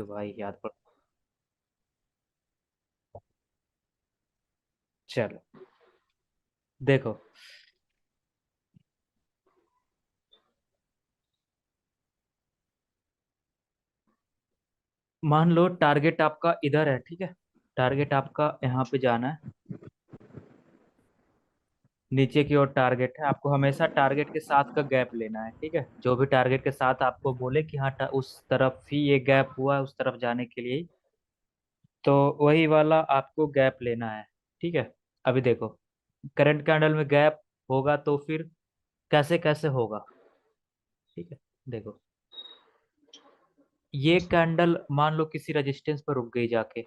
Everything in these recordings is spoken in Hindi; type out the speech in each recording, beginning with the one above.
भाई याद पड़। चलो देखो, मान लो टारगेट आपका इधर है, ठीक है। टारगेट आपका यहाँ पे जाना है, नीचे की ओर टारगेट है। आपको हमेशा टारगेट के साथ का गैप लेना है, ठीक है। जो भी टारगेट के साथ आपको बोले कि हाँ उस तरफ ही ये गैप हुआ है, उस तरफ जाने के लिए ही, तो वही वाला आपको गैप लेना है, ठीक है। अभी देखो, करंट कैंडल में गैप होगा तो फिर कैसे कैसे होगा, ठीक है। देखो, ये कैंडल मान लो किसी रेजिस्टेंस पर रुक गई जाके,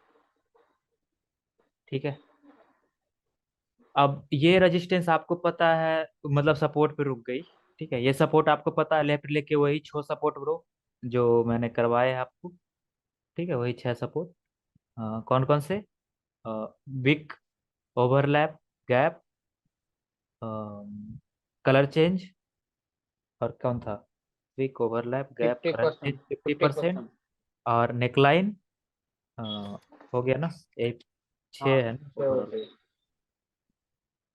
ठीक है। अब ये रेजिस्टेंस आपको पता है, मतलब सपोर्ट पे रुक गई, ठीक है। ये सपोर्ट आपको पता है, लेफ्ट लेके वही 6 सपोर्ट ब्रो जो मैंने करवाए हैं आपको, ठीक है। वही 6 सपोर्ट, कौन कौन से? Wick, overlap, gap, colour change, और कौन था? Wick, overlap, gap, fifty colour change, percent 50%, 50%। और नेकलाइन। हो गया ना? एक हाँ, 6 है ना ये हो ओवरऑल। गई।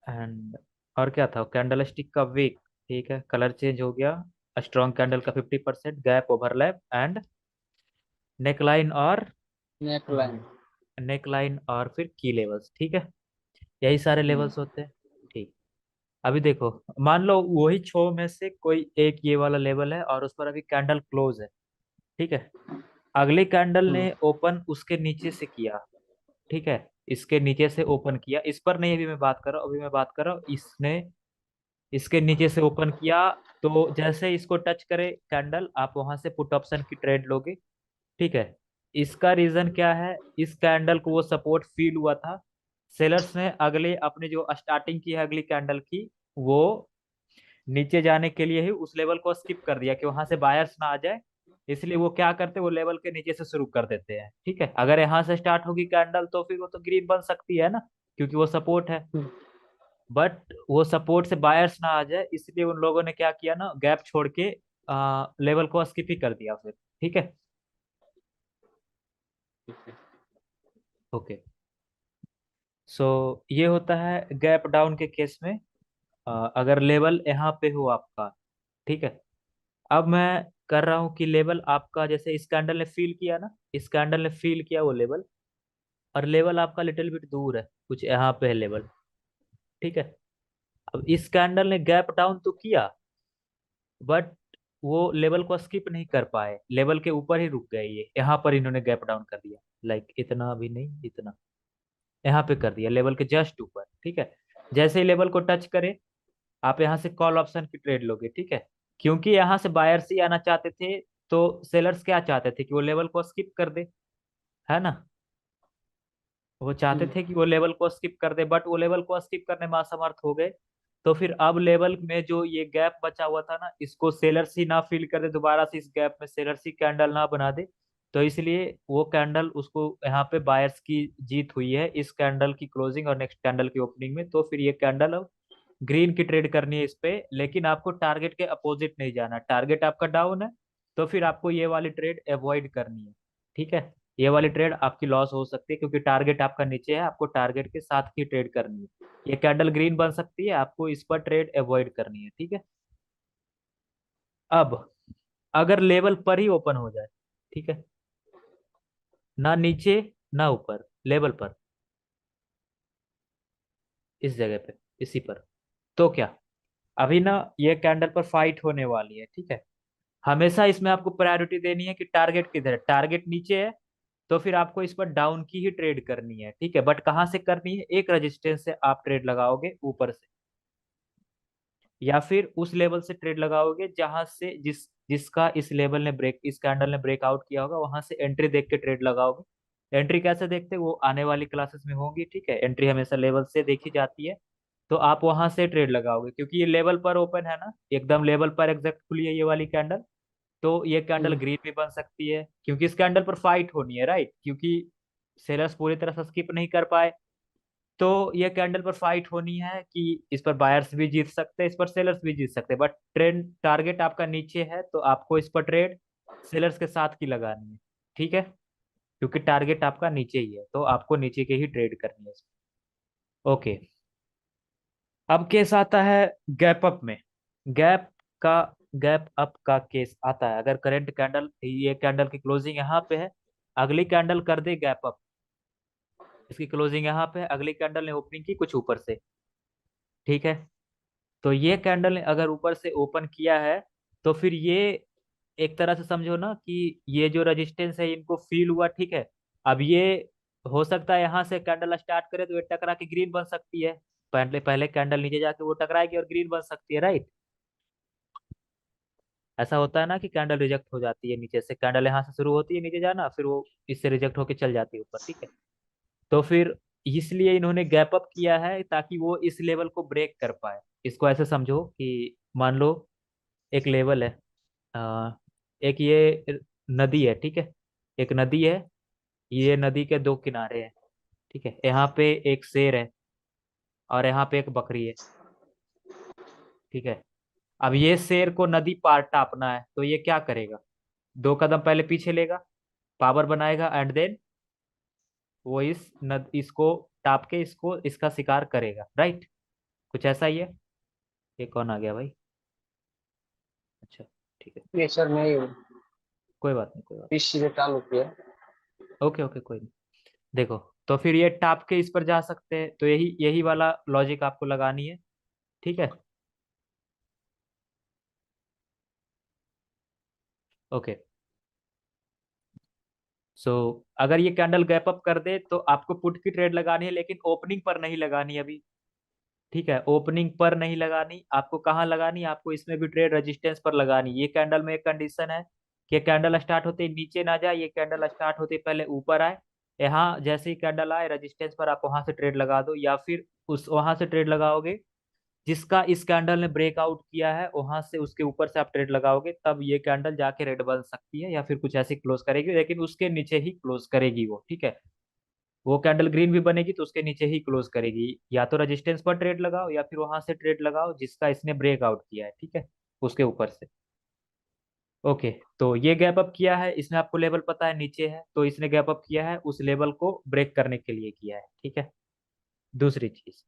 एंड और क्या था? कैंडल स्टिक का वीक, ठीक है। कलर चेंज हो गया, स्ट्रॉन्ग कैंडल का 50%, गैप, ओवरलैप, एंड नेकलाइन और नेक लाइन। नेकलाइन और फिर की लेवल्स, ठीक है। यही सारे लेवल्स होते हैं, ठीक। अभी देखो, मान लो वही 6 में से कोई एक ये वाला लेवल है और उस पर अभी कैंडल क्लोज है, ठीक है। अगली कैंडल ने ओपन उसके नीचे से किया, ठीक है। इसके नीचे से ओपन किया, इस पर नहीं अभी मैं बात कर रहा हूँ, अभी मैं बात कर रहा हूँ इसने इसके नीचे से ओपन किया। तो जैसे इसको टच करे कैंडल, आप वहां से पुट ऑप्शन की ट्रेड लोगे, ठीक है। इसका रीजन क्या है? इस कैंडल को वो सपोर्ट फील हुआ था, सेलर्स ने अगले अपने जो स्टार्टिंग की है अगली कैंडल की, वो नीचे जाने के लिए ही उस लेवल को स्किप कर दिया कि वहां से बायर्स ना आ जाए। इसलिए वो क्या करते, वो लेवल के नीचे से शुरू कर देते हैं, ठीक है। अगर यहाँ से स्टार्ट होगी कैंडल तो फिर वो तो ग्रीन बन सकती है ना, क्योंकि वो सपोर्ट है। बट वो सपोर्ट से बायर्स ना आ जाए, इसलिए उन लोगों ने क्या किया ना, गैप छोड़ के लेवल को स्किप ही कर दिया फिर, ठीक है। ओके, सो ये होता है गैप डाउन के केस में, अगर लेवल यहाँ पे हो आपका, ठीक है। अब मैं कर रहा हूँ कि लेवल आपका, जैसे इस कैंडल ने फील किया ना, इस कैंडल ने फील किया वो लेवल, और लेवल आपका लिटिल बिट दूर है, कुछ यहाँ पे है लेवल, ठीक है। अब इस कैंडल ने गैप डाउन तो किया, बट वो लेवल को स्किप नहीं कर पाए, लेवल के ऊपर ही रुक गए, ये यहाँ पर इन्होंने गैप डाउन कर दिया, लाइक इतना भी नहीं, इतना यहाँ पे कर दिया, लेवल के जस्ट ऊपर, ठीक है। जैसे ही लेवल को टच करे, आप यहाँ से कॉल ऑप्शन की ट्रेड लोगे, ठीक है। क्योंकि यहाँ से बायर्स ही आना चाहते थे, तो सेलर्स क्या चाहते थे कि वो लेवल को स्किप कर दे, है ना। वो चाहते थे कि वो लेवल को स्किप कर दे, बट वो लेवल को स्किप करने में असमर्थ हो गए। तो फिर अब लेवल में जो ये गैप बचा हुआ था ना, इसको सेलर्स ही ना फिल कर दे दोबारा से, इस गैप में सेलर्स ही कैंडल ना बना दे। तो इसलिए वो कैंडल उसको यहाँ पे बायर्स की जीत हुई है, इस कैंडल की क्लोजिंग और नेक्स्ट कैंडल की ओपनिंग में। तो फिर ये कैंडल अब ग्रीन की ट्रेड करनी है इस पे, लेकिन आपको टारगेट के अपोजिट नहीं जाना, टारगेट आपका डाउन है, तो फिर आपको ये वाली ट्रेड अवॉइड करनी है, ठीक है। ये वाली ट्रेड आपकी लॉस हो सकती है, क्योंकि टारगेट आपका नीचे है, आपको टारगेट के साथ की ट्रेड करनी है। ये कैंडल ग्रीन बन सकती है, आपको इस पर ट्रेड अवॉइड करनी है, ठीक है। अब अगर लेवल पर ही ओपन हो जाए, ठीक है, ना नीचे ना ऊपर, लेवल पर, इस जगह पे, इसी पर, तो क्या? अभी ना ये कैंडल पर फाइट होने वाली है, ठीक है। हमेशा इसमें आपको प्रायोरिटी देनी है कि टारगेट किधर है, टारगेट नीचे है, तो फिर आपको इस पर डाउन की ही ट्रेड करनी है, ठीक है। बट कहाँ से करनी है? एक रेजिस्टेंस से आप ट्रेड लगाओगे ऊपर से, या फिर उस लेवल से ट्रेड लगाओगे जहां से जिसका इस लेवल ने ब्रेक, इस कैंडल ने ब्रेकआउट किया होगा, वहां से एंट्री देख के ट्रेड लगाओगे। एंट्री कैसे देखते हैं वो आने वाली क्लासेस में होंगी, ठीक है। एंट्री हमेशा लेवल से देखी जाती है, तो आप वहां से ट्रेड लगाओगे, क्योंकि ये लेवल पर ओपन है ना, एकदम लेवल पर एग्जैक्ट खुली है ये वाली कैंडल। तो ये कैंडल ग्रीन भी बन सकती है, क्योंकि इस कैंडल पर फाइट होनी है, राइट, क्योंकि सेलर्स पूरी तरह से स्किप नहीं कर पाए। तो ये कैंडल पर फाइट होनी है कि इस पर बायर्स भी जीत सकते हैं, इस पर सेलर्स भी जीत सकते हैं, बट ट्रेंड टारगेट आपका नीचे है, तो आपको इस पर ट्रेड सेलर्स के साथ की लगानी है, ठीक है। क्योंकि टारगेट आपका नीचे ही है, तो आपको नीचे के ही ट्रेड करनी है। ओके। अब केस आता है गैप अप में। गैप का गैप अप का केस आता है, अगर करंट कैंडल, ये कैंडल की क्लोजिंग यहाँ पे है, अगली कैंडल कर दे गैप अप, इसकी क्लोजिंग यहाँ पे है, अगली कैंडल ने ओपनिंग की कुछ ऊपर से, ठीक है। तो ये कैंडल ने अगर ऊपर से ओपन किया है, तो फिर ये एक तरह से समझो ना कि ये जो रेजिस्टेंस है इनको फील हुआ, ठीक है। अब ये हो सकता है यहाँ से कैंडल स्टार्ट करे तो ये टकरा के ग्रीन बन सकती है, पहले पहले कैंडल नीचे जाके वो टकराएगी और ग्रीन बन सकती है, राइट। ऐसा होता है ना कि कैंडल रिजेक्ट हो जाती है नीचे से, कैंडल यहाँ से शुरू होती है नीचे जाना, फिर वो इससे रिजेक्ट होके चल जाती है ऊपर, ठीक है। तो फिर इसलिए इन्होंने गैप अप किया है ताकि वो इस लेवल को ब्रेक कर पाए। इसको ऐसे समझो कि मान लो एक लेवल है, आ, एक ये नदी है, ठीक है। एक नदी है, ये नदी के दो किनारे हैं, ठीक है। यहाँ पे एक शेर है और यहाँ पे एक बकरी है, ठीक है। अब ये शेर को नदी पार टापना है, तो ये क्या करेगा, दो कदम पहले पीछे लेगा, पावर बनाएगा, एंड देन वो इसको टाप के इसको इसका शिकार करेगा, राइट। कुछ ऐसा ही है। ये कौन आ गया भाई? अच्छा, ठीक है। ये सर मैं ही हूँ। कोई बात नहीं, कोई बात इस चीजें चालू किया। नहीं। ओके ओके, कोई नहीं। देखो, तो फिर ये टाप के इस पर जा सकते हैं, तो यही यही वाला लॉजिक आपको लगानी है, ठीक है। ओके। सो अगर ये कैंडल गैप अप कर दे तो आपको पुट की ट्रेड लगानी है, लेकिन ओपनिंग पर नहीं लगानी अभी, ठीक है। ओपनिंग पर नहीं लगानी, आपको कहाँ लगानी, आपको इसमें भी ट्रेड रेजिस्टेंस पर लगानी। ये कैंडल में एक कंडीशन है कि कैंडल स्टार्ट होते ही नीचे ना जाए, ये कैंडल स्टार्ट होते ही पहले ऊपर आए। यहाँ जैसे ही कैंडल आए रेजिस्टेंस पर, आप वहां से ट्रेड लगा दो, या फिर उस वहां से ट्रेड लगाओगे जिसका इस कैंडल ने ब्रेकआउट किया है, वहां से उसके ऊपर से आप ट्रेड लगाओगे, तब ये कैंडल जाके रेड बन सकती है, या फिर कुछ ऐसी क्लोज करेगी, लेकिन उसके नीचे ही क्लोज करेगी वो, ठीक है। वो कैंडल ग्रीन भी बनेगी तो उसके नीचे ही क्लोज करेगी, या तो रेजिस्टेंस पर ट्रेड लगाओ या फिर वहां से ट्रेड लगाओ जिसका इसने ब्रेकआउट किया है, ठीक है, उसके ऊपर से। ओके। तो ये गैप अप किया है इसने, आपको लेवल पता है नीचे है, तो इसने गैप अप किया है उस लेवल को ब्रेक करने के लिए किया है, ठीक है। दूसरी चीज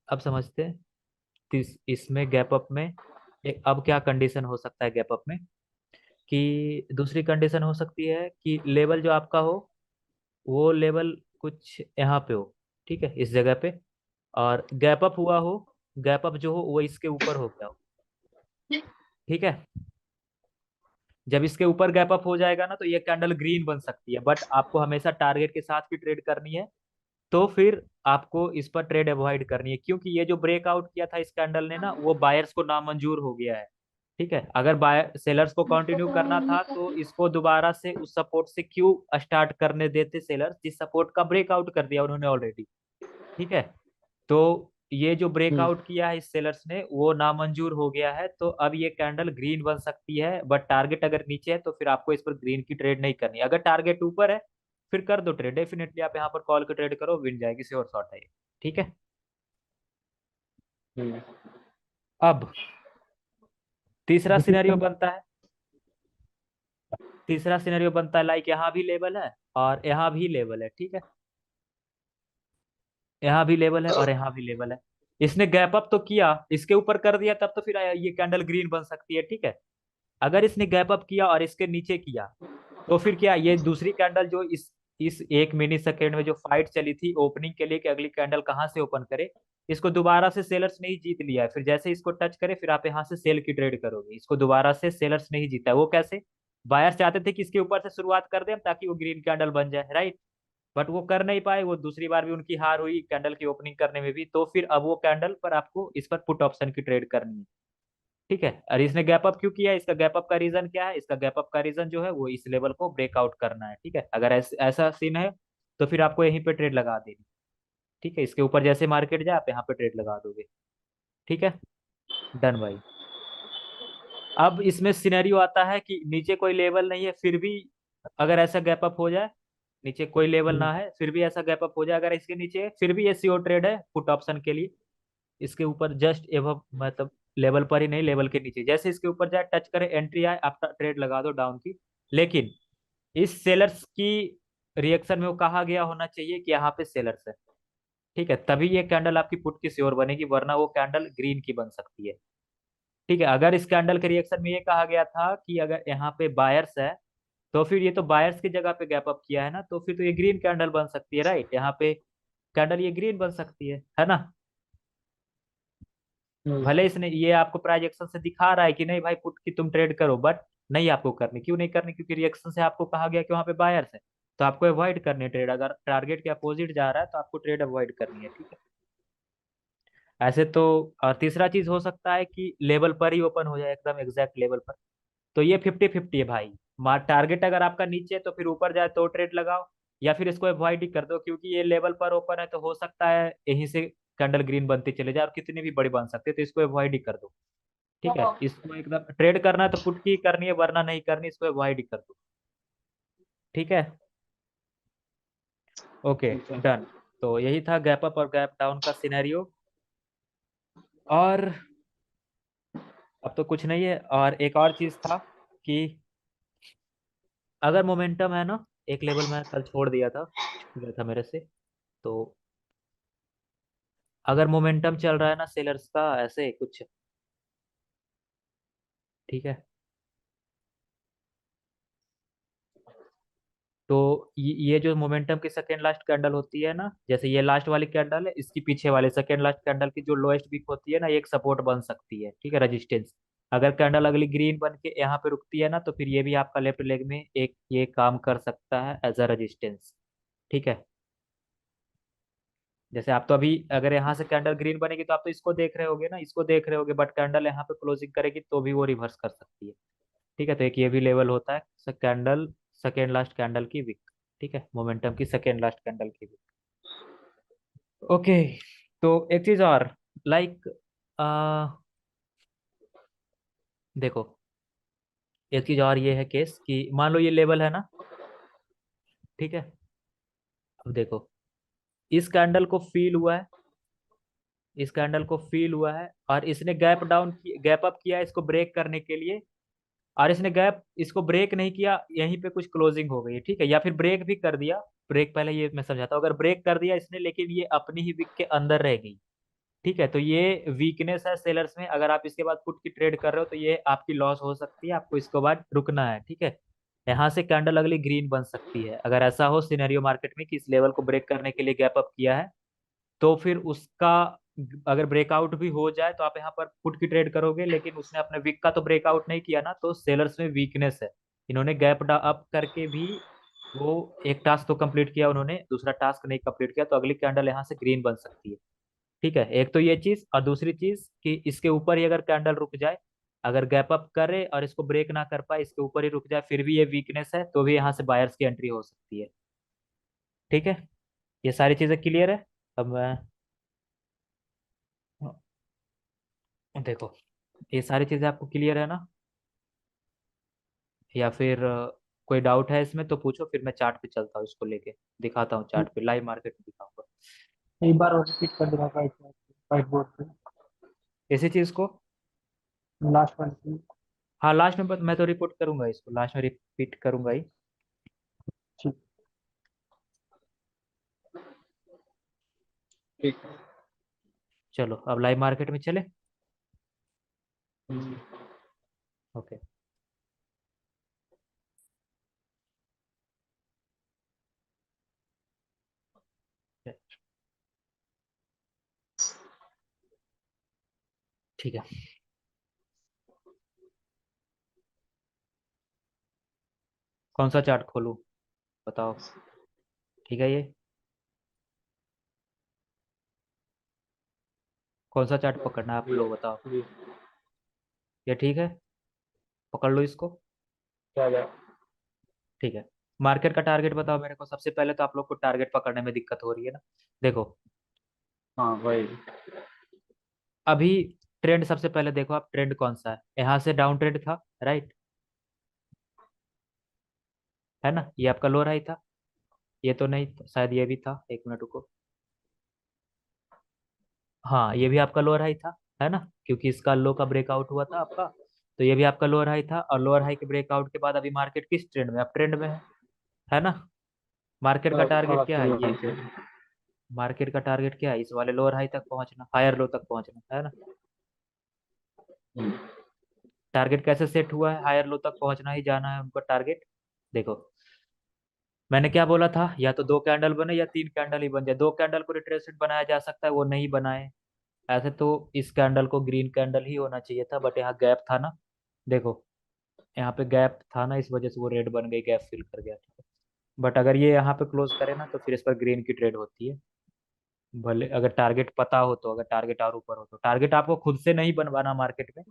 अब समझते हैं, इसमें गैप अप में अब क्या कंडीशन हो सकता है गैप अप में, कि दूसरी कंडीशन हो सकती है कि लेवल जो आपका हो, वो लेवल कुछ यहाँ पे हो, ठीक है, इस जगह पे, और गैप अप हुआ हो, गैप अप जो हो वो इसके ऊपर हो गया हो, ठीक है। जब इसके ऊपर गैप अप हो जाएगा ना, तो ये कैंडल ग्रीन बन सकती है, बट आपको हमेशा टारगेट के साथ की ट्रेड करनी है, तो फिर आपको इस पर ट्रेड अवॉइड करनी है, क्योंकि ये जो ब्रेकआउट किया था इस कैंडल ने ना, वो बायर्स को नामंजूर हो गया है, ठीक है। अगर बायर सेलर्स को कंटिन्यू करना था तो इसको दोबारा से उस सपोर्ट से क्यों स्टार्ट करने देते सेलर्स, जिस सपोर्ट का ब्रेकआउट कर दिया उन्होंने ऑलरेडी, ठीक है। तो ये जो ब्रेकआउट किया है इस सेलर्स ने वो नामंजूर हो गया है, तो अब ये कैंडल ग्रीन बन सकती है, बट टारगेट अगर नीचे है तो फिर आपको इस पर ग्रीन की ट्रेड नहीं करनी। अगर टारगेट ऊपर है फिर कर दो ट्रेड, डेफिनेटली आप यहाँ पर कॉल की ट्रेड करो, विन जाएगी, श्योर शॉट है ये, ठीक है। हम्म। अब तीसरा सिनेरियो बनता है, तीसरा सिनेरियो बनता है लाइक यहाँ भी लेवल है और यहाँ भी लेवल है, ठीक है। यहाँ भी लेवल है और यहाँ भी लेवल है, इसने गैप अप तो किया, इसके ऊपर कर दिया, तब तो फिर ये कैंडल ग्रीन बन सकती है, ठीक है। अगर इसने गैप अप किया और इसके नीचे किया, तो फिर क्या, ये दूसरी कैंडल जो इस 1 मिली सेकेंड में जो फाइट चली थी ओपनिंग के लिए कि अगली कैंडल कहाँ से ओपन करे, इसको दोबारा से सेलर्स ने ही जीत लिया है। फिर जैसे इसको टच करे फिर आप यहाँ से सेल की ट्रेड करोगे, इसको दोबारा से सेलर्स ने ही जीता है। वो कैसे, बायर्स चाहते थे कि इसके ऊपर से शुरुआत कर दें ताकि वो ग्रीन कैंडल बन जाए, राइट। बट वो कर नहीं पाए, वो दूसरी बार भी उनकी हार हुई कैंडल की ओपनिंग करने में भी, तो फिर अब वो कैंडल पर आपको इस पर पुट ऑप्शन की ट्रेड करनी है, ठीक है। और इसने गैप अप क्यों किया, इसका गैप अप का रीजन क्या है, इसका गैप अप का रीजन जो है वो इस लेवल को ब्रेकआउट करना है, ठीक है। अगर ऐसा सीन है तो फिर आपको यहीं पे ट्रेड लगा देनी, ठीक है। इसके ऊपर जैसे मार्केट जाए आप यहाँ पे ट्रेड लगा दोगे, ठीक है। डन भाई। अब इसमें सिनेरियो आता है कि नीचे कोई लेवल नहीं है फिर भी अगर ऐसा गैप अप हो जाए, नीचे कोई लेवल ना है फिर भी ऐसा गैप अप हो जाए, अगर इसके नीचे है फिर भी ये सीओ ट्रेड है पुट ऑप्शन के लिए, इसके ऊपर जस्ट एवं मतलब लेवल पर ही नहीं, लेवल के नीचे जैसे इसके ऊपर जाए टच करे एंट्री आए आप ट्रेड लगा दो डाउन की, लेकिन इस सेलर्स की रिएक्शन में वो कहा गया होना चाहिए कि यहाँ पे सेलर्स है। ठीक है, तभी ये कैंडल आपकी पुट की श्योर बनेगी, वरना वो कैंडल ग्रीन की बन सकती है। ठीक है, अगर इस कैंडल के रिएक्शन में ये कहा गया था कि अगर यहाँ पे बायर्स है, तो फिर ये तो बायर्स की जगह पे गैप अप किया है ना, तो फिर तो ये ग्रीन कैंडल बन सकती है, राइट। यहाँ पे कैंडल ये ग्रीन बन सकती है ना। भले इसने ये आपको प्राइस एक्शन से दिखा रहा है कि नहीं भाई पुट की तुम ट्रेड करो, बट नहीं आपको करनी। क्यों नहीं करनी? क्योंकि रिएक्शन से आपको कहा गया कि वहां पे बायर्स है, तो आपको अवॉइड करनी है ट्रेड। अगर टारगेट के अपोजिट जा रहा है तो आपको ट्रेड अवॉइड करनी है। ठीक है, ऐसे तो। और तीसरा चीज हो सकता है कि लेवल पर ही ओपन हो जाए, एकदम एग्जैक्ट लेवल पर। तो ये 50-50 है भाई। टारगेट अगर आपका नीचे है तो फिर ऊपर जाए तो ट्रेड लगाओ, या फिर इसको अवॉइड ही कर दो, क्योंकि ये लेवल पर ओपन है तो हो सकता है यहीं से कैंडल ग्रीन बनती चले जाए, और कितनी भी बड़ी बन सकती है, तो इसको अवॉइड ही कर दो। ठीक है, इसको एकदम ट्रेड करना है तो पुट की करनी है, वरना नहीं करनी, इसको अवॉइड ही कर दो। ठीक है, ओके, ठीक है। डन। तो यही था गैप अप और गैप डाउन का सिनेरियो। और अब तो कुछ नहीं है। और एक और चीज था कि अगर मोमेंटम है ना, एक लेवल में कल छोड़ दिया था, छूट गया था मेरे से। तो अगर मोमेंटम चल रहा है ना सेलर्स का ऐसे कुछ, ठीक है, तो ये जो मोमेंटम की सेकेंड लास्ट कैंडल होती है ना, जैसे ये लास्ट वाली कैंडल है, इसकी पीछे वाले सेकेंड लास्ट कैंडल की जो लोएस्ट वीक होती है ना, ये एक सपोर्ट बन सकती है। ठीक है, रेजिस्टेंस। अगर कैंडल अगली ग्रीन बन के यहाँ पे रुकती है ना, तो फिर ये भी आपका लेफ्ट लेग में एक ये काम कर सकता है एज अ रेजिस्टेंस। ठीक है, जैसे आप तो अभी अगर यहाँ से कैंडल ग्रीन बनेगी तो आप तो इसको देख रहे होगे ना, इसको देख रहे होगे, बट कैंडल यहाँ पे क्लोजिंग करेगी तो भी वो रिवर्स कर सकती है। ठीक है, तो एक ये भी लेवल होता है कैंडल, सेकेंड लास्ट कैंडल की विक। ठीक है, मोमेंटम की सेकेंड लास्ट कैंडल की विक। ओके, तो एक चीज और, लाइक, आ, देखो, एक चीज और ये है केस कि मान लो ये लेवल है ना, ठीक है। अब देखो, इस कैंडल को फील हुआ है, इस कैंडल को फील हुआ है, और इसने गैप डाउन गैप अप किया है इसको ब्रेक करने के लिए, और इसने गैप इसको ब्रेक नहीं किया, यहीं पे कुछ क्लोजिंग हो गई है। ठीक है, या फिर ब्रेक भी कर दिया, ब्रेक पहले ये मैं समझाता हूँ। अगर ब्रेक कर दिया इसने, लेकिन ये अपनी ही विक के अंदर रह गई, ठीक है, तो ये वीकनेस है सेलर्स में। अगर आप इसके बाद पुट की ट्रेड कर रहे हो तो ये आपकी लॉस हो सकती है, आपको इसके बाद रुकना है। ठीक है, यहाँ से कैंडल अगली ग्रीन बन सकती है अगर ऐसा हो सिनेरियो मार्केट में कि इस लेवल को ब्रेक करने के लिए गैप अप किया है, तो फिर उसका अगर ब्रेकआउट भी हो जाए तो आप यहाँ पर पुट की ट्रेड करोगे, लेकिन उसने अपने वीक का तो ब्रेकआउट नहीं किया ना, तो सेलर्स में वीकनेस है। इन्होंने गैप अप करके भी वो एक टास्क तो कंप्लीट किया, उन्होंने दूसरा टास्क नहीं कंप्लीट किया, तो अगली कैंडल यहाँ से ग्रीन बन सकती है। ठीक है, एक तो ये चीज, और दूसरी चीज कि इसके ऊपर ही अगर कैंडल रुक जाए, अगर गैप अप करे और इसको ब्रेक ना कर पाए, इसके ऊपर ही रुक जाए, फिर भी ये वीकनेस है, तो भी यहाँ से बायर्स की एंट्री हो सकती है। ठीक है, ये सारी चीजें क्लियर है। अब मैं देखो, ये सारी चीजें आपको क्लियर है ना, या फिर कोई डाउट है इसमें तो पूछो, फिर मैं चार्ट पे चलता हूँ, इसको लेके दिखाता हूँ, चार्ट पे लाइव मार्केट में दिखाऊंगा एक बार और रिपीट कर देना व्हाइट बोर्ड पे, इसी चीज को। लास्ट वन की। हाँ, लास्ट में मैं तो रिपोर्ट करूंगा, इसको लास्ट में रिपीट करूंगा ही। ठीक। ठीक है। चलो अब लाइव मार्केट में चले। हम्म। ओके, ठीक है, कौन सा चार्ट खोलूं, बताओ। ठीक है, ये कौन सा चार्ट पकड़ना है आप ये लोग बताओ। ये ये ठीक है, पकड़ लो इसको। क्या गया? ठीक है, मार्केट का टारगेट बताओ मेरे को। सबसे पहले तो आप लोग को टारगेट पकड़ने में दिक्कत हो रही है ना। देखो, हाँ वही। अभी ट्रेंड सबसे पहले देखो आप, ट्रेंड कौन सा है, यहाँ से डाउन ट्रेंड था, राइट, है ना। ये आपका लो हाई था, ये तो नहीं था, शायद ये भी था, एक मिनट रुको। हाँ, ये भी आपका लोअर हाई था, है ना, क्योंकि इसका लो का ब्रेकआउट हुआ था आपका। तो ये भी आपका लोअर हाई था, और लोअर हाई के ब्रेकआउट के बाद अभी मार्केट किस ट्रेंड में, अब ट्रेंड में है ना। मार्केट का अब टारगेट क्या आपके है लोअर ये, नीचे। मार्केट का टारगेट क्या है, इस वाले लोअर हाई तक पहुंचना, हायर लो तक पहुंचना है ना। हम्म। टारगेट कैसे सेट हुआ है, हायर लो तक पहुंचना ही जाना है उनको टारगेट। देखो मैंने क्या बोला था, या तो दो कैंडल बने या तीन कैंडल ही बन जाए, दो कैंडल को रिट्रेसमेंट बनाया जा सकता है, वो नहीं बनाए। ऐसे तो इस कैंडल को ग्रीन कैंडल ही होना चाहिए था, बट यहाँ गैप था ना। देखो यहाँ पे गैप था ना, इस वजह से वो रेड बन गई, गैप फिल कर गया, ठीक है। बट अगर ये यहाँ पे क्लोज करे ना तो फिर इस पर ग्रीन की ट्रेड होती है। भले अगर टारगेट पता हो तो, अगर टारगेट और ऊपर हो तो, टारगेट आपको खुद से नहीं बनवाना मार्केट में।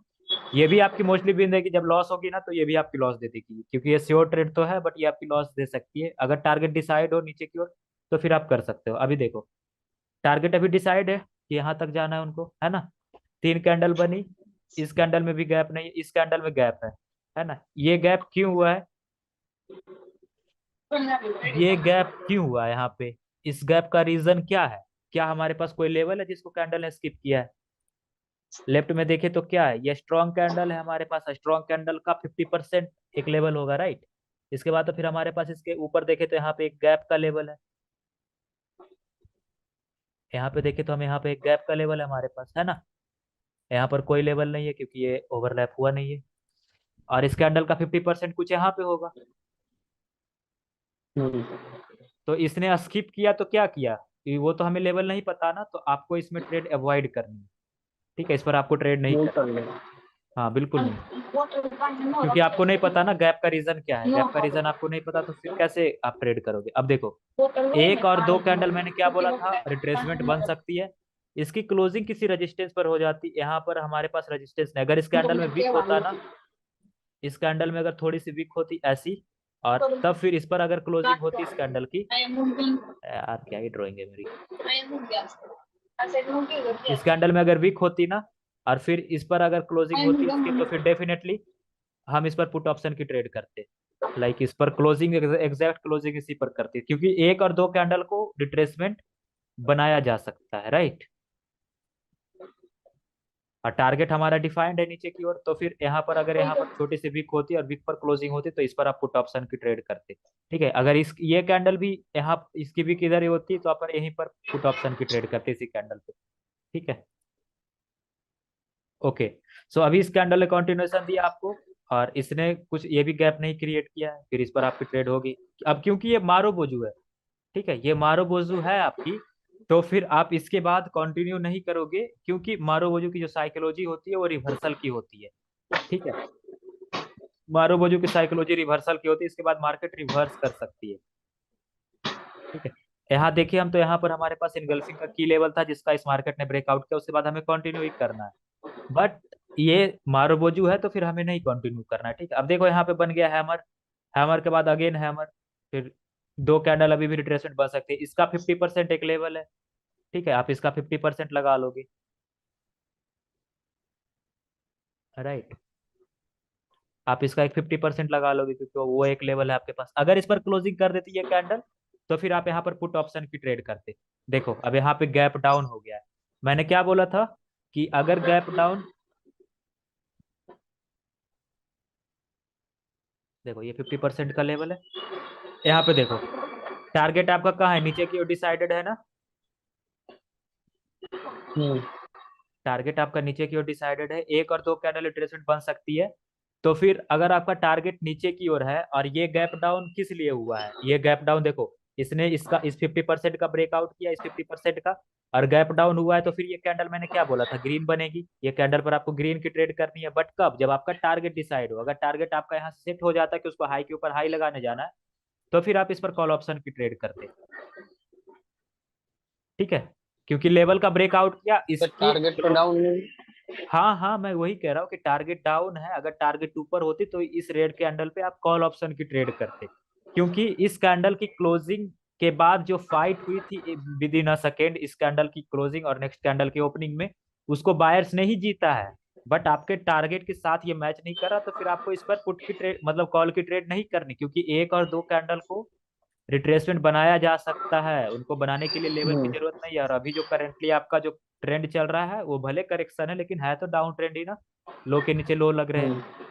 ये भी आपकी मोस्टली बिंद है कि जब लॉस होगी ना तो ये भी आपकी लॉस दे देगी, क्योंकि ये श्योर ट्रेड तो है, बट ये आपकी लॉस दे सकती है। अगर टारगेट डिसाइड हो नीचे की ओर तो फिर आप कर सकते हो। अभी देखो टारगेट अभी डिसाइड है कि यहाँ तक जाना है उनको, है ना। तीन कैंडल बनी, इस कैंडल में भी गैप नहीं है, इस कैंडल में गैप है ना। ये गैप क्यों हुआ है, ये गैप क्यों हुआ है यहाँ पे, इस गैप का रीजन क्या है। क्या हमारे पास कोई लेवल है जिसको कैंडल ने स्किप किया है। लेफ्ट में देखे तो क्या है, ये स्ट्रॉन्ग कैंडल है हमारे पास, स्ट्रॉन्ग कैंडल का 50% एक लेवल होगा, राइट। इसके बाद तो फिर हमारे पास इसके ऊपर देखे तो यहाँ पे एक गैप का लेवल है, यहाँ पे देखे तो हम यहाँ पे एक गैप का लेवल है हमारे पास, है ना। यहाँ पर कोई लेवल नहीं है क्योंकि ये ओवरलैप हुआ नहीं है, और इस कैंडल का 50% कुछ यहाँ पे होगा। हम्म। तो इसने स्किप किया तो क्या किया, कि वो तो हमें लेवल नहीं पता ना, तो आपको इसमें ट्रेड अवॉइड करनी है, ठीक है। इस पर आपको ट्रेड नहीं मूव करनी। कर लेगा। हाँ बिल्कुल नहीं, क्योंकि आपको नहीं पता ना गैप का रीजन क्या है, गैप का रीजन आपको नहीं पता तो फिर कैसे आप ट्रेड करोगे। अब देखो एक और दो कैंडल मैंने क्या बोला था, रिट्रेसमेंट बन सकती है। इसकी क्लोजिंग किसी रेजिस्टेंस पर हो जाती, यहाँ पर हमारे पास रेजिस्टेंस नहीं, अगर इस कैंडल में वीक होता ना, इस कैंडल में अगर थोड़ी सी वीक होती ऐसी, और तब फिर इस पर अगर क्लोजिंग होती इस कैंडल की, यार क्या ही ड्राइंग है मेरी, इस कैंडल में अगर वीक होती ना, और फिर इस पर अगर क्लोजिंग होती इसकी, तो फिर डेफिनेटली हम इस पर पुट ऑप्शन की ट्रेड करते। लाइक इस पर क्लोजिंग, एग्जैक्ट क्लोजिंग इसी पर करते, क्योंकि एक और दो कैंडल को रिट्रेसमेंट बनाया जा सकता है, राइट। और टारगेट हमारा डिफाइंड है नीचे की ओर, तो फिर यहाँ पर अगर यहाँ पर छोटी सी विक होती और विक पर क्लोजिंग होती तो इस पर आप पुट ऑप्शन की ट्रेड करते, ठीक है। अगर इस ये कैंडल भी यहाँ इसकी विक इधर ही होती तो आप यहीं पर पुट ऑप्शन की ट्रेड करते इसी कैंडल पे, ठीक है। ओके, सो अभी इस कैंडल ने कंटिन्यूएशन दिया आपको, और इसने कुछ ये भी गैप नहीं क्रिएट किया है, फिर इस पर आपकी ट्रेड होगी। अब क्योंकि ये मारो बोझू है, ठीक है, ये मारो बोझू है आपकी, तो फिर आप इसके बाद कंटिन्यू नहीं करोगे, क्योंकि मारो बोझू की जो साइकोलॉजी होती है वो रिवर्सल की होती है, ठीक है। मारो बोझू की साइकोलॉजी रिवर्सल की होती है, इसके बाद मार्केट रिवर्स कर सकती है, ठीक है। यहाँ देखिए हम तो यहाँ पर हमारे पास इनगल्फिंग का की लेवल था जिसका इस मार्केट ने ब्रेकआउट किया, उसके बाद हमें कंटिन्यू ही करना है। बट ये मारूबोजू है तो फिर हमें नहीं कंटिन्यू करना है, ठीक है। अब देखो यहाँ पे बन गया हैमर, हैमर के बाद अगेन हैमर, फिर दो कैंडल अभी भी रिट्रेसमेंट बन सकते हैं, इसका 50% एक लेवल है, ठीक है। आप इसका 50% लगा लोगे, राइट। आप इसका एक 50% लगा लोगे, क्योंकि वो एक लेवल है आपके पास। अगर इस पर क्लोजिंग कर देती है कैंडल तो फिर आप यहाँ पर पुट ऑप्शन की ट्रेड करते। देखो अब यहाँ पे गैप डाउन हो गया है, मैंने क्या बोला था कि अगर गैप डाउन, देखो ये 50% का लेवल है, यहाँ पे देखो टारगेट आपका कहाँ है, नीचे की ओर डिसाइडेड है ना। हम्म। टारगेट आपका नीचे की ओर डिसाइडेड है, एक और दो कैंडल रिट्रेसमेंट बन सकती है। तो फिर अगर आपका टारगेट नीचे की ओर है और ये गैप डाउन किस लिए हुआ है, ये गैप डाउन देखो इसने इसका इस 50% का ब्रेकआउट किया, इस 50% का, और गैप डाउन हुआ है, तो फिर ये कैंडल मैंने क्या बोला था, ग्रीन बनेगी। ये कैंडल पर आपको ग्रीन की ट्रेड करनी है, बट कब, जब आपका टारगेट डिसाइड हो। अगर टारगेट आपका यहाँ सेट हो जाता है कि उसको हाई के ऊपर हाई लगाने जाना है, तो फिर आप इस पर कॉल ऑप्शन की ट्रेड करते, ठीक है। क्योंकि लेवल का ब्रेकआउट किया तो इसके, टारगेट तो डाउन नहीं। हाँ हाँ मैं वही कह रहा हूँ कि टारगेट डाउन है, अगर टारगेट ऊपर होती तो इस रेड कैंडल पे आप कॉल ऑप्शन की ट्रेड करते, क्योंकि इस कैंडल की क्लोजिंग के बाद जो फाइट हुई थी विद इन अ सेकेंड, इस कैंडल की क्लोजिंग और नेक्स्ट कैंडल की ओपनिंग में, उसको बायर्स ने ही जीता है। बट आपके टारगेट के साथ ये मैच नहीं कर रहा, तो फिर आपको इस पर पुट की ट्रेड मतलब कॉल की ट्रेड नहीं करनी, क्योंकि एक और दो कैंडल को रिट्रेसमेंट बनाया जा सकता है, उनको बनाने के लिए लेवल की हम्म। जरूरत नहीं है। और अभी जो करेंटली आपका जो ट्रेंड चल रहा है, वो भले करेक्शन है लेकिन है तो डाउन ट्रेंड ही ना, लो के नीचे लो लग रहे हैं। हम्म।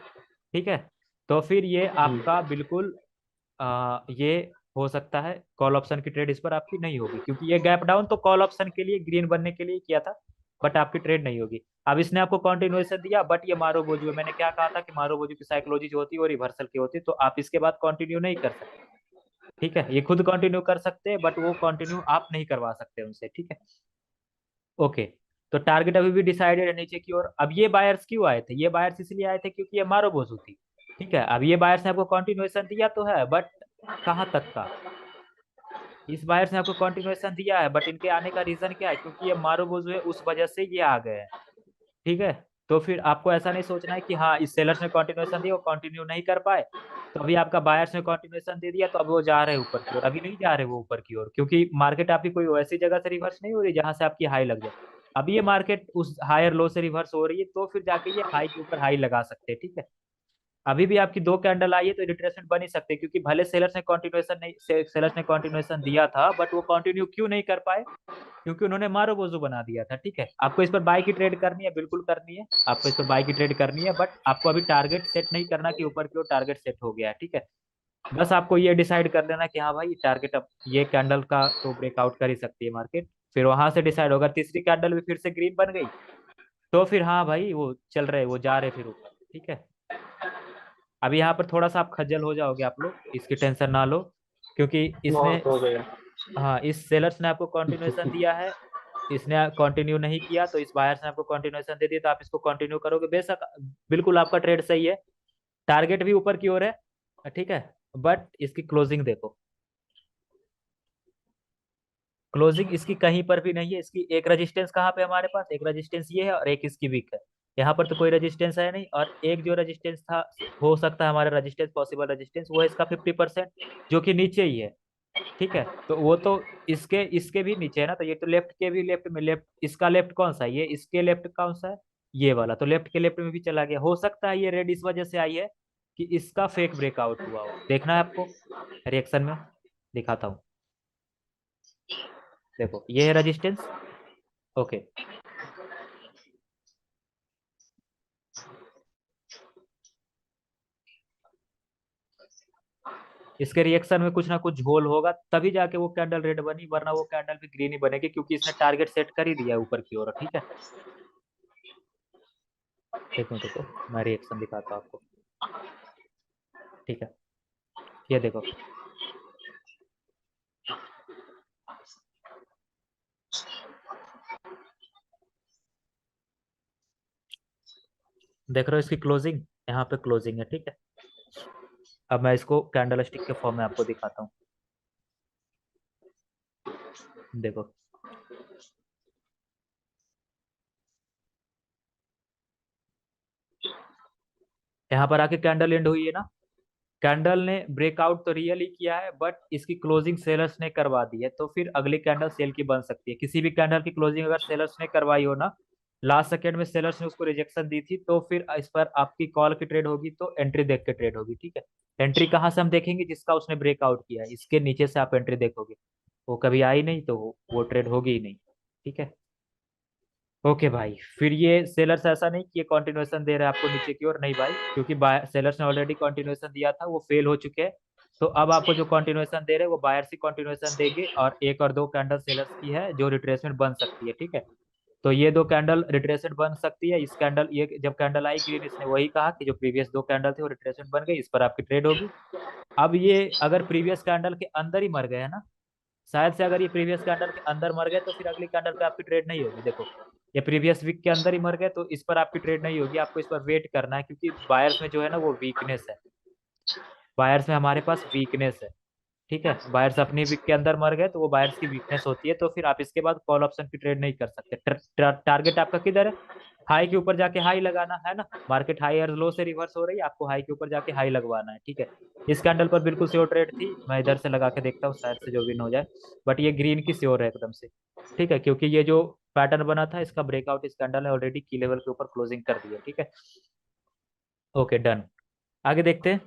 ठीक है, तो फिर ये हम्म। आपका बिल्कुल ये हो सकता है कॉल ऑप्शन की ट्रेड इस पर आपकी नहीं होगी, क्योंकि ये गैप डाउन तो कॉल ऑप्शन के लिए ग्रीन बनने के लिए किया था, बट आपकी ट्रेड नहीं होगी। अब इसने आपको कंटिन्यूएशन दिया, बट ये मारो बोझू है। मैंने क्या कहा था कि मारो बोझू की साइकोलॉजी जो होती है वो रिवर्सल की होती है, तो आप इसके बाद कंटिन्यू नहीं कर सकते। ठीक है, ये खुद कंटिन्यू कर सकते हैं बट वो कंटिन्यू आप नहीं करवा सकते उनसे। ठीक है, ओके। तो टारगेट अभी भी डिसाइडेड है नीचे की ओर। अब ये बायर्स क्यों आए थे? ये बायर्स इसलिए आए थे क्योंकि ये मारो बोझू थी। ठीक है, अब ये बायर्स ने आपको कंटिन्यूएशन दिया तो है, बट कहाँ तक का? इस बायर्स ने आपको कंटिन्यूएशन दिया है, बट इनके आने का रीजन क्या है? क्योंकि ये मारो बोझू है, उस वजह से ये आ गए हैं। ठीक है, तो फिर आपको ऐसा नहीं सोचना है कि हाँ इस सेलर्स ने कंटिन्यूएशन दिया वो कंटिन्यू नहीं कर पाए, तो अभी आपका बायर्स ने कंटिन्यूएशन दे दिया तो अब वो जा रहे हैं ऊपर की ओर। अभी नहीं जा रहे वो ऊपर की ओर, क्योंकि मार्केट आपकी कोई वैसी जगह से रिवर्स नहीं हो रही जहां से आपकी हाई लग जाए। अभी ये मार्केट उस हायर लो से रिवर्स हो रही है, तो फिर जाके ये हाई के ऊपर हाई लगा सकते हैं। ठीक है, अभी भी आपकी दो कैंडल आई है तो रिट्रेसमेंट बन ही सकते हैं, क्योंकि भले सेलर्स ने कंटिन्यूएशन दिया था, बट वो कंटिन्यू क्यों नहीं कर पाए? क्योंकि उन्होंने मारो बोझो बना दिया था। ठीक है, आपको इस पर बाय की ट्रेड करनी है, बिल्कुल करनी है, आपको इस पर बाय की ट्रेड करनी है, बट आपको अभी टारगेट सेट नहीं करना कि ऊपर की ओर टारगेट सेट हो गया है। ठीक है, बस आपको ये डिसाइड कर लेना कि हाँ भाई टारगेट अब ये कैंडल का तो ब्रेकआउट कर ही सकती है मार्केट, फिर वहां से डिसाइड होगा। तीसरी कैंडल भी फिर से ग्रीन बन गई तो फिर हाँ भाई वो चल रहे, वो जा रहे फिर ऊपर। ठीक है, अभी यहाँ पर थोड़ा सा आप खज्जल हो जाओगे आप लोग, इसकी टेंशन ना लो, क्योंकि इसने, बहुत हो गया। हाँ इस सेलर्स ने आपको कंटिन्यूएशन दिया है, इसने कंटिन्यू नहीं किया, तो इस बायर्स ने आपको कंटिन्यूएशन दे दिया, तो आप इसको कंटिन्यू करोगे बेशक, बिल्कुल आपका ट्रेड सही है, टारगेट भी ऊपर की ओर है। ठीक है, बट इसकी क्लोजिंग देखो, क्लोजिंग इसकी कहीं पर भी नहीं है। इसकी एक रेजिस्टेंस कहाँ पे हमारे पास, एक रेजिस्टेंस ये है और एक इसकी वीक है। यहाँ पर तो कोई रेजिस्टेंस है नहीं, और एक जो रेजिस्टेंस था, हो सकता है हमारा रेजिस्टेंस, पॉसिबल रेजिस्टेंस वो है इसका 50%, जो कि नीचे ही है। ठीक है, तो वो तो इसके इसके भी नीचे है ना, तो ये तो लेफ्ट के भी लेफ्ट में, लेफ्ट इसका लेफ्ट कौन सा है? ये इसके लेफ्ट कौन सा है? ये वाला, तो लेफ्ट के लेफ्ट में भी चला गया। हो सकता है ये रेड इस वजह से आई है कि इसका फेक ब्रेकआउट हुआ हो। देखना है आपको रिएक्शन में, दिखाता हूँ। देखो ये है रेजिस्टेंस, ओके। इसके रिएक्शन में कुछ ना कुछ झोल होगा, तभी जाके वो कैंडल रेड बनी, वरना वो कैंडल भी ग्रीन ही बनेगी, क्योंकि इसने टारगेट सेट कर ही दिया है ऊपर की ओर। ठीक है, एक मिनट रुको, मैं रिएक्शन दिखाता हूँ आपको। ठीक है, ये देखो, देख रहे हो इसकी क्लोजिंग, यहाँ पे क्लोजिंग है। ठीक है, अब मैं इसको कैंडल स्टिक के फॉर्म में आपको दिखाता हूँ। देखो, यहाँ पर आके कैंडल एंड हुई है ना, कैंडल ने ब्रेकआउट तो रियली किया है, बट इसकी क्लोजिंग सेलर्स ने करवा दी है, तो फिर अगली कैंडल सेल की बन सकती है। किसी भी कैंडल की क्लोजिंग अगर सेलर्स ने करवाई हो ना, लास्ट सेकेंड में सेलर्स ने उसको रिजेक्शन दी थी, तो फिर इस पर आपकी कॉल की ट्रेड होगी, तो एंट्री देख के ट्रेड होगी। ठीक है, एंट्री कहाँ से हम देखेंगे? जिसका उसने ब्रेकआउट किया है, इसके नीचे से आप एंट्री देखोगे, वो कभी आई नहीं तो वो ट्रेड होगी ही नहीं। ठीक है, ओके भाई, फिर ये सेलर्स ऐसा नहीं कि ये कंटिन्यूएशन दे रहा है आपको नीचे की ओर, नहीं भाई, क्योंकि सेलर्स ने ऑलरेडी कंटिन्यूएशन दिया था, वो फेल हो चुके हैं। तो अब आपको जो कंटिन्यूएशन दे रहे हैं वो बायर्स ही कंटिन्यूएशन देंगे, और एक और दो कैंडल सेलर्स की है जो रिट्रेसमेंट बन सकती है। ठीक है, तो ये दो कैंडल रिट्रेसमेंट बन सकती है। इस कैंडल, ये जब कैंडल आई ग्रीन, इसने वही कहा कि जो प्रीवियस दो कैंडल थे वो रिट्रेसमेंट बन गई, इस पर आपकी ट्रेड होगी। अब ये अगर प्रीवियस कैंडल के अंदर ही मर गए है ना, शायद से अगर ये प्रीवियस कैंडल के अंदर मर गए तो फिर अगली कैंडल पे आपकी ट्रेड नहीं होगी। देखो, ये प्रीवियस वीक के अंदर ही मर गए तो इस पर आपकी ट्रेड नहीं होगी, आपको इस पर वेट करना है, क्योंकि बायर्स में जो है ना वो वीकनेस है, बायर्स में हमारे पास वीकनेस है। ठीक है, बायर्स अपनी वीक के अंदर मर गए तो वो बायर्स की वीकनेस होती है, तो फिर आप इसके बाद कॉल ऑप्शन की ट्रेड नहीं कर सकते। टारगेट आपका किधर है? हाई के ऊपर जाके हाई लगाना है ना, मार्केट हाई और लो से रिवर्स हो रही है, आपको हाई के ऊपर जाके हाई लगवाना है। ठीक है, इस कैंडल पर बिल्कुल श्योर ट्रेड थी, मैं इधर से लगा के देखता हूँ शायद से जो विन हो जाए, बट ये ग्रीन की श्योर है एकदम से। ठीक है, क्योंकि ये जो पैटर्न बना था इसका ब्रेकआउट इस कैंडल ने ऑलरेडी की लेवल के ऊपर क्लोजिंग कर दी है। ठीक है, ओके डन, आगे देखते हैं।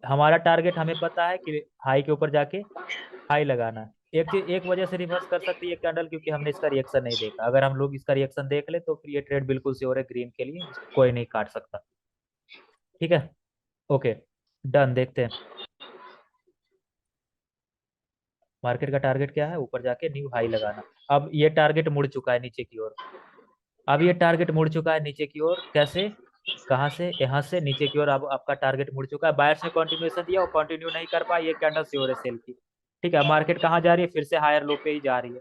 हमारा टारगेट हमें पता है कि हाई के ऊपर जाके हाई लगाना है। एक चीज एक वजह से रिवर्स कर सकती है ये कैंडल, क्योंकि हमने इसका रिएक्शन नहीं देखा। अगर हम लोग इसका रिएक्शन देख ले तो फिर ये ट्रेड बिल्कुल श्योर है ग्रीन के लिए, इसको कोई नहीं काट सकता। ठीक है, ओके, डन। देखते हैं मार्केट का टारगेट क्या है, ऊपर जाके न्यू हाई लगाना। अब ये टारगेट मुड़ चुका है नीचे की ओर। अब ये टारगेट मुड़ चुका है नीचे की ओर, कैसे, कहाँ से, यहाँ से नीचे की ओर। अब आपका टारगेट मुड़ चुका है। बायर्स ने कंटिन्यूएशन दिया, वो कंटिन्यू नहीं कर पाया, ये कैंडल श्योर है सेल की। ठीक है, मार्केट कहाँ जा रही है, फिर से हायर लो पे ही जा रही है।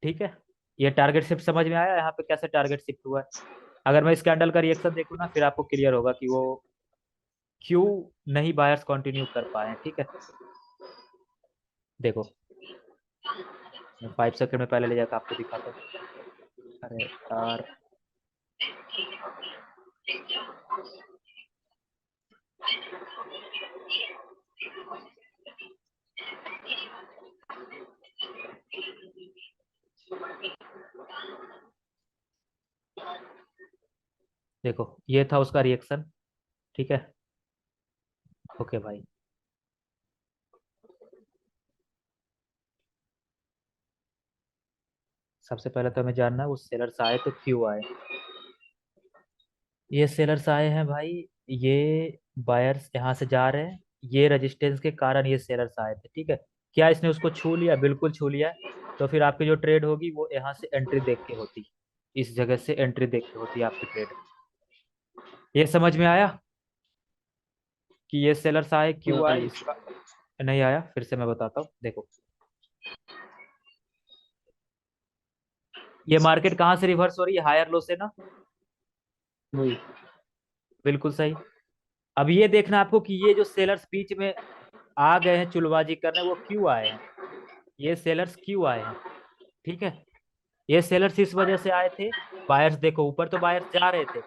ठीक है, ये टारगेट शिफ्ट समझ में आया यहाँ पे कैसे टारगेट शिफ्ट हुआ है। अगर मैं इस कैंडल का रिएक्शन देखूँ ना, फिर आपको क्लियर होगा कि वो क्यों नहीं बायर्स कंटिन्यू कर पाए हैं। ठीक है, देखो मैं 5 सेकंड में पहले ले जाकर आपको दिखाता हूँ। अरे यार, देखो ये था उसका रिएक्शन। ठीक है, ओके भाई। सबसे पहले तो हमें जानना है वो सेलर्स आए तो क्यों आए। ये सेलर्स आए हैं भाई, ये बायर्स यहाँ से जा रहे हैं, ये रेजिस्टेंस के कारण ये सेलर्स आए थे। ठीक है, क्या इसने उसको छू लिया, बिल्कुल छू लिया। तो फिर आपकी जो ट्रेड होगी वो यहाँ से एंट्री देख के होती, इस जगह से एंट्री देख के होती है आपकी ट्रेड। ये समझ में आया कि ये सेलर्स आए क्यों आए नहीं। इसका। नहीं आया, फिर से मैं बताता हूँ, देखो ये मार्केट कहाँ से रिवर्स हो रही है, हायर लो से ना। नहीं। बिल्कुल सही। अब ये देखना आपको कि ये जो सेलर्स बीच में आ गए हैं चुलबाजी करने, वो क्यों आए हैं, ये सेलर्स क्यों आए हैं। ठीक है, ये सेलर्स इस वजह से आए थे। बायर्स देखो ऊपर तो बायर्स जा रहे थे,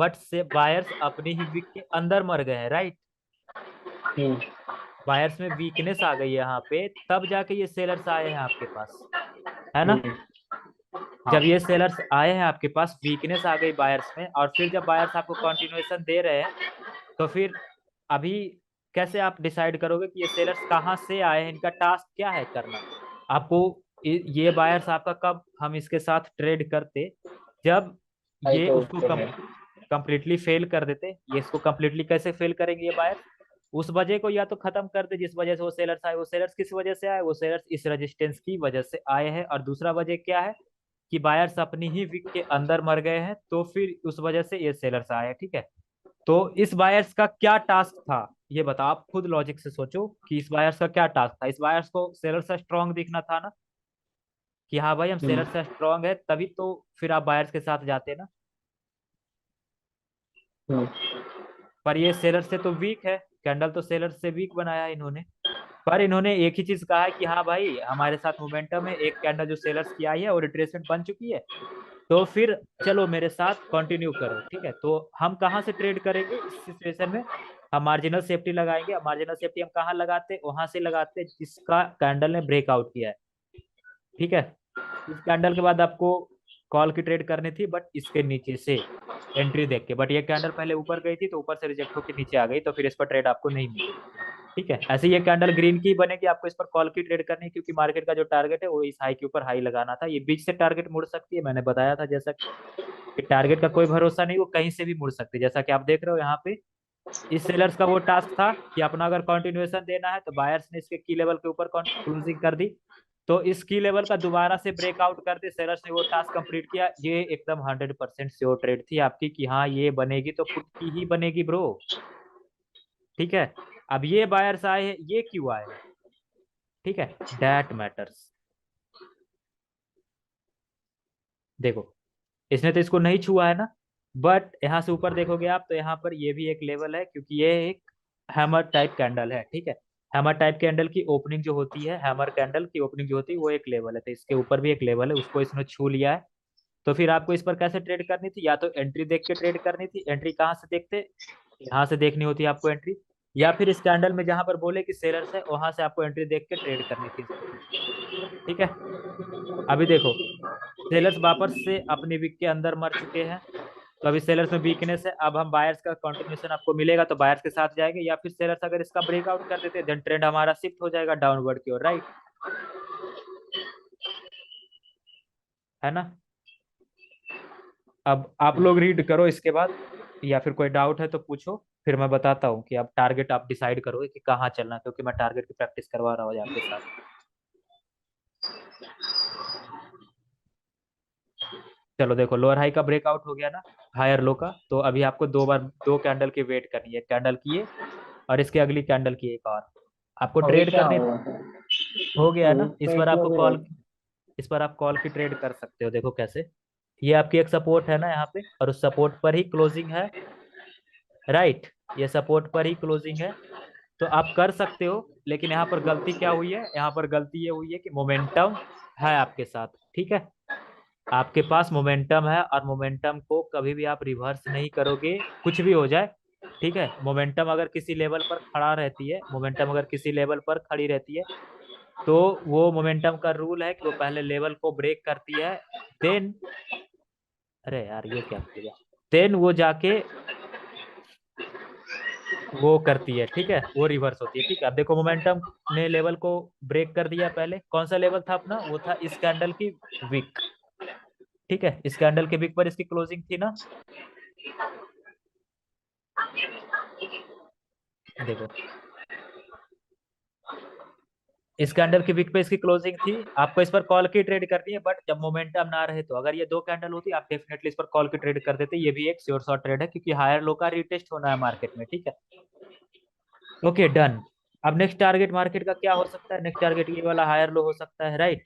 बट से बायर्स अपनी ही वीक के अंदर मर गए हैं, राइट। हम्म। बायर्स में वीकनेस आ गई है यहाँ पे, तब जाके ये सेलर्स आए हैं आपके पास, है ना। हम्म। जब हाँ। ये सेलर्स आए हैं आपके पास, वीकनेस आ गई बायर्स में, और फिर जब बायर्स आपको कंटिन्यूएशन दे रहे हैं, तो फिर अभी कैसे आप डिसाइड करोगे कि ये सेलर्स कहाँ से आए हैं, इनका टास्क क्या है करना आपको। ये बायर्स आपका कब हम इसके साथ ट्रेड करते, जब आई ये तो उसको ऊपर है। कंप्लीटली फेल कर देते। ये इसको कंप्लीटली कैसे फेल करेंगे ये बायर्स, उस वजह को या तो खत्म कर दे जिस वजह से वो सेलर्स आए। वो सेलर्स किस वजह से आए, वो सेलर्स इस रेजिस्टेंस की वजह से आए हैं। और दूसरा वजह क्या है कि बायर्स अपनी ही वीक के अंदर मर गए हैं, तो फिर उस वजह से ये सेलर्स आए हैं। ठीक है, तो इस बायर्स का क्या टास्क था, ये बताओ। आप खुद लॉजिक से सोचो कि इस बायर्स का क्या टास्क था। इस बायर्स को सेलर से स्ट्रांग दिखना था ना, कि हाँ भाई हम सेलर हम्म। से स्ट्रांग है, तभी तो फिर आप बायर्स के साथ जाते ना। हम्म। पर ये सेलर से तो वीक है, कैंडल तो सेलर से वीक बनाया है इन्होंने। पर इन्होंने एक ही चीज कहा है कि हाँ भाई हमारे साथ मोमेंटम है, एक कैंडल जो सेलर्स की आई है और रिट्रेसमेंट बन चुकी है, तो फिर चलो मेरे साथ कंटिन्यू करो। ठीक है, तो हम कहाँ से ट्रेड करेंगे इस सिचुएशन में, हम मार्जिनल सेफ्टी लगाएंगे। मार्जिनल सेफ्टी हम कहाँ लगाते हैं, वहां से लगाते हैं जिसका कैंडल ने ब्रेकआउट किया है। ठीक है, इस कैंडल के बाद आपको कॉल की ट्रेड करनी थी, बट इसके नीचे से एंट्री देख के। बट ये कैंडल पहले ऊपर गई थी तो ऊपर से रिजेक्ट होकर नीचे आ गई, तो फिर इस पर ट्रेड आपको नहीं मिली। ठीक है, ऐसे ये कैंडल ग्रीन की बनेगी, आपको इस पर कॉल की ट्रेड करनी है, क्योंकि मार्केट का जो टारगेट है वो इस हाई के ऊपर हाई लगाना था। ये बीच से टारगेट मुड़ सकती है, मैंने बताया था जैसा कि टारगेट का कोई भरोसा नहीं, वो कहीं से भी मुड़ सकती है। जैसा कि आप देख रहे हो यहाँ पे, इस सेलर्स का वो टास्क था कि अपना अगर कंटिन्यूएशन देना है, तो बायर्स ने इसके की लेवल के ऊपर क्लोजिंग कर दी, तो इस की लेवल का दोबारा से ब्रेकआउट करते सेलर्स ने वो टास्क कंप्लीट किया। ये एकदम 100% श्योर ट्रेड थी आपकी कि हाँ ये बनेगी तो पुट की ही बनेगी ब्रो। ठीक है, अब ये बायर्स आए हैं, ये क्यों आए हैं, ठीक है, दैट मैटर्स। देखो इसने तो इसको नहीं छुआ है ना, बट यहाँ से ऊपर देखोगे आप तो यहाँ पर ये भी एक लेवल है, क्योंकि ये एक हैमर टाइप कैंडल है। ठीक है, हैमर टाइप कैंडल की ओपनिंग जो होती है, हैमर कैंडल की ओपनिंग जो होती है वो एक लेवल है, तो इसके ऊपर भी एक लेवल है, उसको इसने छू लिया है। तो फिर आपको इस पर कैसे ट्रेड करनी थी, या तो एंट्री देख के ट्रेड करनी थी। एंट्री कहाँ से देखते, यहाँ से देखनी होती है आपको एंट्री, या फिर इस कैंडल में जहां पर बोले कि सेलर्स है वहां से आपको एंट्री देख के ट्रेड करनी थी इसको। ठीक है, अभी देखो सेलर्स वापस से अपनी वीक के अंदर मर चुके हैं, तो अभी सेलर्स में वीकनेस है, अब हम बायर्स का कंटिन्यूएशन आपको मिलेगा तो बायर्स के साथ जाएंगे, या फिर सेलर्स अगर इसका ब्रेकआउट कर देते हैं देन ट्रेंड हमारा शिफ्ट हो जाएगा डाउनवर्ड की ओर, राइट, है ना। अब आप लोग रीड करो इसके बाद, या फिर कोई डाउट है तो पूछो, फिर मैं बताता हूँ कि अब टारगेट आप डिसाइड करोगे कि कहाँ चलना है, क्योंकि मैं टारगेट की प्रैक्टिस करवा रहा हूँ आपके साथ। चलो देखो, लोअर हाई का ब्रेकआउट हो गया ना, हायर लो का, तो अभी आपको दो बार दो कैंडल की वेट करनी है, कैंडल की ये और इसके अगली कैंडल की एक और, आपको अभी ट्रेड क्या करने। हुआ? हो गया अभी ना, इस इसमें बार क्या आपको हुआ? कॉल, इस पर आप कॉल की ट्रेड कर सकते हो, देखो कैसे। ये आपकी एक सपोर्ट है ना यहाँ पे, और उस सपोर्ट पर ही क्लोजिंग है, राइट, ये सपोर्ट पर ही क्लोजिंग है, तो आप कर सकते हो। लेकिन यहाँ पर गलती क्या हुई है, यहाँ पर गलती ये हुई है कि मोमेंटम है आपके साथ, ठीक है, आपके पास मोमेंटम है, और मोमेंटम को कभी भी आप रिवर्स नहीं करोगे, कुछ भी हो जाए, ठीक है। मोमेंटम अगर किसी लेवल पर खड़ा रहती है, मोमेंटम अगर किसी लेवल पर खड़ी रहती है, तो वो मोमेंटम का रूल है कि वो पहले लेवल को ब्रेक करती है, देन, अरे यार ये क्या कर गया, देन वो जाके वो करती है, ठीक है, वो रिवर्स होती है, ठीक है। अब देखो मोमेंटम ने लेवल को ब्रेक कर दिया, पहले कौन सा लेवल था अपना, वो था इस कैंडल की विक, ठीक है, इस कैंडल के विक पर इसकी क्लोजिंग थी ना, देखो इस कैंडल की विक पे इसकी क्लोजिंग थी, आपको इस पर कॉल की ट्रेड करनी है, बट जब मोमेंटम ना रहे, तो अगर ये दो कैंडल होती आप डेफिनेटली इस पर कॉल की ट्रेड कर देते, ये भी एक श्योर शॉट ट्रेड है, क्योंकि हायर लो का रिटेस्ट होना है मार्केट में, ठीक है। Okay done. अब नेक्स्ट टारगेट मार्केट का क्या हो सकता है, नेक्स्ट टारगेट ये वाला हायर लो हो सकता है, राइट।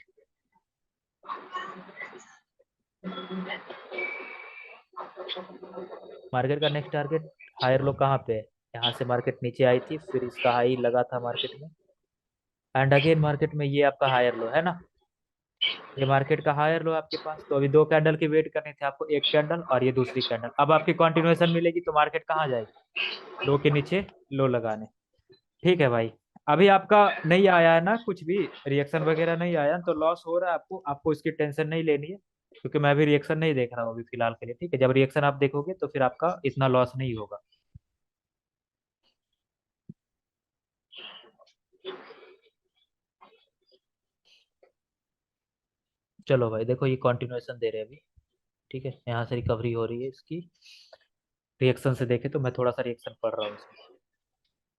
मार्केट का नेक्स्ट टारगेट हायर लो कहाँ पे है, यहाँ से मार्केट नीचे आई थी, फिर इसका हाई लगा था मार्केट में, एंड अगेन मार्केट में ये आपका हायर लो है ना, ये मार्केट का हायर लो आपके पास, तो अभी दो कैंडल की वेट करनी थी आपको, एक कैंडल और ये दूसरी कैंडल, अब आपकी कंटिन्यूएशन मिलेगी तो मार्केट कहाँ जाएगी, लो के नीचे लो लगाने, ठीक है भाई। अभी आपका नहीं आया है ना कुछ भी, रिएक्शन वगैरह नहीं आया तो लॉस हो रहा है आपको, आपको इसकी टेंशन नहीं लेनी है, क्योंकि मैं भी रिएक्शन नहीं देख रहा हूँ अभी फिलहाल के लिए, ठीक है, जब रिएक्शन आप देखोगे तो फिर आपका इतना लॉस नहीं होगा। चलो भाई देखो, ये कंटिन्यूएशन दे रहे हैं अभी, ठीक है, यहाँ से रिकवरी हो रही है इसकी, रिएक्शन से देखे तो मैं थोड़ा सा रिएक्शन पढ़ रहा हूँ इसमें,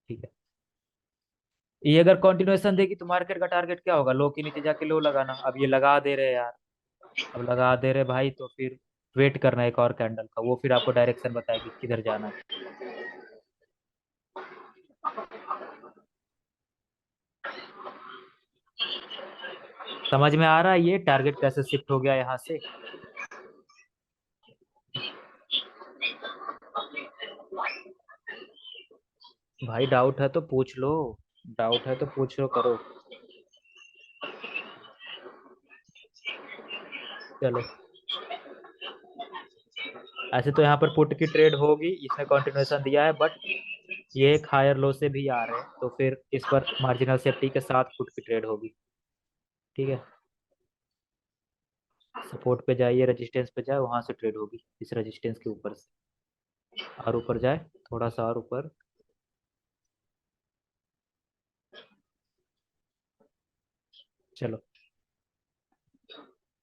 ठीक है। ये अगर कंटिन्यूएशन देगी तो मार्केट का टारगेट क्या होगा, लो के नीचे जाके लो लगाना, अब ये लगा दे रहे हैं यार, अब लगा दे रहे भाई, तो फिर वेट करना है एक और कैंडल का, वो फिर आपको डायरेक्शन बताएगी किधर जाना है। समझ में आ रहा है ये टारगेट कैसे शिफ्ट हो गया यहाँ से। भाई डाउट है तो पूछ लो, डाउट है तो पूछ लो करो। चलो, ऐसे तो यहाँ पर पुट की ट्रेड होगी, इसने कंटिन्यूएशन दिया है, बट ये एक हायर लो से भी आ रहे हैं, तो फिर इस पर मार्जिनल सेफ्टी के साथ पुट की ट्रेड होगी, ठीक है। सपोर्ट पे जाइए, रेजिस्टेंस पे जाए, वहां से ट्रेड होगी इस रेजिस्टेंस के ऊपर से, और ऊपर जाए, थोड़ा सा और ऊपर, चलो,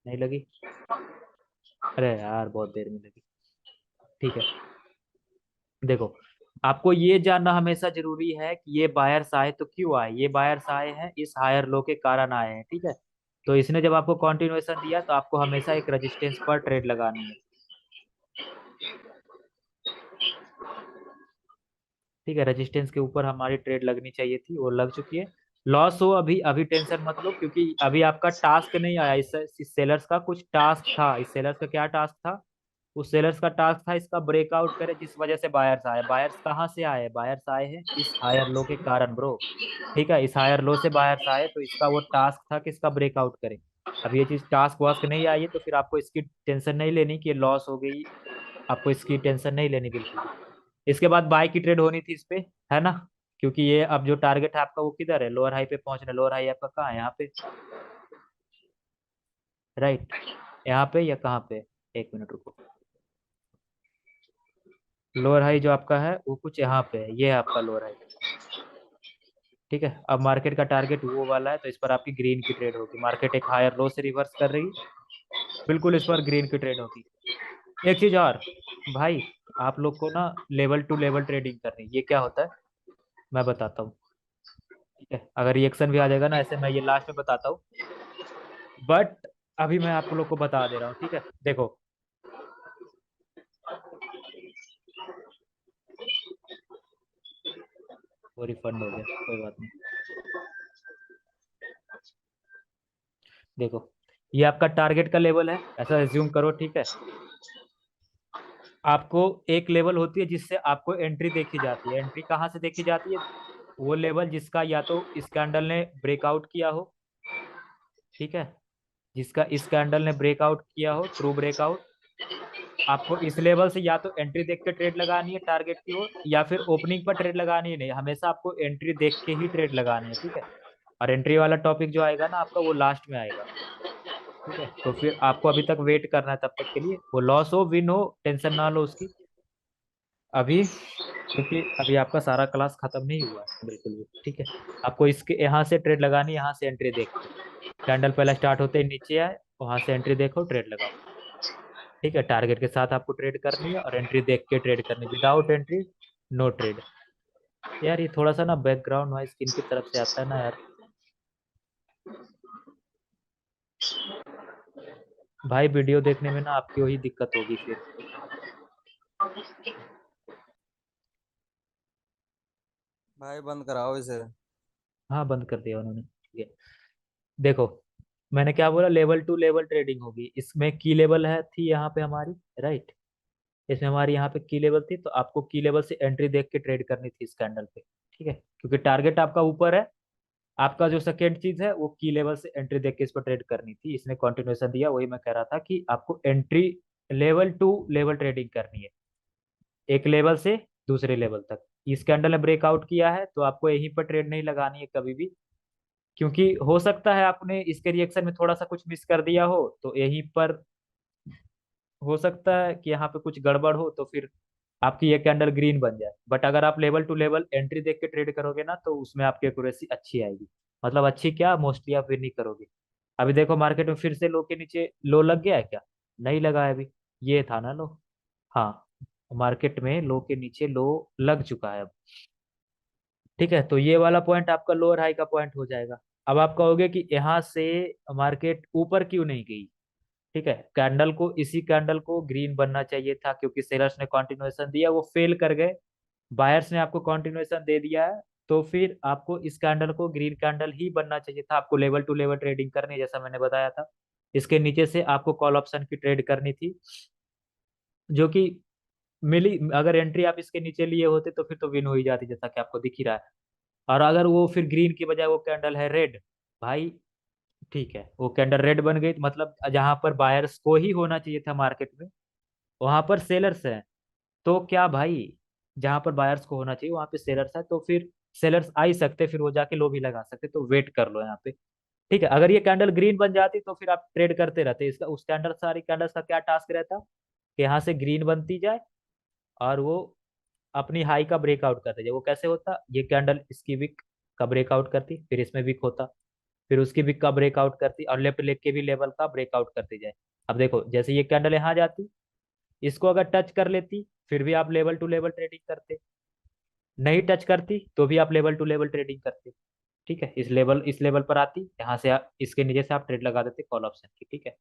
नहीं लगी, अरे यार बहुत देर में लगी, ठीक है। देखो, आपको ये जानना हमेशा जरूरी है कि ये बायर्स आए तो क्यों आए, ये बायर्स आए हैं इस हायर लो के कारण आए हैं, ठीक है। तो इसने जब आपको कंटिन्यूएशन दिया तो आपको हमेशा एक रेजिस्टेंस पर ट्रेड लगानी है, ठीक है, रेजिस्टेंस के ऊपर हमारी ट्रेड लगनी चाहिए थी, वो लग चुकी है। लॉस हो अभी, अभी टेंशन मत लो, क्योंकि अभी आपका टास्क नहीं आया, इस सेलर्स का कुछ टास्क था, इस सेलर्स का क्या टास्क था, उस सेलर्स का टास्क था इसका ब्रेकआउट करे, जिस वजह से बायर्स आए, बायर्स कहाँ से आए, बायर्स आए हैं इस हायर लो के कारण ब्रो, ठीक है, इस हायर लो से बायर्स आए, तो इसका वो टास्क था कि इसका ब्रेकआउट करे। अब ये चीज टास्क वास्क नहीं आई है, तो फिर आपको इसकी टेंशन नहीं लेनी कि लॉस हो गई, आपको इसकी टेंशन नहीं लेनी बिल्कुल भी। इसके बाद बाय की ट्रेड होनी थी इस पे, है ना, क्योंकि ये अब जो टारगेट है आपका वो किधर है, लोअर हाई पे पहुंचना, लोअर हाई आपका कहाँ है, यहाँ पे, राइट, यहाँ पे या कहाँ पे, एक मिनट रुको, लोअर हाई जो आपका है वो कुछ यहाँ पे है, ये है आपका लोअर हाई। ठीक है, अब मार्केट का टारगेट वो वाला है, तो इस पर आपकी ग्रीन की ट्रेड होगी। मार्केट एक हायर लो से रिवर्स कर रही, बिल्कुल इस पर ग्रीन की ट्रेड होगी। एक चीज और भाई, आप लोग को ना लेवल टू लेवल ट्रेडिंग करनी है। ये क्या होता है मैं बताता हूँ। ठीक है, अगर रिएक्शन भी आ जाएगा ना ऐसे, मैं ये लास्ट में बताता हूँ, बट अभी मैं आप लोग को बता दे रहा हूँ। ठीक है, देखो, वो रिफंड हो गया, कोई बात नहीं। देखो, ये आपका टारगेट का लेवल है, ऐसा एज्यूम करो। ठीक है, आपको एक लेवल होती है जिससे आपको एंट्री देखी जाती है। एंट्री कहाँ से देखी जाती है? वो लेवल जिसका या तो इस कैंडल ने ब्रेकआउट किया हो। ठीक है, जिसका इस कैंडल ने ब्रेकआउट किया हो, ट्रू ब्रेकआउट, आपको इस लेवल से या तो एंट्री देख के ट्रेड लगानी है टारगेट की ओर, या फिर ओपनिंग पर ट्रेड लगानी है। नहीं, हमेशा आपको एंट्री देख के ही ट्रेड लगानी है। ठीक है, और एंट्री वाला टॉपिक जो आएगा ना आपका, वो लास्ट में आएगा। ठीक है, तो फिर आपको अभी तक वेट करना है तब तक के लिए। वो लॉस हो विन हो, टेंशन ना लो उसकी अभी, क्योंकि अभी आपका सारा क्लास खत्म नहीं हुआ है बिल्कुल भी। ठीक है, आपको इसके यहाँ से ट्रेड लगानी है, यहाँ से एंट्री देख के। कैंडल पहला स्टार्ट होते ही नीचे आए, वहां से एंट्री देखो, ट्रेड लगाओ। ठीक है, टारगेट के साथ आपको ट्रेड करनी है, और एंट्री देख के ट्रेड करनी है। Without entry no trade. यार ये थोड़ा सा ना बैकग्राउंड नॉइस किन की तरफ से आता है ना यार। भाई वीडियो देखने में ना आपकी वही दिक्कत होगी फिर। भाई बंद कराओ इसे। हाँ, बंद कर दिया उन्होंने। ठीक है, देखो, मैंने क्या बोला, लेवल टू लेवल ट्रेडिंग होगी। इसमें की लेवल है थी यहाँ पे हमारी, राइट। इसमें हमारी यहाँ पे की लेवल थी, तो आपको की लेवल से एंट्री देख के ट्रेड करनी थी इस कैंडल पे। ठीक है, क्योंकि टारगेट आपका ऊपर है। आपका जो सेकेंड चीज है वो की लेवल से एंट्री देख के इस पर ट्रेड करनी थी। इसने कंटिन्यूएशन दिया, वही मैं कह रहा था कि आपको entry level to level trading करनी है, एक लेवल से दूसरे लेवल तक। इस कैंडल ने ब्रेकआउट किया है तो आपको यहीं पर ट्रेड नहीं लगानी है कभी भी, क्योंकि हो सकता है आपने इसके रिएक्शन में थोड़ा सा कुछ मिस कर दिया हो, तो यहीं पर हो सकता है कि यहाँ पे कुछ गड़बड़ हो, तो फिर आपकी ये कैंडल ग्रीन बन जाए। बट अगर आप लेवल टू लेवल एंट्री देख के ट्रेड करोगे ना, तो उसमें आपकी एक्यूरेसी अच्छी आएगी। मतलब अच्छी क्या, मोस्टली आप विन नहीं करोगे। अभी देखो, मार्केट में फिर से लो के नीचे लो लग गया है क्या? नहीं लगा है अभी। ये था ना लो। हाँ, मार्केट में लो के नीचे लो लग चुका है अब। ठीक है, तो ये वाला पॉइंट आपका लोअर हाई का पॉइंट हो जाएगा। अब आप कहोगे कि यहाँ से मार्केट ऊपर क्यों नहीं गई? ठीक है, कैंडल को, इसी कैंडल को ग्रीन बनना चाहिए था, क्योंकि सेलर्स ने कंटिन्यूएशन दिया, वो फेल कर गए। बायर्स ने आपको कंटिन्यूएशन दे दिया है, तो फिर आपको इस कैंडल को ग्रीन कैंडल ही बनना चाहिए था। आपको लेवल टू लेवल ट्रेडिंग करनी है, जैसा मैंने बताया था। इसके नीचे से आपको कॉल ऑप्शन की ट्रेड करनी थी, जो कि मिली। अगर एंट्री आप इसके नीचे लिए होते तो फिर तो विन हो ही जाती, जैसा कि आपको दिख ही रहा है। और अगर वो फिर ग्रीन की बजाय वो कैंडल है रेड, भाई, ठीक है, वो कैंडल रेड बन गई, तो मतलब जहां पर बायर्स को ही होना चाहिए था मार्केट में, वहां पर सेलर्स हैं। तो क्या भाई, जहां पर बायर्स को होना चाहिए वहां पे सेलर्स है, तो फिर सेलर्स आ ही सकते, फिर वो जाके लो भी लगा सकते, तो वेट कर लो यहाँ पे। ठीक है, अगर ये कैंडल ग्रीन बन जाती तो फिर आप ट्रेड करते रहते। इसका उस कैंडल, सारी कैंडल्स का क्या टास्क रहता कि यहाँ से ग्रीन बनती जाए, और वो अपनी हाई का ब्रेकआउट करते जाए। वो कैसे होता, ये कैंडल इसकी विक का ब्रेकआउट करती, फिर इसमें विक होता, फिर उसकी विक का ब्रेकआउट करती, और लेफ्ट लेग के भी लेवल का ब्रेकआउट करती जाए। अब देखो, जैसे ये कैंडल यहाँ जाती, इसको अगर टच कर लेती, फिर भी आप लेवल टू लेवल ट्रेडिंग करते। नहीं टच करती तो भी आप लेवल टू लेवल ट्रेडिंग करते। ठीक है, इस लेवल पर आती, यहाँ से इसके नीचे से आप ट्रेड लगा देते कॉल ऑप्शन की। ठीक है,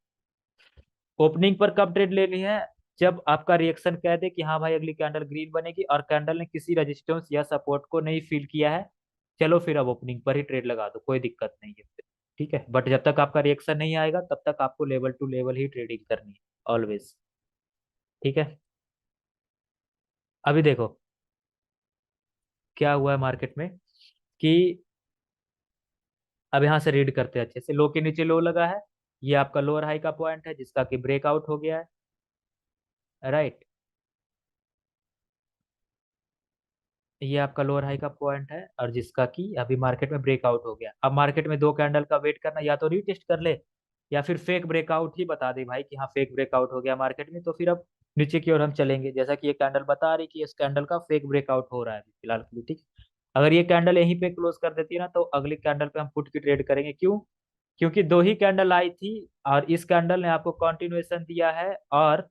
ओपनिंग पर कब ट्रेड लेनी है? जब आपका रिएक्शन कह दे कि हाँ भाई अगली कैंडल ग्रीन बनेगी, और कैंडल ने किसी रेजिस्टेंस या सपोर्ट को नहीं फील किया है, चलो फिर अब ओपनिंग पर ही ट्रेड लगा दो, कोई दिक्कत नहीं है फिर। ठीक है, बट जब तक आपका रिएक्शन नहीं आएगा तब तक आपको लेवल टू लेवल ही ट्रेडिंग करनी है, ऑलवेज। ठीक है, अभी देखो क्या हुआ है मार्केट में, कि अब यहाँ से रीड करते हैं अच्छे से। लो के नीचे लो लगा है, ये आपका लोअर हाई का पॉइंट है, जिसका कि ब्रेकआउट हो गया है, राइट। ये आपका लोअर हाई का पॉइंट है, और जिसका कि अभी मार्केट में ब्रेकआउट हो गया। अब मार्केट में दो कैंडल का वेट करना, या तो रीटेस्ट कर ले, या फिर फेक ब्रेकआउट ही बता दे भाई कि हाँ फेक ब्रेकआउट हो गया मार्केट में, तो फिर अब नीचे की ओर हम चलेंगे, जैसा कि ये कैंडल बता रही कि इस कैंडल का फेक ब्रेकआउट हो रहा है अभी फिलहाल के लिए, ठीक है। अगर ये कैंडल यहीं पे क्लोज कर देती है ना, तो अगली कैंडल पे हम पुट की ट्रेड करेंगे। क्यों? क्योंकि दो ही कैंडल आई थी और इस कैंडल ने आपको कंटिन्यूएशन दिया है, और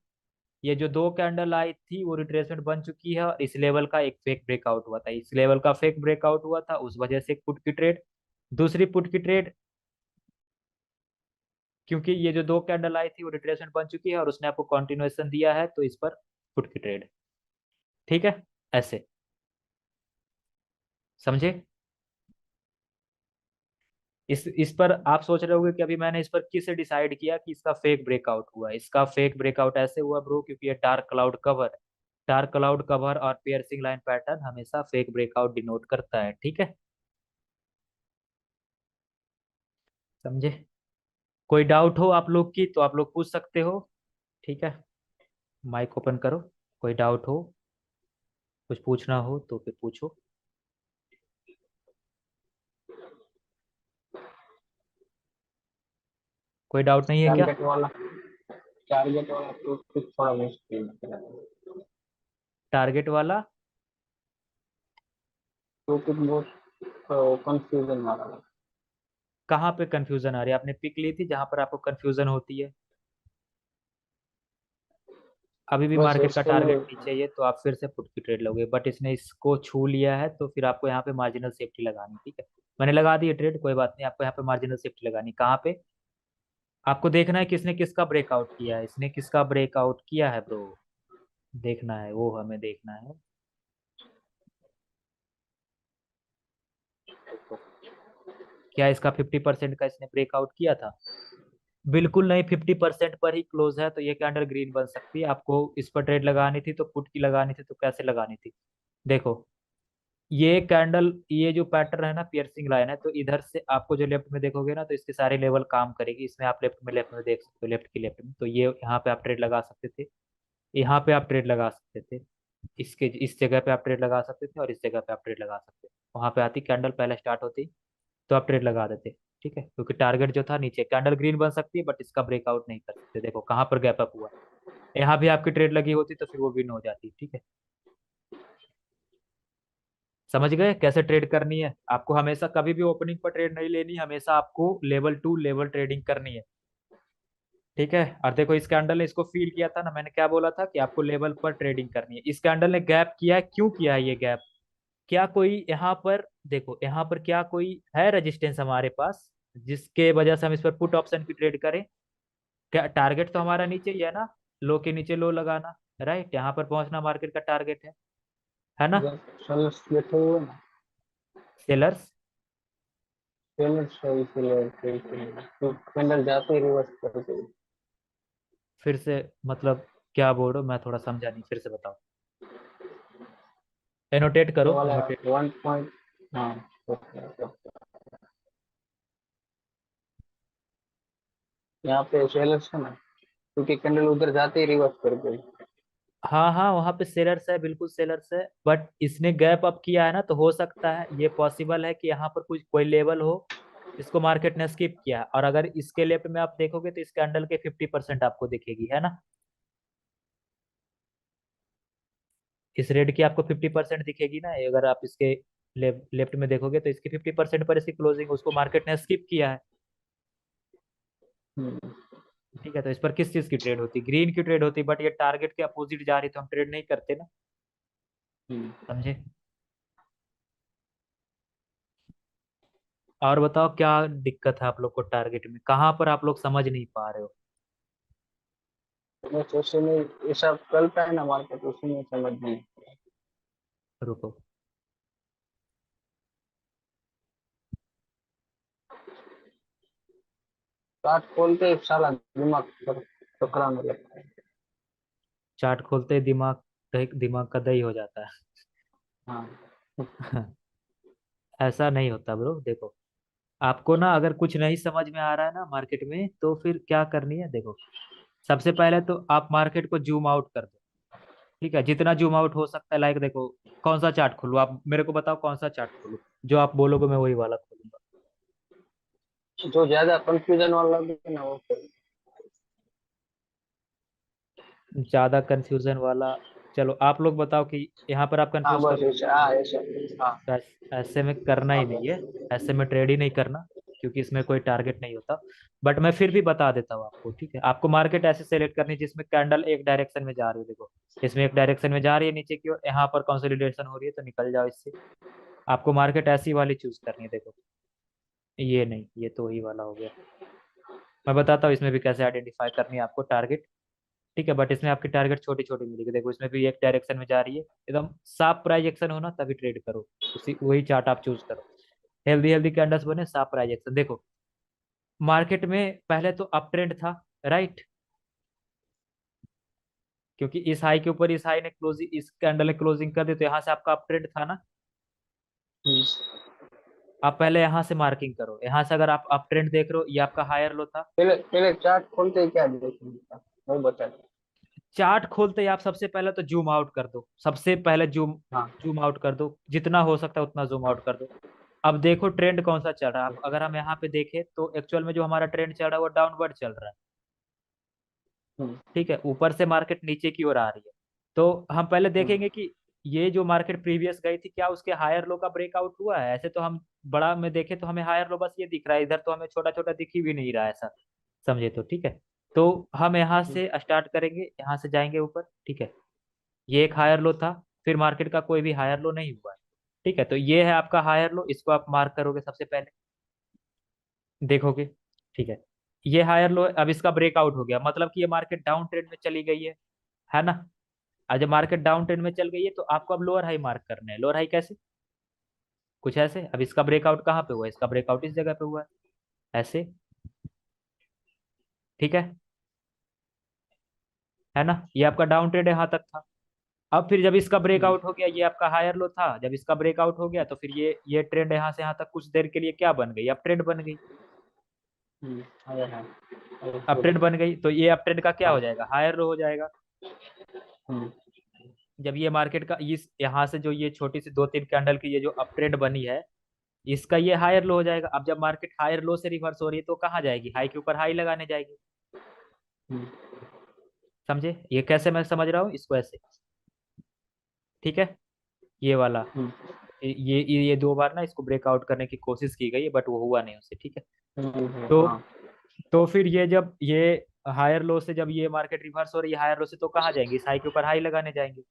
ये जो दो कैंडल आई थी वो रिट्रेसमेंट बन चुकी है, और इस लेवल का एक फेक ब्रेकआउट हुआ था, इस लेवल का फेक ब्रेकआउट हुआ था, उस वजह से पुट की ट्रेड। दूसरी पुट की ट्रेड, क्योंकि ये जो दो कैंडल आई थी वो रिट्रेसमेंट बन चुकी है और उसने आपको कंटिन्यूएशन दिया है, तो इस पर पुट की ट्रेड। ठीक है, ऐसे समझे? इस पर आप सोच रहे होंगे कि अभी मैंने इस पर किसे डिसाइड किया कि इसका फेक ब्रेकआउट हुआ है। इसका फेक ब्रेकआउट ऐसे हुआ ब्रो, क्योंकि ये डार्क क्लाउड कवर है। डार्क क्लाउड कवर और पियर्सिंग लाइन पैटर्न हमेशा फेक ब्रेकआउट डिनोट करता है, ठीक है। समझे? कोई डाउट हो आप लोग की तो आप लोग पूछ सकते हो, ठीक है। माइक ओपन करो, कोई डाउट हो, कुछ पूछना हो तो फिर पूछो। कोई डाउट नहीं है क्या? टारगेट वाला तो कुछ थोड़ा मुश्किल है। टारगेट वाला? तो कुछ बहुत कंफ्यूजन वाला है। कहाँ पे कंफ्यूजन आ रही है? आपने पिक ली थी जहां पर आपको कंफ्यूजन होती है? अभी भी बस मार्केट का उसके टारगेट लिए नीचे ही है तो आप फिर से पुट की ट्रेड लोगे, बट इसने इसको छू लिया है तो फिर आपको यहाँ पे मार्जिनल सेफ्टी लगानी, ठीक है। मैंने लगा दी है ट्रेड, कोई बात नहीं, आपको यहाँ पे मार्जिनल सेफ्टी लगानी। कहाँ पे? आपको देखना है किसने किसका ब्रेकआउट किया है, इसने किसका ब्रेकआउट किया है ब्रो, देखना है, वो हमें देखना है। देखो, क्या इसका 50% का इसने ब्रेकआउट किया था? बिल्कुल नहीं, 50% पर ही क्लोज है, तो ये कैंडल ग्रीन बन सकती है। आपको इस पर ट्रेड लगानी थी तो पुट की लगानी थी, तो कैसे लगानी थी? देखो, ये कैंडल, ये जो पैटर्न है ना, पियर्सिंग लाइन है, तो इधर से आपको जो लेफ्ट में देखोगे ना, तो इसके सारे लेवल काम करेगी। इसमें आप लेफ्ट में देख सकते हो, लेफ्ट की लेफ्ट में, तो ये यहाँ पे आप ट्रेड लगा सकते थे, यहाँ पे आप ट्रेड लगा सकते थे, इसके इस जगह पे आप ट्रेड लगा सकते थे, और इस जगह पे आप ट्रेड लगा सकते थे। वहां पे आती कैंडल पहले स्टार्ट होती तो आप ट्रेड लगा देते, ठीक है, क्योंकि टारगेट जो था नीचे, कैंडल ग्रीन बन सकती है बट इसका ब्रेकआउट नहीं कर सकते। देखो कहाँ पर गैप अप हुआ, यहाँ भी आपकी ट्रेड लगी होती तो फिर वो विन हो जाती, ठीक है। समझ गए कैसे ट्रेड करनी है? आपको हमेशा कभी भी ओपनिंग पर ट्रेड नहीं लेनी, हमेशा आपको लेवल टू लेवल ट्रेडिंग करनी है, ठीक है। और देखो, इस कैंडल ने इसको फील किया था ना, मैंने क्या बोला था कि आपको लेवल पर ट्रेडिंग करनी है। इस कैंडल ने गैप किया है, क्यों किया है ये गैप? क्या कोई यहाँ पर, देखो यहाँ पर क्या कोई है रेजिस्टेंस हमारे पास जिसके वजह से हम इस पर पुट ऑप्शन की ट्रेड करें? क्या टारगेट तो हमारा नीचे ही है ना, लो के नीचे लो लगाना, राइट, यहाँ पर पहुंचना मार्केट का टारगेट है ना। जब सेलर्स बैठे हुए ना, सेलर्स? सेलर्स है इसलिए तो कैंडल जाते ही रिवर्स करते हैं। फिर से मतलब क्या बोल रहे हो, मैं थोड़ा समझा नहीं, फिर से बताओ। एनोटेट ये करो, वाला एनोटेट। 1 पॉइंट। हाँ, तो यहाँ पे सेलर्स है ना, क्योंकि कैंडल उधर जाते ही रिवर्स कर गई। हाँ हाँ, वहां पे सेलर्स है, बिल्कुल सेलर्स है, बट इसने गैप अप किया है ना, तो हो सकता है ये पॉसिबल है कि यहाँ पर कुछ कोई लेवल हो जिसको मार्केट ने स्किप किया है। और अगर इसके लेफ्ट में आप देखोगे तो इस कैंडल के 50% आपको दिखेगी, है ना। इस रेड की आपको 50% दिखेगी ना, अगर आप इसके लेफ्ट में देखोगे तो इसकी 50% पर इसकी क्लोजिंग, उसको मार्केट ने स्किप किया है, हम्म, ठीक है। तो इस पर किस चीज की ट्रेड होती? ग्रीन की ट्रेड होती, बट ये टारगेट के अपोजिट जा रही तो हम ट्रेड नहीं करते ना, हम्म। समझे। और बताओ क्या दिक्कत है आप लोग को टारगेट में, कहाँ पर आप लोग समझ नहीं पा रहे हो? बस उसी में ये सब चलता है ना मार्केट, उसी में समझ नहीं। रुको, चार्ट खोलते ही साला दिमाग टकराने लगता है। चार्ट खोलते ही दिमाग, दिमाग का दही हो जाता हाँ। है। ऐसा नहीं होता ब्रो, देखो, आपको ना अगर कुछ नहीं समझ में आ रहा है ना मार्केट में, तो फिर क्या करनी है, देखो, सबसे पहले तो आप मार्केट को जूम आउट कर दो, ठीक है, जितना जूम आउट हो सकता है। लाइक देखो, कौन सा चार्ट खोलूं, आप मेरे को बताओ कौन सा चार्ट खोलूं, जो आप बोलोगे मैं वही वाला खोलूंगा। जो ज्यादा कंफ्यूजन वाला भी है ना वो ज्यादा कंफ्यूजन वाला। चलो आप लोग बताओ कि यहाँ पर आप हाँ कंफ्यूज बस करो। ऐसे, हाँ ऐसे। हाँ तो ऐसे में करना हाँ ही नहीं है। बस। ऐसे में ट्रेड ही नहीं करना, क्योंकि इसमें कोई टारगेट नहीं होता। बट मैं फिर भी बता देता हूँ आपको, ठीक है। आपको मार्केट ऐसे सेलेक्ट करनी है जिसमें कैंडल एक डायरेक्शन में जा रही है, देखो इसमें एक डायरेक्शन में जा रही है नीचे की ओर, यहाँ पर कंसोलिडेशन हो रही है तो निकल जाओ इससे। आपको मार्केट ऐसी वाली चूज करनी है, देखो ये नहीं, ये तो वही वाला हो गया। मैं बताता हूँ इसमें भी कैसे आइडेंटिफाई करनी है आपको टारगेट, ठीक है। बट इसमें आपकी टारगेट छोटी छोटी मिलेगी, देखो इसमें भी एक डायरेक्शन में जा रही है, एकदम साफ प्राइस एक्शन हो ना तभी ट्रेड करो। उसी वही चार्ट आप चूज करो, हेल्दी हेल्दी कैंडल्स बने, साफ प्राइस एक्शन। देखो मार्केट में पहले तो अप ट्रेंड था, राइट, क्योंकि इस हाई के ऊपर इस हाई ने क्लोजिंग, इस कैंडल ने क्लोजिंग कर दी, तो यहाँ से आपका अप ट्रेंड था ना। हम्म। आप पहले यहाँ से मार्किंग करो, यहाँ से अगर आप अप ट्रेंड देख रहे हो, ये आपका हायर लो था। पहले पहले चार्ट खोलते ही क्या देखेंगे का वो बता दो। चार्ट खोलते ही आप सबसे पहले तो जूम आउट कर दो, सबसे पहले जूम हाँ जूम आउट कर दो, जितना हो सकता है उतना जूम हाँ। आउट कर दो। अब देखो ट्रेंड कौन सा चल रहा है। अब अगर हम यहाँ पे देखें तो एक्चुअल में जो हमारा ट्रेंड चल रहा है वो डाउनवर्ड चल रहा है, हम्म ठीक है। ऊपर से मार्केट नीचे की ओर आ रही है। तो हम पहले हम्म देखेंगे कि ये जो मार्केट प्रीवियस गई थी, क्या उसके हायर लो का ब्रेकआउट हुआ है। ऐसे तो हम बड़ा में देखें तो हमें हायर लो बस ये दिख रहा है, इधर तो हमें छोटा छोटा दिख ही भी नहीं रहा है, ऐसा समझे तो, ठीक है। तो हम यहाँ हम्म से स्टार्ट करेंगे, यहाँ से जाएंगे ऊपर, ठीक है। ये एक हायर लो था, फिर मार्केट का कोई भी हायर लो नहीं हुआ है, ठीक है। तो ये है आपका हायर लो, इसको आप मार्क करोगे सबसे पहले, देखोगे, ठीक है। ये हायर लो, अब इसका ब्रेकआउट हो गया, मतलब कि ये मार्केट डाउन ट्रेंड में चली गई है ना। आज जब मार्केट डाउन ट्रेंड में चल गई है तो आपको अब लोअर हाई मार्क करना है। लोअर हाई कैसे, कुछ ऐसे। अब इसका ब्रेकआउट कहाँ पे हुआ है, इसका ब्रेकआउट इस जगह पे हुआ है, ऐसे, ठीक है ना। ये आपका डाउन ट्रेंड यहाँ तक था। अब फिर जब इसका हम्म ब्रेकआउट हो गया, ये आपका हायर लो था, जब इसका ब्रेकआउट हो गया तो फिर ये ट्रेंड यहाँ से यहाँ तक कुछ देर के लिए क्या बन गई, अप ट्रेंड बन गई। अरे हाँ। अरे अप ट्रेंड बोलो। बन गई तो ये अप ट्रेंड का क्या हो हाँ। जाएगा, हायर लो हो जाएगा। हम्म जब ये मार्केट का इस यहाँ से जो ये छोटी सी दो तीन कैंडल की ये जो अप ट्रेंड बनी है, इसका ये हायर लो हो जाएगा। अब जब मार्केट हायर लो से रिवर्स हो रही है तो कहाँ जाएगी, हाई के ऊपर हाई लगाने जाएगी, हम्म समझे। ये कैसे मैं समझ रहा हूँ इसको, ऐसे, ठीक है। ये वाला, हम्म ये दो बार ना इसको ब्रेकआउट करने की कोशिश की गई बट वो हुआ नहीं उससे, ठीक है। तो हाँ। तो फिर ये जब ये हायर लो से जब ये मार्केट रिवर्स हो रही है हायर लो से, तो कहाँ जाएंगे, इस हाई के ऊपर हाई लगाने जाएंगे,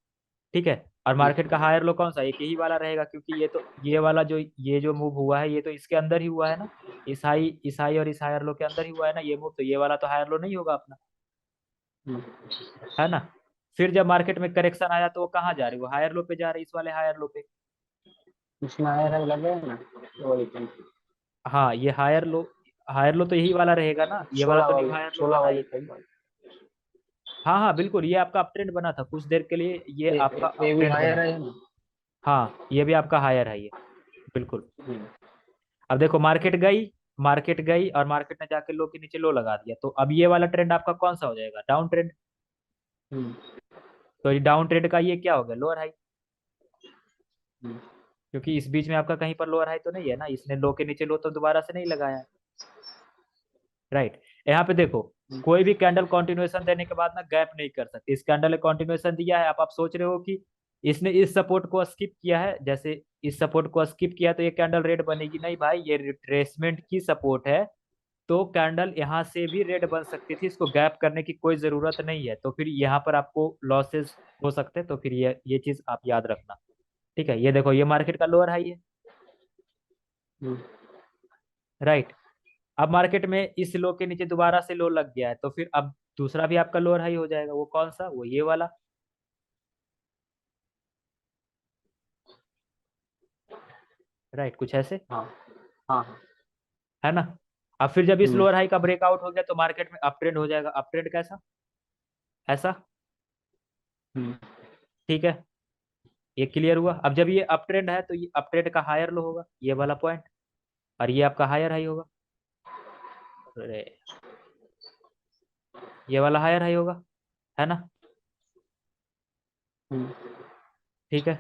ठीक है। और मार्केट का हायर लो कौन सा, एक यही वाला रहेगा, क्योंकि ये तो ये वाला जो ये जो मूव हुआ है ये तो इसके अंदर ही हुआ है ना। इस हाई और इस हायर लो के अंदर ही हुआ है ना ये मूव, तो ये वाला तो हायर लो नहीं होगा अपना, हम्म। है ना। फिर जब मार्केट में करेक्शन आया तो वो कहाँ जा रही है, वो हायर लो पे जा रही है, इस वाले हायर लो पे। इसमें आयर लगे ना, वही हाँ ये हायर लो तो यही वाला रहेगा ना, ये वाला तो न्यू हायर लो 16 बना वाली ये। थी। हाँ हाँ बिल्कुल, ये आपका अपट्रेंड बना था कुछ देर के लिए, ये आपका ये भी अपट्रेंड बना हायर था। है ना। हाँ ये भी आपका हायर है ये, बिल्कुल। हम्म अब देखो मार्केट गई और मार्केट ने जाके लो के नीचे लो लगा दिया, तो अब ये वाला ट्रेंड आपका कौन सा हो जाएगा, डाउन ट्रेंड। हम्म तो ये डाउन ट्रेंड का ये क्या हो गया, लोअर हाई, हम्म क्योंकि इस बीच में आपका कहीं पर लोअर हाई तो नहीं है ना, इसने लो के नीचे लो तो दोबारा से नहीं लगाया, राइट। यहाँ पे देखो हम्म कोई भी कैंडल कंटिन्यूएशन देने के बाद ना गैप नहीं कर सकती। इस कैंडल ने कंटिन्यूएशन दिया है, आप सोच रहे हो कि इसने इस सपोर्ट को स्किप किया है, जैसे इस सपोर्ट को स्किप किया तो ये कैंडल रेड बनेगी, नहीं भाई, ये रिट्रेसमेंट की सपोर्ट है। तो कैंडल यहाँ से भी रेड बन सकती थी, इसको गैप करने की कोई जरूरत नहीं है, तो फिर यहाँ पर आपको लॉसेस हो सकते हैं, तो फिर ये चीज आप याद रखना, ठीक है। ये देखो ये मार्केट का लोअर हाई है, हम्म राइट। अब मार्केट में इस लो के नीचे दोबारा से लो लग गया है, तो फिर अब दूसरा भी आपका लोअर हाई हो जाएगा, वो कौन सा, वो ये वाला, राइट, कुछ ऐसे, हाँ हाँ। है ना। अब फिर जब इस हम्म लोअर हाई का ब्रेकआउट हो गया तो मार्केट में अप ट्रेंड हो जाएगा, अप ट्रेंड कैसा, ऐसा, हम्म ठीक है। ये क्लियर हुआ। अब जब ये अप ट्रेंड है तो ये अप ट्रेंड का हायर लो होगा ये वाला पॉइंट, और ये आपका हायर हाई होगा, अरे ये वाला हायर हाई होगा, है ना, हम्म ठीक है।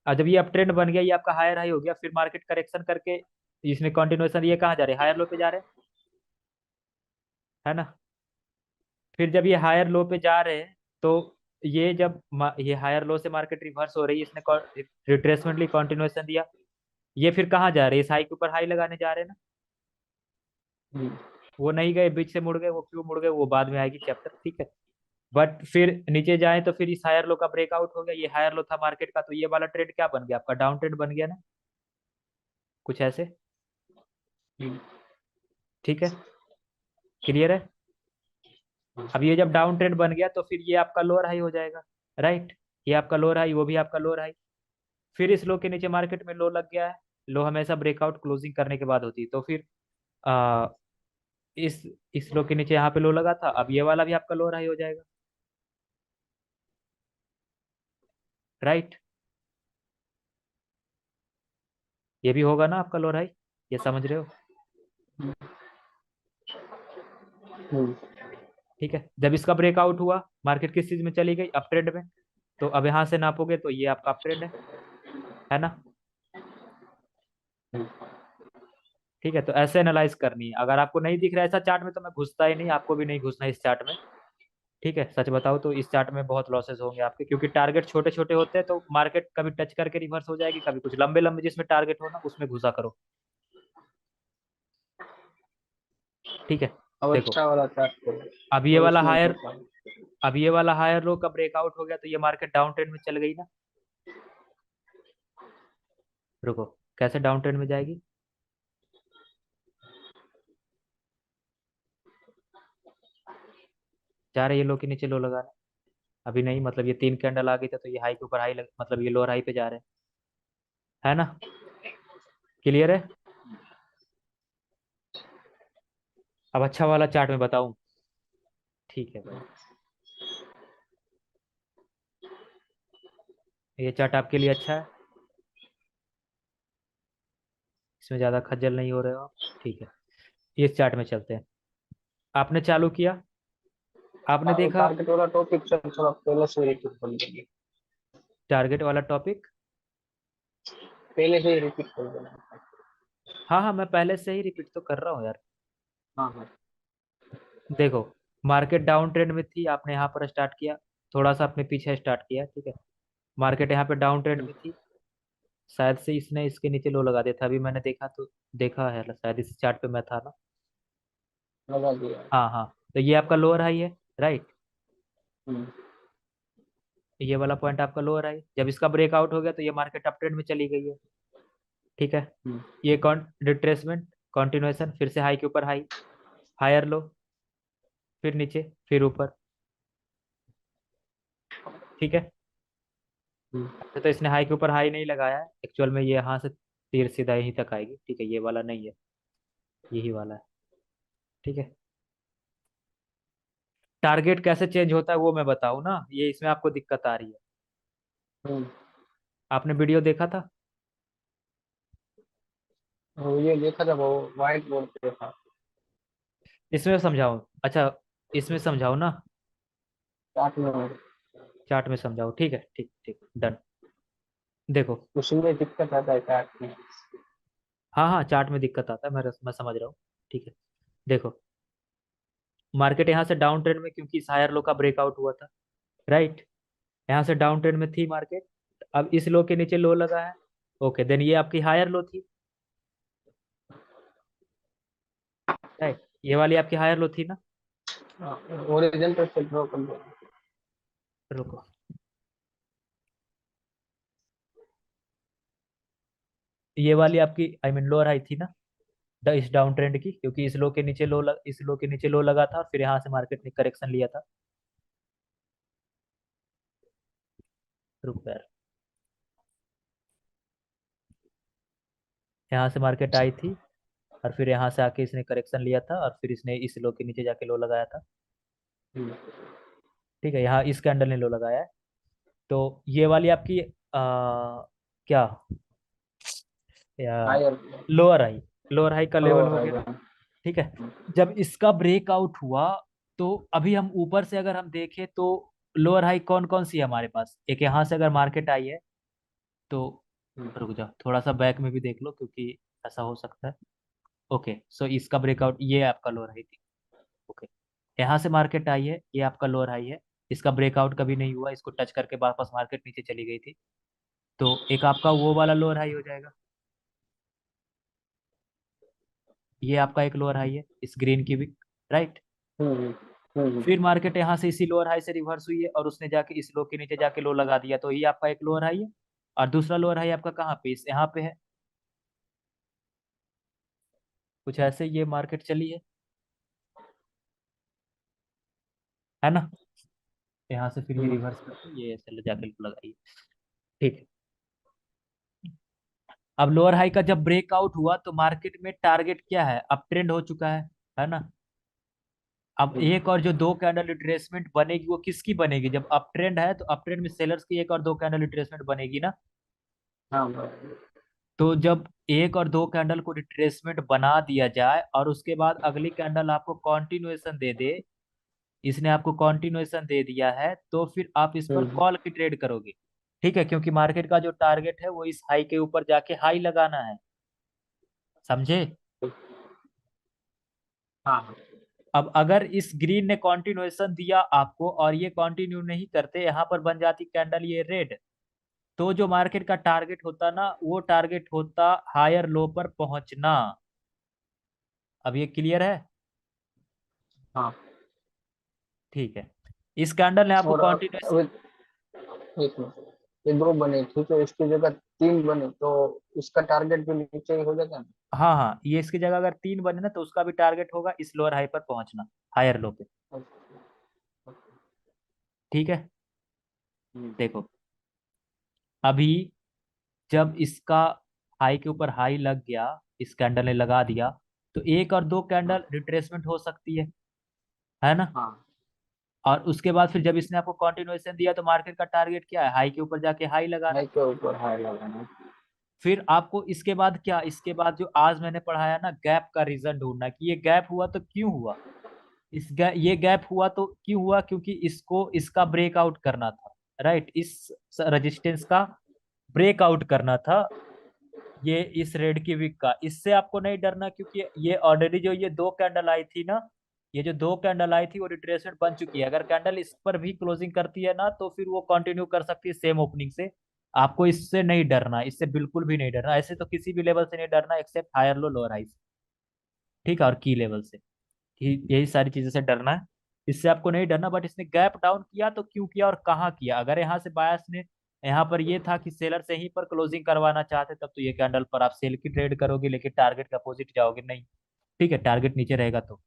और जब ये अप ट्रेंड बन गया, ये आपका हायर हाई हो गया, फिर मार्केट करेक्शन करके इसमें कंटिन्यूएशन ये कहाँ जा रहे हैं, हायर लो पे जा रहे हैं, है ना। फिर जब ये हायर लो पे जा रहे हैं तो ये जब ये हायर लो से मार्केट रिवर्स हो रही है, इसने रिट्रेसमेंटली कंटिन्यूएशन दिया, ये फिर कहाँ जा रहे हैं? इस हाई के ऊपर हाई लगाने जा रहे हैं ना। हम्म, वो नहीं गए, बीच से मुड़ गए, वो क्यों मुड़ गए वो बाद में आएगी चैप्टर, ठीक है। बट फिर नीचे जाए तो फिर इस हायर लो का ब्रेकआउट हो गया, ये हायर लो था मार्केट का, तो ये वाला ट्रेंड क्या बन गया आपका? डाउन ट्रेंड बन गया ना, कुछ ऐसे। हम्म, ठीक है, क्लियर है। हाँ, अब ये जब डाउन ट्रेंड बन गया तो फिर ये आपका लोअर हाई हो जाएगा, राइट। ये आपका लोअर हाई, वो भी आपका लोअर हाई। फिर इस लो के नीचे मार्केट में लो लग गया है। लो हमेशा ब्रेकआउट क्लोजिंग करने के बाद होती है, तो फिर आ, इस इस लो के नीचे यहाँ पे लो लगा था, अब ये वाला भी आपका लोअर हाई हो जाएगा, राइट। ये भी होगा ना आपका लोअर हाई, ये समझ रहे हो। हम्म, ठीक है, जब इसका ब्रेकआउट हुआ, मार्केट किस चीज में चली गई? अप ट्रेंड में। तो अब यहाँ से नापोगे तो ये आपका अप ट्रेंड है ना। हम्म, ठीक है, तो ऐसे एनालाइज करनी है। अगर आपको नहीं दिख रहा है ऐसा चार्ट में तो मैं घुसता ही नहीं, आपको भी नहीं घुसना इस चार्ट में। ठीक है, सच बताओ तो इस चार्ट में बहुत लॉसेस होंगे आपके, क्योंकि टारगेट छोटे छोटे होते हैं, तो मार्केट कभी टच करके रिवर्स हो जाएगी, कभी कुछ लंबे लंबे जिसमें टारगेट हो ना उसमें घुसा करो। ठीक है, अब देखो अच्छा वाला चार्ट करो अब ये और वाला उसमें हायर, देखा। अब ये वाला हायर लो का ब्रेकआउट हो गया तो ये मार्केट डाउन ट्रेंड में चल गई ना। रुको, कैसे डाउन ट्रेंड में जाएगी? जा रहे ये लो के नीचे लो लगाना, अभी नहीं, मतलब ये 3 कैंडल आ गई था तो ये हाई के ऊपर हाई मतलब ये लोअर हाई पे जा रहे हैं, है ना। क्लियर है। अब अच्छा वाला चार्ट में बताऊं? ठीक है भाई, ये चार्ट आपके लिए अच्छा है, इसमें ज्यादा खज्जल नहीं हो रहे हो आप। ठीक है, इस चार्ट में चलते हैं। आपने चालू किया, आपने देखा टारगेट वाला टॉपिक चल थोड़ा पहले से रिपीट कर देंगे। टारगेट वाला टॉपिक। पहले से ही रिपीट कर देना। हाँ हाँ, मैं पहले से ही रिपीट तो कर रहा हूँ यार। हाँ हाँ। देखो, मार्केट डाउन ट्रेंड में थी, आपने यहाँ पर स्टार्ट किया, थोड़ा सा अपने पीछे स्टार्ट किया, ठीक है। मार्केट यहाँ पे डाउन ट्रेंड हम्म, में थी, शायद से इसने इसके नीचे लो लगा दिया था, अभी मैंने देखा तो देखा है, शायद इस चार्ट पे मैं था ना। लगा दिया। हाँ हाँ, तो ये आपका लोअर हाई है, राइट। हम्म, ये वाला पॉइंट आपका लोअर हाई, जब इसका ब्रेकआउट हो गया तो ये मार्केट अप ट्रेंड में चली गई है, ठीक है। हम्म, ये कौन रिट्रेसमेंट कंटिन्यूएशन, फिर से हाई के ऊपर हाई, हायर लो, फिर नीचे, फिर ऊपर, ठीक है। हम्म, तो इसने हाई के ऊपर हाई नहीं लगाया है एक्चुअल में, ये यहाँ से तीर सीधा यहीं तक आएगी, ठीक है, ये वाला नहीं है, यही वाला है, ठीक है। टारगेट कैसे चेंज होता है वो मैं बताऊँ ना, ये इसमें आपको दिक्कत आ रही है। हम्म। आपने वीडियो देखा था? ये देखा था वो व्हाइट बोर्ड पे था। इसमें समझाऊं? अच्छा, इसमें समझाऊं ना, चार्ट में चार्ट में समझाऊं, ठीक है, ठीक ठीक, डन। देखो, उसमें दिक्कत आता है चार्ट में। हाँ हाँ, चार्ट में दिक्कत आता है, मैं समझ रहा हूँ, ठीक है। देखो, मार्केट यहाँ से डाउन ट्रेंड में, क्योंकि इस हायर लो का ब्रेकआउट हुआ था, राइट। यहाँ से डाउन ट्रेंड में थी मार्केट, अब इस लो के नीचे लो लगा है, ओके, देन ये आपकी हायर लो थी, राइट। ये वाली आपकी हायर लो थी ना। ओरिजेंटल से ड्रॉ कर दो। रुको, ये वाली आपकी आई मीन लोअर हाई थी ना, इस डाउन ट्रेंड की, क्योंकि इस लो के नीचे इस लो के नीचे लो लगा था, फिर यहाँ से मार्केट ने करेक्शन लिया था। रुको यार, यहाँ से मार्केट आई थी, और फिर यहाँ से आके इसने करेक्शन लिया था, और फिर इसने इस लो के नीचे जाके लो लगाया था, हम्म, ठीक है। यहाँ इस कैंडल ने लो लगाया है, तो ये वाली आपकी क्या, या higher lower high, lower high का लेवल लोअर हो गया ना, है। ठीक है। जब इसका ब्रेकआउट हुआ, तो अभी हम ऊपर से अगर हम देखें तो लोअर हाई कौन कौन सी है हमारे पास? एक यहाँ से अगर मार्केट आई है तो, रुक जाओ थोड़ा सा बैक में भी देख लो, क्योंकि ऐसा हो सकता है। ओके, सो इसका ब्रेकआउट ये आपका लोअर हाई थी, ओके। यहाँ से मार्केट आई है, ये आपका लोअर हाई है, इसका ब्रेकआउट कभी नहीं हुआ, इसको टच करके वापस मार्केट नीचे चली गई थी। तो एक आपका वो वाला लोअर हाई हो जाएगा, ये आपका एक लोअर हाई है इस ग्रीन की भी, राइट। हम्म हम्म फिर मार्केट यहाँ से इसी लोअर हाई से रिवर्स हुई है और उसने जाके इस लो के नीचे जाके लो लगा दिया, तो ये आपका एक लोअर हाई है। और दूसरा लोअर हाई आपका कहाँ पे, इस यहाँ पे है। कुछ ऐसे ये मार्केट चली है ना। यहाँ से फिर ये हम्म रिवर्स करके ये ऐसे ले जाके लो लगाई, ठीक है। अब लोअर हाई का जब ब्रेकआउट हुआ तो मार्केट में टारगेट क्या है, अप ट्रेंड हो चुका है ना। अब हम्म, एक और जो दो कैंडल रिट्रेसमेंट बनेगी वो किसकी बनेगी, जब अप ट्रेंड है तो अप ट्रेंड में सेलर्स की एक और दो कैंडल रिट्रेसमेंट बनेगी ना। हाँ भाई। तो जब एक और दो कैंडल को रिट्रेसमेंट बना दिया जाए और उसके बाद अगली कैंडल आपको कॉन्टिन्यूएशन दे दे, इसने आपको कॉन्टिन्यूएशन दे दिया है, तो फिर आप इस पर हम्म कॉल की ट्रेड करोगे, ठीक है। क्योंकि मार्केट का जो टारगेट है वो इस हाई के ऊपर जाके हाई लगाना है, समझे। हाँ हाँ अब अगर इस ग्रीन ने कॉन्टिन्यूएशन दिया आपको और ये कंटिन्यू नहीं करते, यहाँ पर बन जाती कैंडल ये रेड, तो जो मार्केट का टारगेट होता ना, वो टारगेट होता हायर लो पर पहुंचना। अब ये क्लियर है, हाँ। ठीक है। इस कैंडल ने आपको और कॉन्टिन्यूएशन, अब एक मिनट, ये दो बने ठीक है, इसकी जगह तीन बने तो इसका टारगेट भी नीचे ही हो जाता है ना। हाँ हाँ, ये इसकी जगह अगर तीन बने ना तो उसका भी टारगेट होगा इस लोअर हाई पर पहुंचना, हायर लो पे, ठीक है। हम्म, देखो अभी जब इसका हाई के ऊपर हाई लग गया, इस कैंडल ने लगा दिया, तो एक और दो हाँ कैंडल रिट्रेसमेंट हो सकती है ना। हाँ। और उसके बाद फिर जब इसने आपको कंटिन्यूएशन दिया तो मार्केट का टारगेट क्या है, हाई के ऊपर जाके हाई लगाना। हाई के ऊपर हाई लगाना। फिर आपको इसके बाद क्या, इसके बाद जो आज मैंने पढ़ाया ना, गैप का रीजन ढूंढना कि ये गैप हुआ तो क्यों हुआ। ये गैप हुआ तो क्यों हुआ, क्योंकि इसको इसका ब्रेकआउट करना था, राइट। इस रेजिस्टेंस का ब्रेकआउट करना था, ये इस रेड की विक का। इससे आपको नहीं डरना, क्योंकि ये ऑलरेडी जो ये दो कैंडल आई थी ना, ये जो दो कैंडल आई थी वो रिट्रेसमेंट बन चुकी है। अगर कैंडल इस पर भी क्लोजिंग करती है ना तो फिर वो कंटिन्यू कर सकती है सेम ओपनिंग से। आपको इससे नहीं डरना, इससे बिल्कुल भी नहीं डरना, ऐसे तो किसी भी लेवल से नहीं डरना except higher low lower high, ठीक है, और की लेवल से, ठीक, यही सारी चीजों से डरना है। इससे आपको नहीं डरना। बट इसने गैप डाउन किया तो क्यों किया और कहाँ किया, अगर यहाँ से बायस ने, यहाँ पर ये था कि सेलर से ही पर क्लोजिंग करवाना चाहते तब तो ये कैंडल पर आप सेल की ट्रेड करोगे, लेकिन टारगेट के अपोजिट जाओगे नहीं, ठीक है, टारगेट नीचे रहेगा तो।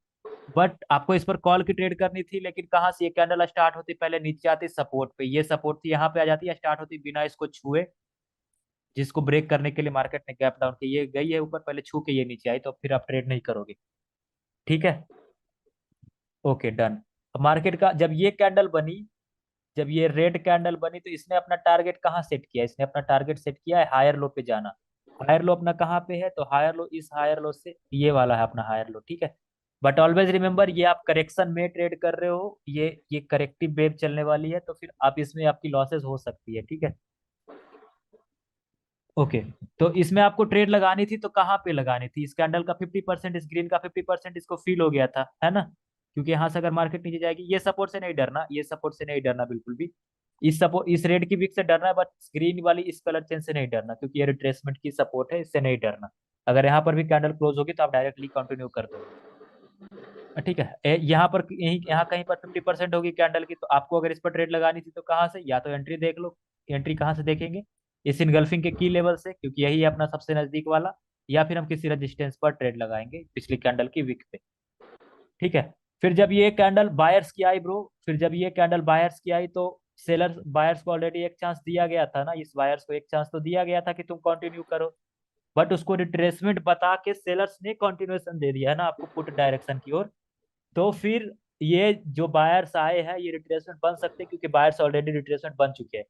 बट आपको इस पर कॉल की ट्रेड करनी थी, लेकिन कहाँ से, ये कैंडल स्टार्ट होती पहले नीचे आती सपोर्ट पे, ये सपोर्ट थी यहाँ पे आ जाती है, स्टार्ट होती बिना इसको छुए, जिसको ब्रेक करने के लिए मार्केट ने गैप डाउन किया, ये गई है ऊपर, पहले छू के ये नीचे आई, तो फिर आप ट्रेड नहीं करोगे, ठीक है। Okay done. मार्केट का जब ये कैंडल बनी, जब ये रेड कैंडल बनी, तो इसने अपना टारगेट कहाँ सेट किया, इसने अपना टारगेट सेट किया है हायर लो पे जाना। हायर लो अपना कहाँ पे है, तो हायर लो इस हायर लो से ये वाला है अपना हायर लो, ठीक है। बट ऑलवेज रिमेंबर, ये आप करेक्शन में ट्रेड कर रहे हो, ये करेक्टिव वेव चलने वाली है, तो फिर आप इसमें आपकी लॉसेस हो सकती है, ठीक है। ओके, तो इसमें आपको ट्रेड लगानी थी तो कहाँ पे लगानी थी, इस कैंडल का 50%, इस ग्रीन का 50% इसको फील हो गया था, है ना। क्योंकि यहाँ से अगर मार्केट नीचे जाएगी, ये सपोर्ट से नहीं डरना, ये सपोर्ट से नहीं डरना बिल्कुल भी। इस सपोर्ट, इस रेड की विक से डरना है, बट ग्रीन वाली इस कलर चेंज से नहीं डरना, क्योंकि ये रिट्रेसमेंट की सपोर्ट है, इससे नहीं डरना। अगर यहाँ पर भी कैंडल क्लोज होगी तो आप डायरेक्टली कंटिन्यू कर दोगे, ठीक है। यहाँ पर यहीं यहाँ कहीं पर 50% होगी कैंडल की, तो आपको अगर इस पर ट्रेड लगानी थी तो कहाँ से, या तो एंट्री देख लो। एंट्री कहाँ से देखेंगे, इस इनगल्फिंग के की लेवल से, क्योंकि यही है अपना सबसे नजदीक वाला, या फिर हम किसी रेजिस्टेंस पर ट्रेड लगाएंगे पिछली कैंडल की विक पे, ठीक है। फिर जब ये कैंडल बायर्स की आई ब्रो, फिर जब ये कैंडल बायर्स की आई तो सेलर बायर्स को ऑलरेडी एक चांस दिया गया था ना, इस बायर्स को एक चांस तो दिया गया था कि तुम कंटिन्यू करो। बट उसको रिट्रेसमेंट बता के सेलर्स ने कंटिन्यूएशन दे दिया है ना आपको पुट डायरेक्शन की ओर। तो फिर ये जो बायर्स आए हैं ये रिट्रेसमेंट बन सकते हैं, क्योंकि बायर्स ऑलरेडी रिट्रेसमेंट बन चुके हैं।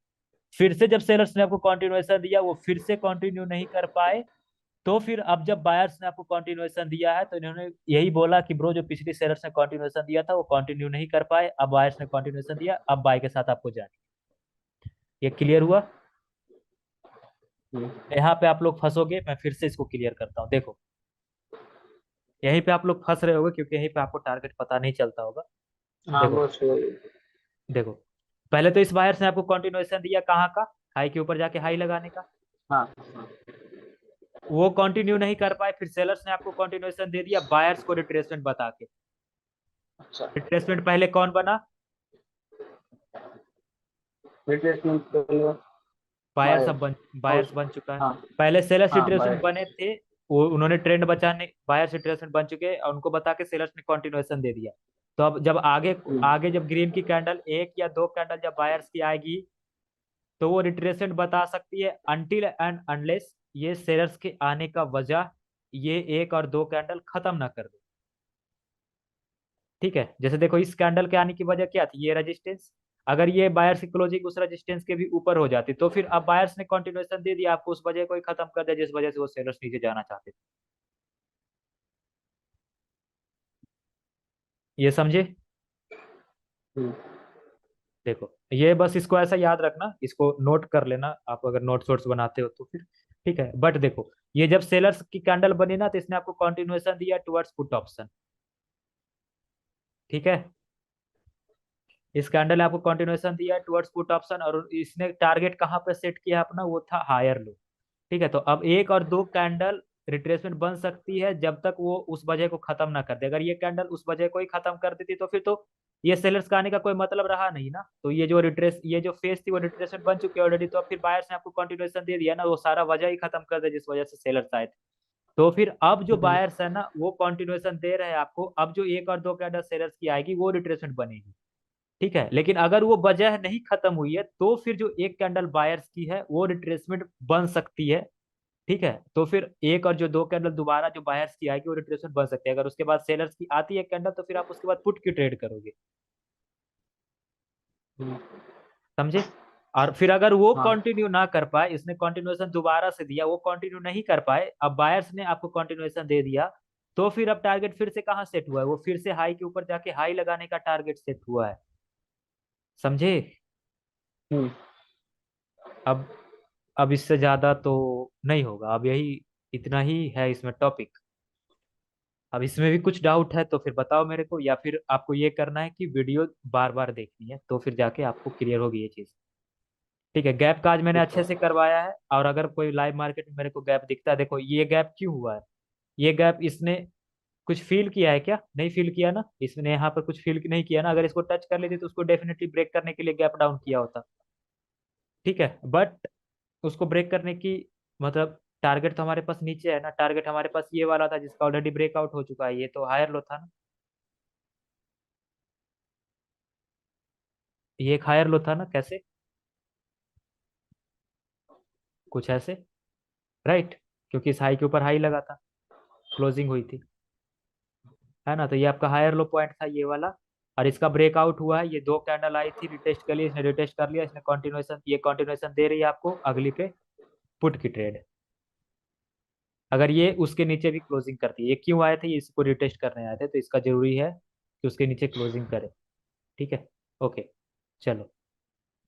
फिर से जब सेलर्स ने आपको कंटिन्यूएशन दिया, वो फिर से कंटिन्यू नहीं कर पाए, तो फिर अब जब बायर्स ने आपको कंटिन्यूएशन दिया है तो इन्होंने यही बोला कि ब्रो जो पिछली सेलर्स ने कंटिन्यूएशन दिया था वो कंटिन्यू नहीं कर पाए, अब बायर्स ने कंटिन्यूएशन दिया, अब बाय के साथ आपको जाना। ये क्लियर हुआ। हम्म, यहाँ पे आप लोग फंसोगे, मैं फिर से इसको क्लियर करता हूँ, देखो यहीं पे आप लोग फंस रहे होगे, क्योंकि यहीं पे आपको टारगेट पता नहीं चलता होगा। हाँ देखो बस वही। देखो पहले तो इस बायर्स ने आपको कंटिन्यूएशन दिया कहाँ का, हाई के ऊपर जाके हाई लगाने का, हाँ हाँ। वो कंटिन्यू नहीं कर पाए, फिर सेलर्स ने आपको कंटिन्यूएशन दे दिया बायर्स को रिट्रेसमेंट बता के। अच्छा। रिट्रेसमेंट पहले कौन बना, रिप्लेसमेंट के लिए बायर्स, बाय अब बन बायर्स हाउस। बन चुका है। हाँ पहले सेलर्स हाँ बाय। रिट्रेसमेंट बने थे, वो उन्होंने ट्रेंड बचाने, बायर्स रिट्रेसमेंट बन चुके हैं और उनको बता के सेलर्स ने कंटिन्यूएशन दे दिया। तो अब जब आगे आगे जब ग्रीन की कैंडल, एक या दो कैंडल जब बायर्स की आएगी, तो वो रिट्रेसमेंट बता सकती है अनटिल एंड अनलेस ये सेलर्स के आने का वजह ये एक और दो कैंडल खत्म ना कर दे। ठीक है, जैसे देखो इस कैंडल के आने की वजह क्या थी, ये रेजिस्टेंस, अगर ये बायर्स की क्लोजिंग उस रेजिस्टेंस के भी ऊपर हो जाती तो फिर अब बायर्स ने कंटिन्यूएशन दे दिया आपको, उस वजह को ही खत्म कर दिया जिस वजह से वो सेलर्स नीचे जाना चाहते थे। ये समझे। हम्म, देखो ये बस इसको ऐसा याद रखना, इसको नोट कर लेना आप अगर नोट्स वोट्स बनाते हो तो फिर ठीक है। बट देखो ये जब सेलर्स की कैंडल बनी ना तो इसने आपको कंटिन्यूएशन दिया टुवर्ड्स पुट ऑप्शन। ठीक है, इस कैंडल ने आपको कंटिन्यूएशन दिया टुवर्ड्स पुट ऑप्शन, और इसने टारगेट कहाँ पे सेट किया अपना, वो था हायर लो। ठीक है, तो अब एक और दो कैंडल रिट्रेसमेंट बन सकती है जब तक वो उस वजह को खत्म ना कर दे। अगर ये कैंडल उस वजह को ही खत्म कर देती तो फिर तो ये सेलर्स का आने का कोई मतलब रहा नहीं ना। तो ये जो फेस थी वो रिट्रेसमेंट बन चुकी है ऑलरेडी, तो अब फिर बायर्स ने आपको कंटिन्यूएशन दे दिया ना, वो सारा वजह ही खत्म कर दे जिस वजह से सेलर्स आए थे। तो फिर अब जो हम्म, बायर्स है ना वो कंटिन्यूएशन दे रहे हैं आपको, अब जो एक और दो कैंडल सेलर्स की आएगी वो रिट्रेसमेंट बनेगी। ठीक है, लेकिन अगर वो वजह नहीं खत्म हुई है तो फिर जो एक कैंडल बायर्स की है वो रिट्रेसमेंट बन सकती है। ठीक है, तो फिर एक और जो दो कैंडल दोबारा जो बायर्स की आएगी वो रिट्रेसमेंट बन सकती है। अगर उसके बाद सेलर्स की आती है कैंडल तो फिर आप उसके बाद पुट की ट्रेड करोगे। हम्म, समझे। और फिर अगर वो हाँ। कंटिन्यू ना कर पाए, इसने कंटिन्यूएशन दोबारा से दिया, वो कंटिन्यू नहीं कर पाए, अब बायर्स ने आपको कंटिन्यूएशन दे दिया, तो फिर अब टारगेट फिर से कहाँ सेट हुआ है, वो फिर से हाई के ऊपर जाके हाई लगाने का टारगेट सेट हुआ है। समझे। हम्म, अब अब इससे ज्यादा तो नहीं होगा, अब यही इतना ही है इसमें टॉपिक। अब इसमें भी कुछ डाउट है तो फिर बताओ मेरे को, या फिर आपको ये करना है कि वीडियो बार बार देखनी है तो फिर जाके आपको क्लियर होगी ये चीज। ठीक है, गैप का आज मैंने ठीक अच्छे है। से करवाया है, और अगर कोई लाइव मार्केट में मेरे को गैप दिखता है, देखो ये गैप क्यों हुआ है, ये गैप इसने कुछ फील किया है क्या, नहीं फील किया ना, इसने यहाँ पर कुछ फील नहीं किया ना, अगर इसको टच कर लेती तो उसको डेफिनेटली ब्रेक करने के लिए गैप डाउन किया होता। ठीक है, बट उसको ब्रेक करने की मतलब टारगेट तो हमारे पास नीचे है ना, टारगेट हमारे पास ये वाला था जिसका ऑलरेडी ब्रेकआउट हो चुका है, ये तो हायर लो था ना, ये एक हायर लो था ना, कैसे, कुछ ऐसे, राइट, क्योंकि इस हाई के ऊपर हाई लगा था, क्लोजिंग हुई थी, है ना, तो ये आपका हायर लो पॉइंट था ये वाला। और इसका ब्रेकआउट हुआ है, ये दो कैंडल आई थी रिटेस्ट के लिए, इसने रिटेस्ट कर लिया, इसने कंटिन्यूएशन, ये कंटिन्यूएशन दे रही है आपको अगली पे पुट की ट्रेड। अगर ये उसके नीचे भी क्लोजिंग करती है, ये क्यों आए थे, ये इसको रिटेस्ट करने आए थे, तो इसका जरूरी है कि उसके नीचे क्लोजिंग करे। ठीक है, ओके, चलो,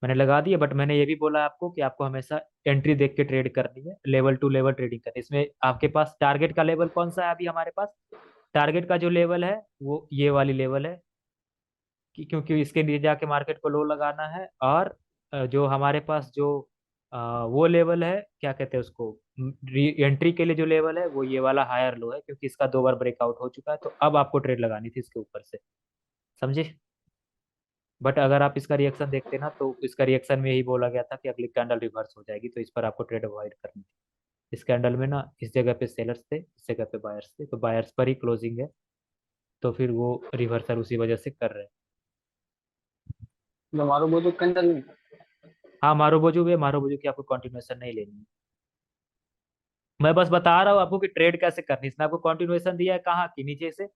मैंने लगा दिया, बट मैंने ये भी बोला आपको कि आपको हमेशा एंट्री देख के ट्रेड करनी है, लेवल टू लेवल ट्रेडिंग करनी है। इसमें आपके पास टारगेट का लेवल कौन सा है अभी हमारे पास, टारगेट का जो लेवल है वो ये वाली लेवल है, क्योंकि इसके नीचे जाके मार्केट को लो लगाना है। और जो हमारे पास जो वो लेवल है, क्या कहते हैं उसको, एंट्री के लिए जो लेवल है वो ये वाला हायर लो है, क्योंकि इसका दो बार ब्रेकआउट हो चुका है, तो अब आपको ट्रेड लगानी थी इसके ऊपर से। समझे। बट अगर आप इसका रिएक्शन देखते ना तो इसका रिएक्शन में यही बोला गया था कि अगली कैंडल रिवर्स हो जाएगी, तो इस पर आपको ट्रेड अवॉइड करनी थी। इस कैंडल में ना इस जगह पे सेलर्स थे, इस जगह पे बायर्स थे, तो बायर्स पर ही क्लोजिंग है, तो फिर वो रिवर्सल उसी वजह से कर रहे हैं। हमारे वो जो कैंडल। हाँ मारो बोझू भी है, मारो बोझू की आपको कंटिन्यूएशन नहीं लेनी है, मैं बस बता रहा हूँ आपको कि ट्रेड कैसे करनी है। इसने आपको कंटिन्यूएशन दिया है कहाँ की, नीचे से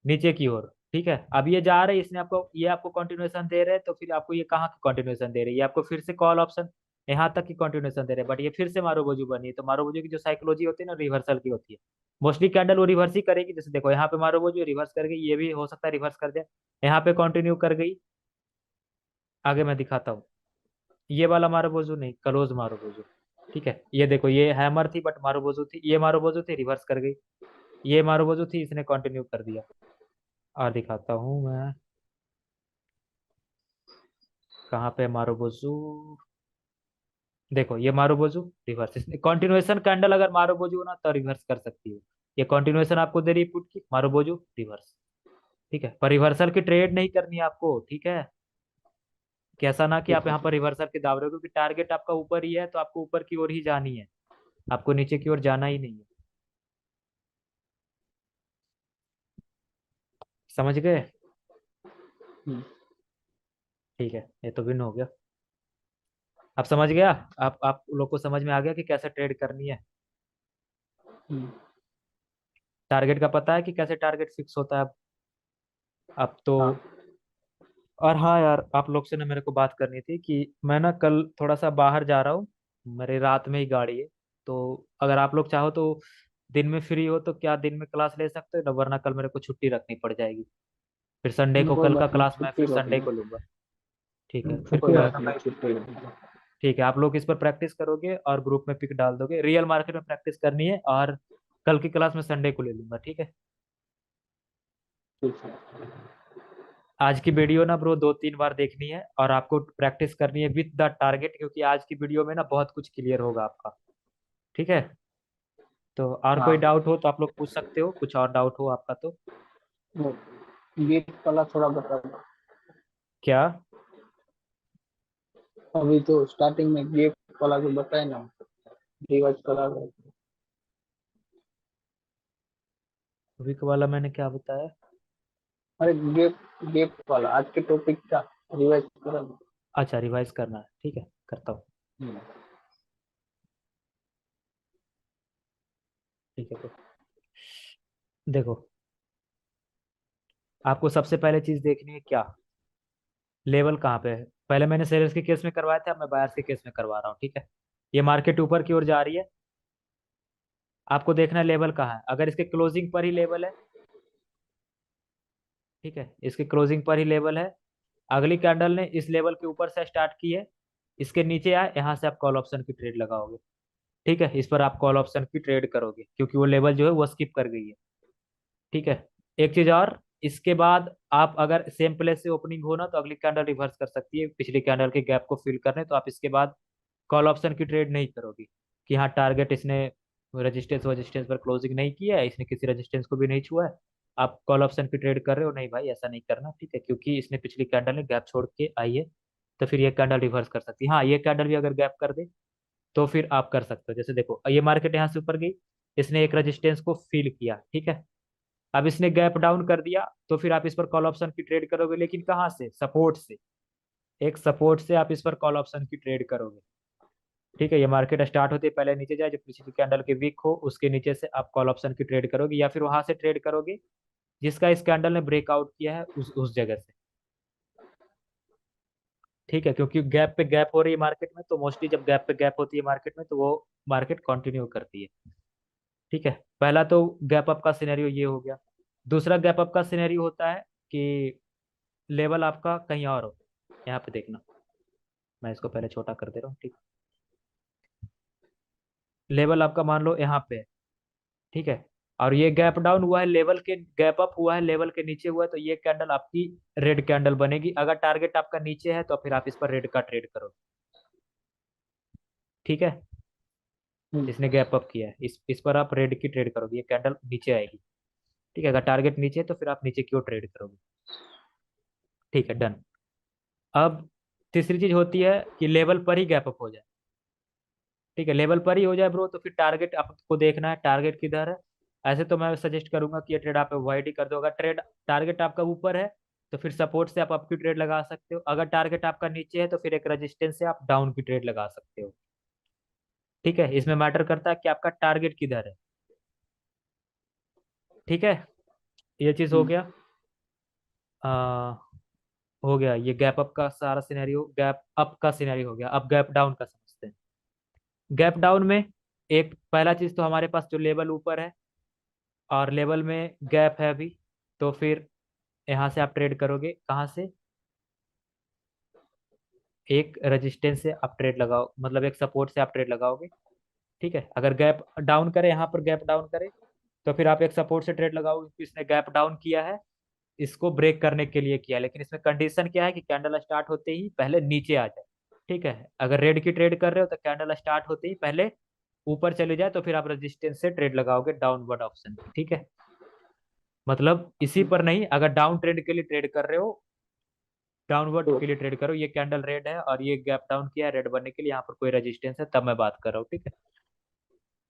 नीचे की ओर। ठीक है, अब ये जा रहे हैं, इसने आपको ये आपको कंटिन्यूएशन दे रहे हैं, तो फिर आपको ये कहाँ की कंटिन्यूएशन दे रही है, ये आपको फिर से कॉल ऑप्शन यहाँ तक की कंटिन्यूएशन दे रहे हैं, बट ये फिर से मारूबोजू बनी है। तो मारूबोजू की जो साइकोलॉजी होती है ना रिवर्सल की होती है, मोस्टली कैंडल वो रिवर्स ही करेगी। जैसे देखो यहाँ पे मारूबोजू रिवर्स कर गई, ये भी हो सकता है रिवर्स कर दे, यहाँ पे कंटिन्यू कर गई, आगे मैं दिखाता हूँ, ये वाला मारूबोजू नहीं, क्लोज मारूबोजू। ठीक है, ये देखो ये हैमर थी बट मारूबोजू थी, ये मारूबोजू थी रिवर्स कर गई, ये मारूबोजू थी इसने कंटिन्यू कर दिया। और दिखाता हूँ मैं, कहाँ पे मारुबोजू? देखो ये मारुबोजू रिवर्स, इसने कंटिन्यूएशन कैंडल अगर मारुबोजू हो ना तो रिवर्स कर सकती हो। ये कंटिन्यूएशन आपको दे रही पुट की, मारुबोजू रिवर्स। ठीक है, पर रिवर्सल की ट्रेड नहीं करनी है आपको, ठीक है। कैसा ना कि ठीक आप है यहाँ पर सर। रिवर्सल के दाव रहे हो, क्योंकि टारगेट आपका ऊपर ही है तो आपको ऊपर की ओर ही जानी है, आपको नीचे की ओर जाना ही नहीं है। समझ गए? हम्म, ठीक है, ये तो विन हो गया। आप समझ गया? आप लोग को समझ में आ गया कि कैसे ट्रेड करनी है? हम्म, टारगेट का पता है कि कैसे टारगेट फिक्स होता है अब तो। हाँ। और हाँ यार, आप लोग से ना मेरे को बात करनी थी कि मैं ना कल थोड़ा सा बाहर जा रहा हूँ, मेरे रात में ही गाड़ी है। तो अगर आप लोग चाहो तो दिन में फ्री हो तो क्या दिन में क्लास ले सकते हो ना, वरना कल मेरे को छुट्टी रखनी पड़ जाएगी। फिर संडे को कोई कल का बात नहीं, क्लास मैं छुट्टी फिर रोक संडे लो। को लूंगा। ठीक है, फिर कोई बात नहीं, छुट्टी रोक लो। ठीक है, आप लोग इस पर प्रैक्टिस करोगे और ग्रुप में पिक डाल दोगे, रियल मार्केट में प्रैक्टिस करनी है, और कल की क्लास में संडे को ले लूंगा, ठीक है। ठीक है। आज की वीडियो ना ब्रो 2-3 बार देखनी है और आपको प्रैक्टिस करनी है विद द टारगेट, क्योंकि आज की वीडियो में ना बहुत कुछ क्लियर होगा आपका। ठीक है, तो और कोई हाँ। डाउट हो तो आप लोग पूछ सकते हो, कुछ और डाउट हो आपका तो। वो गेट वाला थोड़ा बता दो। क्या? अभी तो स्टार्टिंग में गेट वाला जो बताए ना, रिवाइज करा रहे थे। विक वाला मैंने क्या बताया? अरे गेट, गेट वाला आज के टॉपिक का रिवाइज करा दो। अच्छा, रिवाइज करना है, ठीक है करता हूँ। हम्म, ठीक है, तो देखो, आपको सबसे पहले चीज देखनी है क्या, लेवल कहाँ पे है। पहले मैंने सेलर्स के केस में करवाया था, अब मैं बायर्स के केस में करवा रहा हूँ, ठीक है। ये मार्केट ऊपर की ओर जा रही है, आपको देखना है लेवल कहाँ है। अगर इसके क्लोजिंग पर ही लेवल है, ठीक है, इसके क्लोजिंग पर ही लेवल है, अगली कैंडल ने इस लेवल के ऊपर से स्टार्ट की है, इसके नीचे आए, यहाँ से आप कॉल ऑप्शन की ट्रेड लगाओगे। ठीक है, इस पर आप कॉल ऑप्शन की ट्रेड करोगे, क्योंकि वो लेवल जो है वो स्किप कर गई है। ठीक है, एक चीज और, इसके बाद आप अगर सेम प्लेस से ओपनिंग हो ना तो अगली कैंडल रिवर्स कर सकती है पिछली कैंडल के गैप को फिल करने, तो आप इसके बाद कॉल ऑप्शन की ट्रेड नहीं करोगी कि हाँ टारगेट इसने रजिस्टेंस वजिस्टेंस पर क्लोजिंग नहीं किया है, इसने किसी रजिस्टेंस को भी नहीं छुआ है, आप कॉल ऑप्शन की ट्रेड कर रहे हो। नहीं भाई, ऐसा नहीं करना, ठीक है, क्योंकि इसने पिछली कैंडल में गैप छोड़ के आई है, तो फिर ये कैंडल रिवर्स कर सकती है। हाँ, ये कैंडल भी अगर गैप कर दे तो फिर आप कर सकते हो। जैसे देखो, ये मार्केट यहाँ से ऊपर गई, इसने एक रेजिस्टेंस को फील किया, ठीक है, अब इसने गैप डाउन कर दिया, तो फिर आप इस पर कॉल ऑप्शन की ट्रेड करोगे, लेकिन कहाँ से, सपोर्ट से। एक सपोर्ट से आप इस पर कॉल ऑप्शन की ट्रेड करोगे। ठीक है, ये मार्केट स्टार्ट होते ही पहले नीचे जाए, जो पिछली कैंडल के वीक हो उसके नीचे से आप कॉल ऑप्शन की ट्रेड करोगे, या फिर वहां से ट्रेड करोगे जिसका इस कैंडल ने ब्रेकआउट किया है उस जगह से। ठीक है, क्योंकि गैप पे गैप हो रही है मार्केट में, तो मोस्टली जब गैप पे गैप होती है मार्केट में तो वो मार्केट कंटिन्यू करती है। ठीक है, पहला तो गैप अप का सिनेरियो ये हो गया। दूसरा गैप अप का सिनेरियो होता है कि लेवल आपका कहीं और हो। यहाँ पे देखना, मैं इसको पहले छोटा कर दे रहा हूँ, ठीक। लेवल आपका मान लो यहाँ पे है, ठीक है, और ये गैप डाउन हुआ है लेवल के, गैप अप हुआ है लेवल के नीचे हुआ है, तो ये कैंडल आपकी रेड कैंडल बनेगी। अगर टारगेट आपका नीचे है तो फिर आप इस पर रेड का ट्रेड करो। ठीक है, हम्म, इसने गैप अप किया है, इस पर आप रेड की ट्रेड करोगे, ये कैंडल नीचे आएगी। ठीक है, अगर टारगेट नीचे है तो फिर आप नीचे की ओर ट्रेड करोगे। ठीक है, डन। अब तीसरी चीज होती है कि लेवल पर ही गैप अप हो जाए। ठीक है, लेवल पर ही हो जाए ब्रो, तो फिर टारगेट आपको देखना है, टारगेट किधर है। ऐसे तो मैं सजेस्ट करूंगा कि ये ट्रेड आप अवॉइड ही कर दो। अगर ट्रेड टारगेट आपका ऊपर है तो फिर सपोर्ट से आप अप की ट्रेड लगा सकते हो, अगर टारगेट आपका नीचे है तो फिर एक रेजिस्टेंस से आप डाउन की ट्रेड लगा सकते हो। ठीक है, इसमें मैटर करता है कि आपका टारगेट किधर है। ठीक है, ये चीज हो हम्म, गया। आ, हो गया ये गैप अप का सारा सिनेरियो, गैप अप का सिनेरियो हो गया। अब गैप डाउन का समझते हैं। गैप डाउन में एक पहला चीज तो हमारे पास जो लेवल ऊपर है और लेवल में गैप है अभी, तो फिर यहाँ से आप ट्रेड करोगे, कहाँ से, एक रेजिस्टेंस से आप ट्रेड लगाओ, मतलब एक सपोर्ट से आप ट्रेड लगाओगे। ठीक है, अगर गैप डाउन करे, यहाँ पर गैप डाउन करे, तो फिर आप एक सपोर्ट से ट्रेड लगाओगे क्योंकि इसने गैप डाउन किया है, इसको ब्रेक करने के लिए किया, लेकिन इसमें कंडीशन क्या है कि कैंडल स्टार्ट होते ही पहले नीचे आ जाए। ठीक है, अगर रेड की ट्रेड कर रहे हो तो कैंडल स्टार्ट होते ही पहले ऊपर चले जाए, तो फिर आप रेजिस्टेंस से ट्रेड लगाओगे डाउनवर्ड ऑप्शन की। ठीक है, मतलब इसी पर नहीं, अगर डाउन ट्रेड के लिए ट्रेड कर रहे हो, डाउनवर्ड तो के लिए ट्रेड करो, ये कैंडल रेड है और ये गैप डाउन किया है रेड बनने के लिए, यहाँ पर कोई रेजिस्टेंस है तब मैं बात कर रहा हूँ। ठीक है,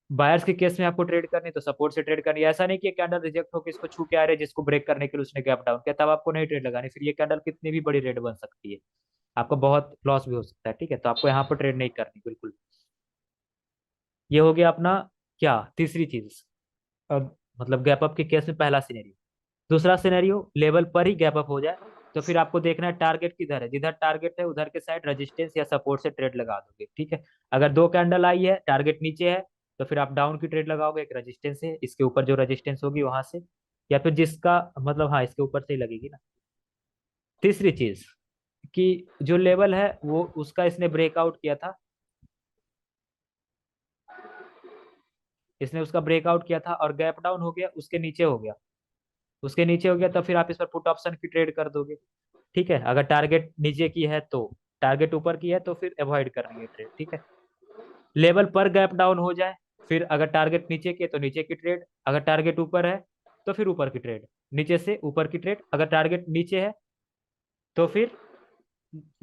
बायर्स के केस में आपको ट्रेड करनी तो सपोर्ट से ट्रेड करनी है। ऐसा नहीं कि कैंडल रिजेक्ट होकर इसको छू के आ रहे जिसको ब्रेक करने के लिए उसने गैप डाउन किया, तब आपको नहीं ट्रेड लगानी, फिर ये कैंडल कितनी भी बड़ी रेड बन सकती है, आपको बहुत लॉस भी हो सकता है। ठीक है, तो आपको यहाँ पर ट्रेड नहीं करनी बिल्कुल। ये हो गया अपना क्या, तीसरी चीज। अब मतलब गैप अप के केस में पहला सिनेरियो। दूसरा सिनेरियो, लेवल पर ही गैप अप हो जाए, तो फिर आपको देखना है टारगेट किधर है, जिधर टारगेट है उधर के साइड रेजिस्टेंस या सपोर्ट से ट्रेड लगा दोगे। ठीक है, अगर दो कैंडल आई है टारगेट नीचे है, तो फिर आप डाउन की ट्रेड लगाओगे, एक रेजिस्टेंस है इसके ऊपर जो रेजिस्टेंस होगी वहां से, या फिर जिसका मतलब हाँ इसके ऊपर से ही लगेगी ना। तीसरी चीज कि जो लेवल है वो उसका इसने ब्रेकआउट किया था, इसने उसका ब्रेकआउट किया था और गैप डाउन हो गया, उसके नीचे हो गया, उसके नीचे हो गया, तो फिर आप इस पर पुट ऑप्शन की ट्रेड कर दोगे। ठीक है, अगर टारगेट नीचे की है तो, टारगेट ऊपर की है तो फिर अवॉइड करनी है ट्रेड। ठीक है, लेवल पर गैप डाउन हो जाए, फिर अगर टारगेट नीचे की है तो नीचे की ट्रेड, अगर टारगेट ऊपर है तो फिर ऊपर की ट्रेड, नीचे से ऊपर की ट्रेड, अगर टारगेट नीचे है तो फिर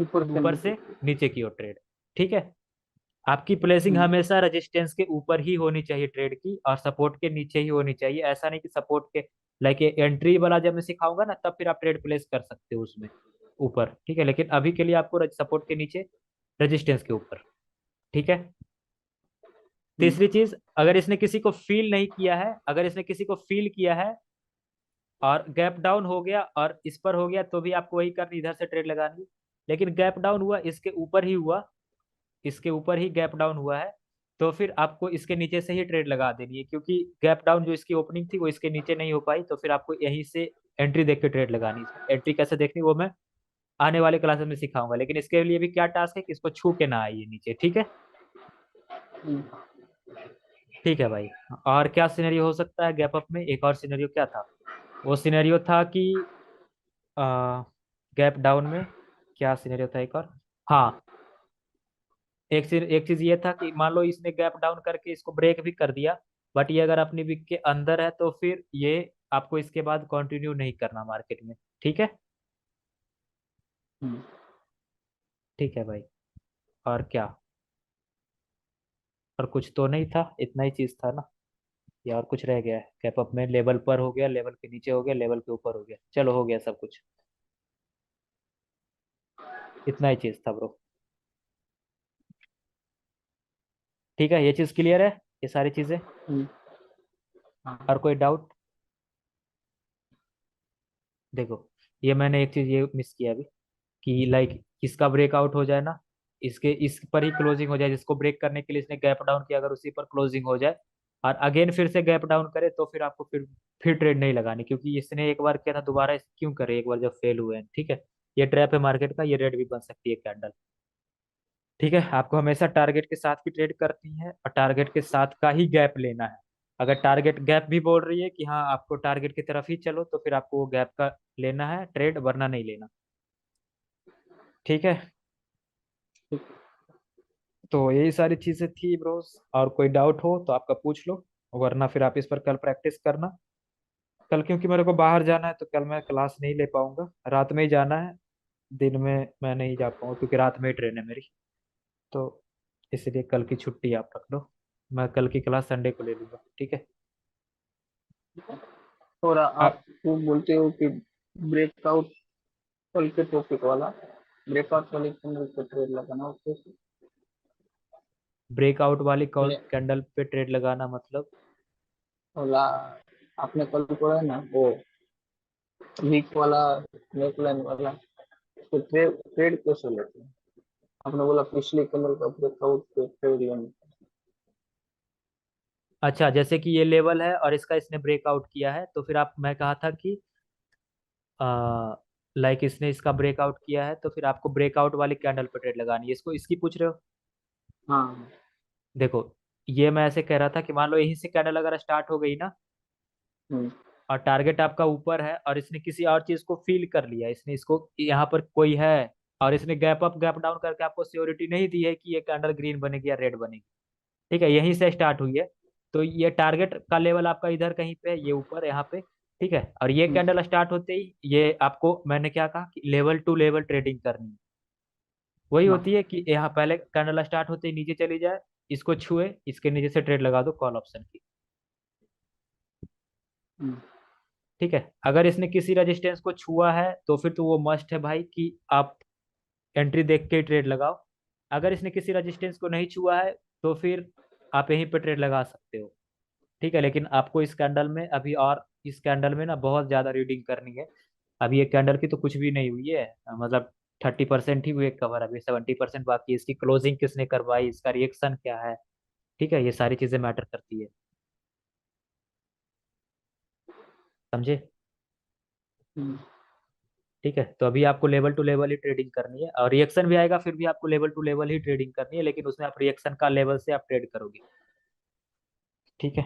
ऊपर से ऊपर नीचे। से नीचे की ओर ट्रेड। ठीक है, आपकी प्लेसिंग हम्म, हमेशा रेजिस्टेंस के ऊपर ही होनी चाहिए ट्रेड की, और सपोर्ट के नीचे ही होनी चाहिए। ऐसा नहीं कि सपोर्ट के, लाइक ये एंट्री वाला जब मैं सिखाऊंगा ना तब फिर आप ट्रेड प्लेस कर सकते हो उसमें ऊपर। ठीक है, लेकिन अभी के लिए आपको सपोर्ट के नीचे, रेजिस्टेंस के ऊपर। ठीक है, हम्म, तीसरी चीज, अगर इसने किसी को फील नहीं किया है, अगर इसने किसी को फील किया है और गैप डाउन हो गया और इस पर हो गया, तो भी आपको वही करनी, इधर से ट्रेड लगानी। लेकिन गैप डाउन हुआ इसके ऊपर ही हुआ, इसके ऊपर ही गैप डाउन हुआ है, तो फिर आपको इसके नीचे से ही ट्रेड लगा देनी है, क्योंकि गैप डाउन जो इसकी ओपनिंग थी वो इसके नीचे नहीं हो पाई, तो फिर आपको यहीं से एंट्री देख के ट्रेड लगानी है। एंट्री कैसे देखनी वो मैं आने वाले क्लासेस में सिखाऊंगा, लेकिन इसके लिए भी क्या टास्क है कि इसको छू के ना आइए नीचे। ठीक है, हम्म। ठीक है भाई। और क्या सिनेरियो हो सकता है गैप अप में, एक और सिनेरियो क्या था, वो सिनेरियो था कि गैप डाउन में क्या सिनेरियो था एक और, हाँ, एक चीज ये था कि मान लो इसने गैप डाउन करके इसको ब्रेक भी कर दिया, बट ये अगर अपनी विक के अंदर है तो फिर ये आपको इसके बाद कंटिन्यू नहीं करना मार्केट में। ठीक है, हम्म। ठीक है भाई। और क्या, और कुछ तो नहीं था, इतना ही चीज था ना, या और कुछ रह गया है। गैप अप में लेवल पर हो गया, लेवल के नीचे हो गया, लेवल के ऊपर हो गया, चलो हो गया सब कुछ, इतना ही चीज था ब्रो। ठीक है, ये चीज क्लियर है, ये सारी चीजें। हम्म। हाँ। और कोई डाउट? देखो, ये मैंने एक चीज ये मिस किया अभी, कि लाइक इसका ब्रेकआउट हो जाए ना, इसके इस पर ही क्लोजिंग हो जाए, जिसको ब्रेक करने के लिए इसने गैप डाउन किया, अगर उसी पर क्लोजिंग हो जाए और अगेन फिर से गैप डाउन करे, तो फिर आपको फिर ट्रेड नहीं लगानी, क्योंकि इसने एक बार किया था, दोबारा इसे क्यों करे एक बार जब फेल हुए हैं। ठीक है, ये ट्रैप है मार्केट का, ये रेड भी बन सकती है कैंडल। ठीक है, आपको हमेशा टारगेट के साथ की ट्रेड करनी है और टारगेट के साथ का ही गैप लेना है। अगर टारगेट गैप भी बोल रही है कि हाँ आपको टारगेट की तरफ ही चलो, तो फिर आपको वो गैप का लेना है ट्रेड, वरना नहीं लेना। ठीक है, तो यही सारी चीजें थी ब्रोस, और कोई डाउट हो तो आपका पूछ लो, वरना फिर आप इस पर कल प्रैक्टिस करना। कल क्योंकि मेरे को बाहर जाना है, तो कल मैं क्लास नहीं ले पाऊंगा, रात में ही जाना है, दिन में मैं नहीं जा पाऊंगा क्योंकि रात में ही ट्रेन है मेरी। तो इसलिए कल की छुट्टी आप रख लो, मैं कल की क्लास संडे को ले लूंगा। ठीक है, और आप वो बोलते हो कि ब्रेकआउट कल के टॉपिक वाला, ब्रेकआउट वाले कैंडल पे ट्रेड लगाना उसके ब्रेकआउट वाली कॉल ने कैंडल पे ट्रेड लगाना मतलब? वाला आपने कल पढ़ा है ना वो वीक वाला नेकलाइन वाला, तो ट्रेड ट्रेड कैसे लेते हैं? आपने बोला पिछले कैंडल का ब्रेकआउट पे ट्रेड लेने। अच्छा, जैसे कि ये लेवल है और इसका इसने ब्रेकआउट किया है, तो फिर आप, मैं कहा था कि लाइक इसने इसका ब्रेकआउट किया है, तो फिर आपको ब्रेकआउट वाली कैंडल पे ट्रेड लगानी है, इसको इसकी पूछ रहे हो? हाँ। देखो, ये मैं ऐसे कह रहा था कि मान लो यहीं से कैंडल अगर स्टार्ट हो गई ना, हम्म। और टारगेट आपका ऊपर है, और इसने किसी और चीज को फील कर लिया, इसने इसको यहाँ पर कोई है, और इसने गैप अप गैप डाउन करके आपको श्योरिटी नहीं दी है कि ये कैंडल ग्रीन बनेगी या रेड बनेगी। ठीक है, यहीं से स्टार्ट हुई है। तो ये टारगेट का लेवल आपका इधर कहीं पे है, ये ऊपर यहाँ पे। ठीक है, और ये हम्म, कैंडल स्टार्ट होते ही ये आपको मैंने क्या कहा कि लेवल टू लेवल ट्रेडिंग करनी है। वही होती हाँ, है कि यहाँ पहले कैंडल स्टार्ट होते ही नीचे चली जाए, इसको छुए, इसके नीचे से ट्रेड लगा दो कॉल ऑप्शन की। हम्म, ठीक है, अगर इसने किसी रेजिस्टेंस को छुआ है तो फिर तो वो मस्ट है भाई कि आप एंट्री देख के ट्रेड लगाओ। अगर इसने किसी रेजिस्टेंस को नहीं छुआ है तो फिर आप यहीं पे ट्रेड लगा सकते हो। ठीक है, लेकिन आपको इस कैंडल में अभी, और इस कैंडल में ना बहुत ज्यादा रीडिंग करनी है। अभी ये कैंडल की तो कुछ भी नहीं हुई है, मतलब 30% ही हुई कवर, अभी 70% बाकी है। इसकी क्लोजिंग किसने करवाई, इसका रिएक्शन क्या है, ठीक है, ये सारी चीजें मैटर करती है। समझे? हम्म, ठीक है, तो अभी आपको लेवल टू लेवल ही ट्रेडिंग करनी है, और रिएक्शन भी आएगा फिर भी आपको लेवल टू लेवल ही ट्रेडिंग करनी है, लेकिन उसमें आप रिएक्शन का लेवल से आप ट्रेड करोगे। ठीक है,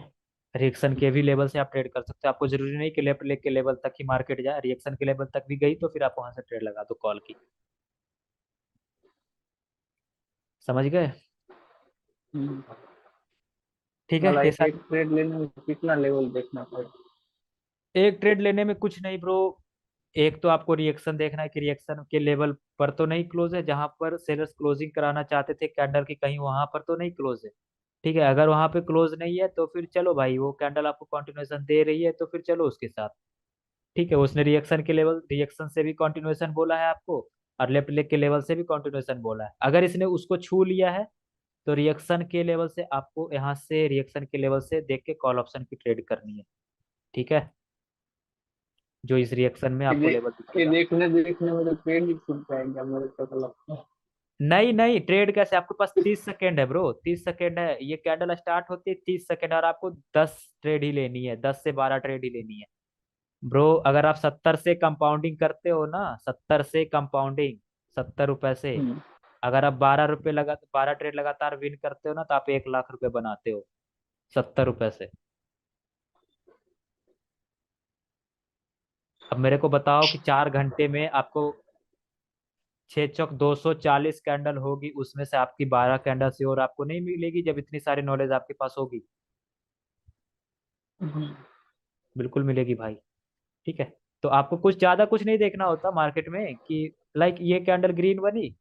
रिएक्शन के भी लेवल से आप ट्रेड कर सकते हो, आपको जरूरी नहीं कि लेफ्ट लेग के लेवल तक ही मार्केट जाए, रिएक्शन के लेवल तक भी गई तो फिर आप वहां से ट्रेड लगा दो कॉल की। समझ गए? हम्म। ठीक है, मतलब ये एक ट्रेड लेने में कितना लेवल देखना पड़ेगा? एक ट्रेड लेने में कुछ नहीं ब्रो। एक तो आपको रिएक्शन देखना है कि रिएक्शन के लेवल पर तो नहीं क्लोज है, जहां पर सेलर्स क्लोजिंग कराना चाहते थे कैंडल की, कहीं वहां पर तो नहीं क्लोज है। ठीक है, अगर वहां पे क्लोज नहीं है तो फिर चलो भाई, वो कैंडल आपको कंटिन्यूएशन दे रही है तो फिर चलो उसके साथ। ठीक है, उसने रिएक्शन के लेवल, रिएक्शन से भी कंटिन्यूएशन बोला है आपको, और लेफ्ट लेग के लेवल से भी कंटिन्यूएशन बोला है। अगर इसने उसको छू लिया है तो रिएक्शन के लेवल से आपको यहाँ से रिएक्शन के लेवल से देख के कॉल ऑप्शन की ट्रेड करनी है। ठीक है, जो इस रिएक्शन में ये आपको लेवल ये दिखेगा। देखने देखने में तो ट्रेड ही छूट जाएगा मेरे को तो लगता है। नहीं नहीं, ट्रेड कैसे, आपके पास 30 सेकेंड है ब्रो, 30 सेकेंड है, ये कैंडल स्टार्ट होती है 30 सेकेंड, और आपको 10 ट्रेड ही लेनी है, 10 से 12 ट्रेड ही लेनी है। ब्रो अगर आप 70 से कंपाउंडिंग करते हो ना, 70 से कंपाउंडिंग, 70 रुपए से, हम्म, अगर आप 12 रुपए लगा 12 ट्रेड लगातार विन करते हो ना, तो आप 1 लाख रुपए बनाते हो 70 रुपए से। अब मेरे को बताओ कि 4 घंटे में आपको 6 चौक 240 कैंडल होगी, उसमें से आपकी 12 कैंडल से और आपको नहीं मिलेगी जब इतनी सारी नॉलेज आपके पास होगी? हम्म, बिल्कुल मिलेगी भाई। ठीक है, तो आपको कुछ ज्यादा कुछ नहीं देखना होता मार्केट में कि लाइक ये कैंडल ग्रीन बनी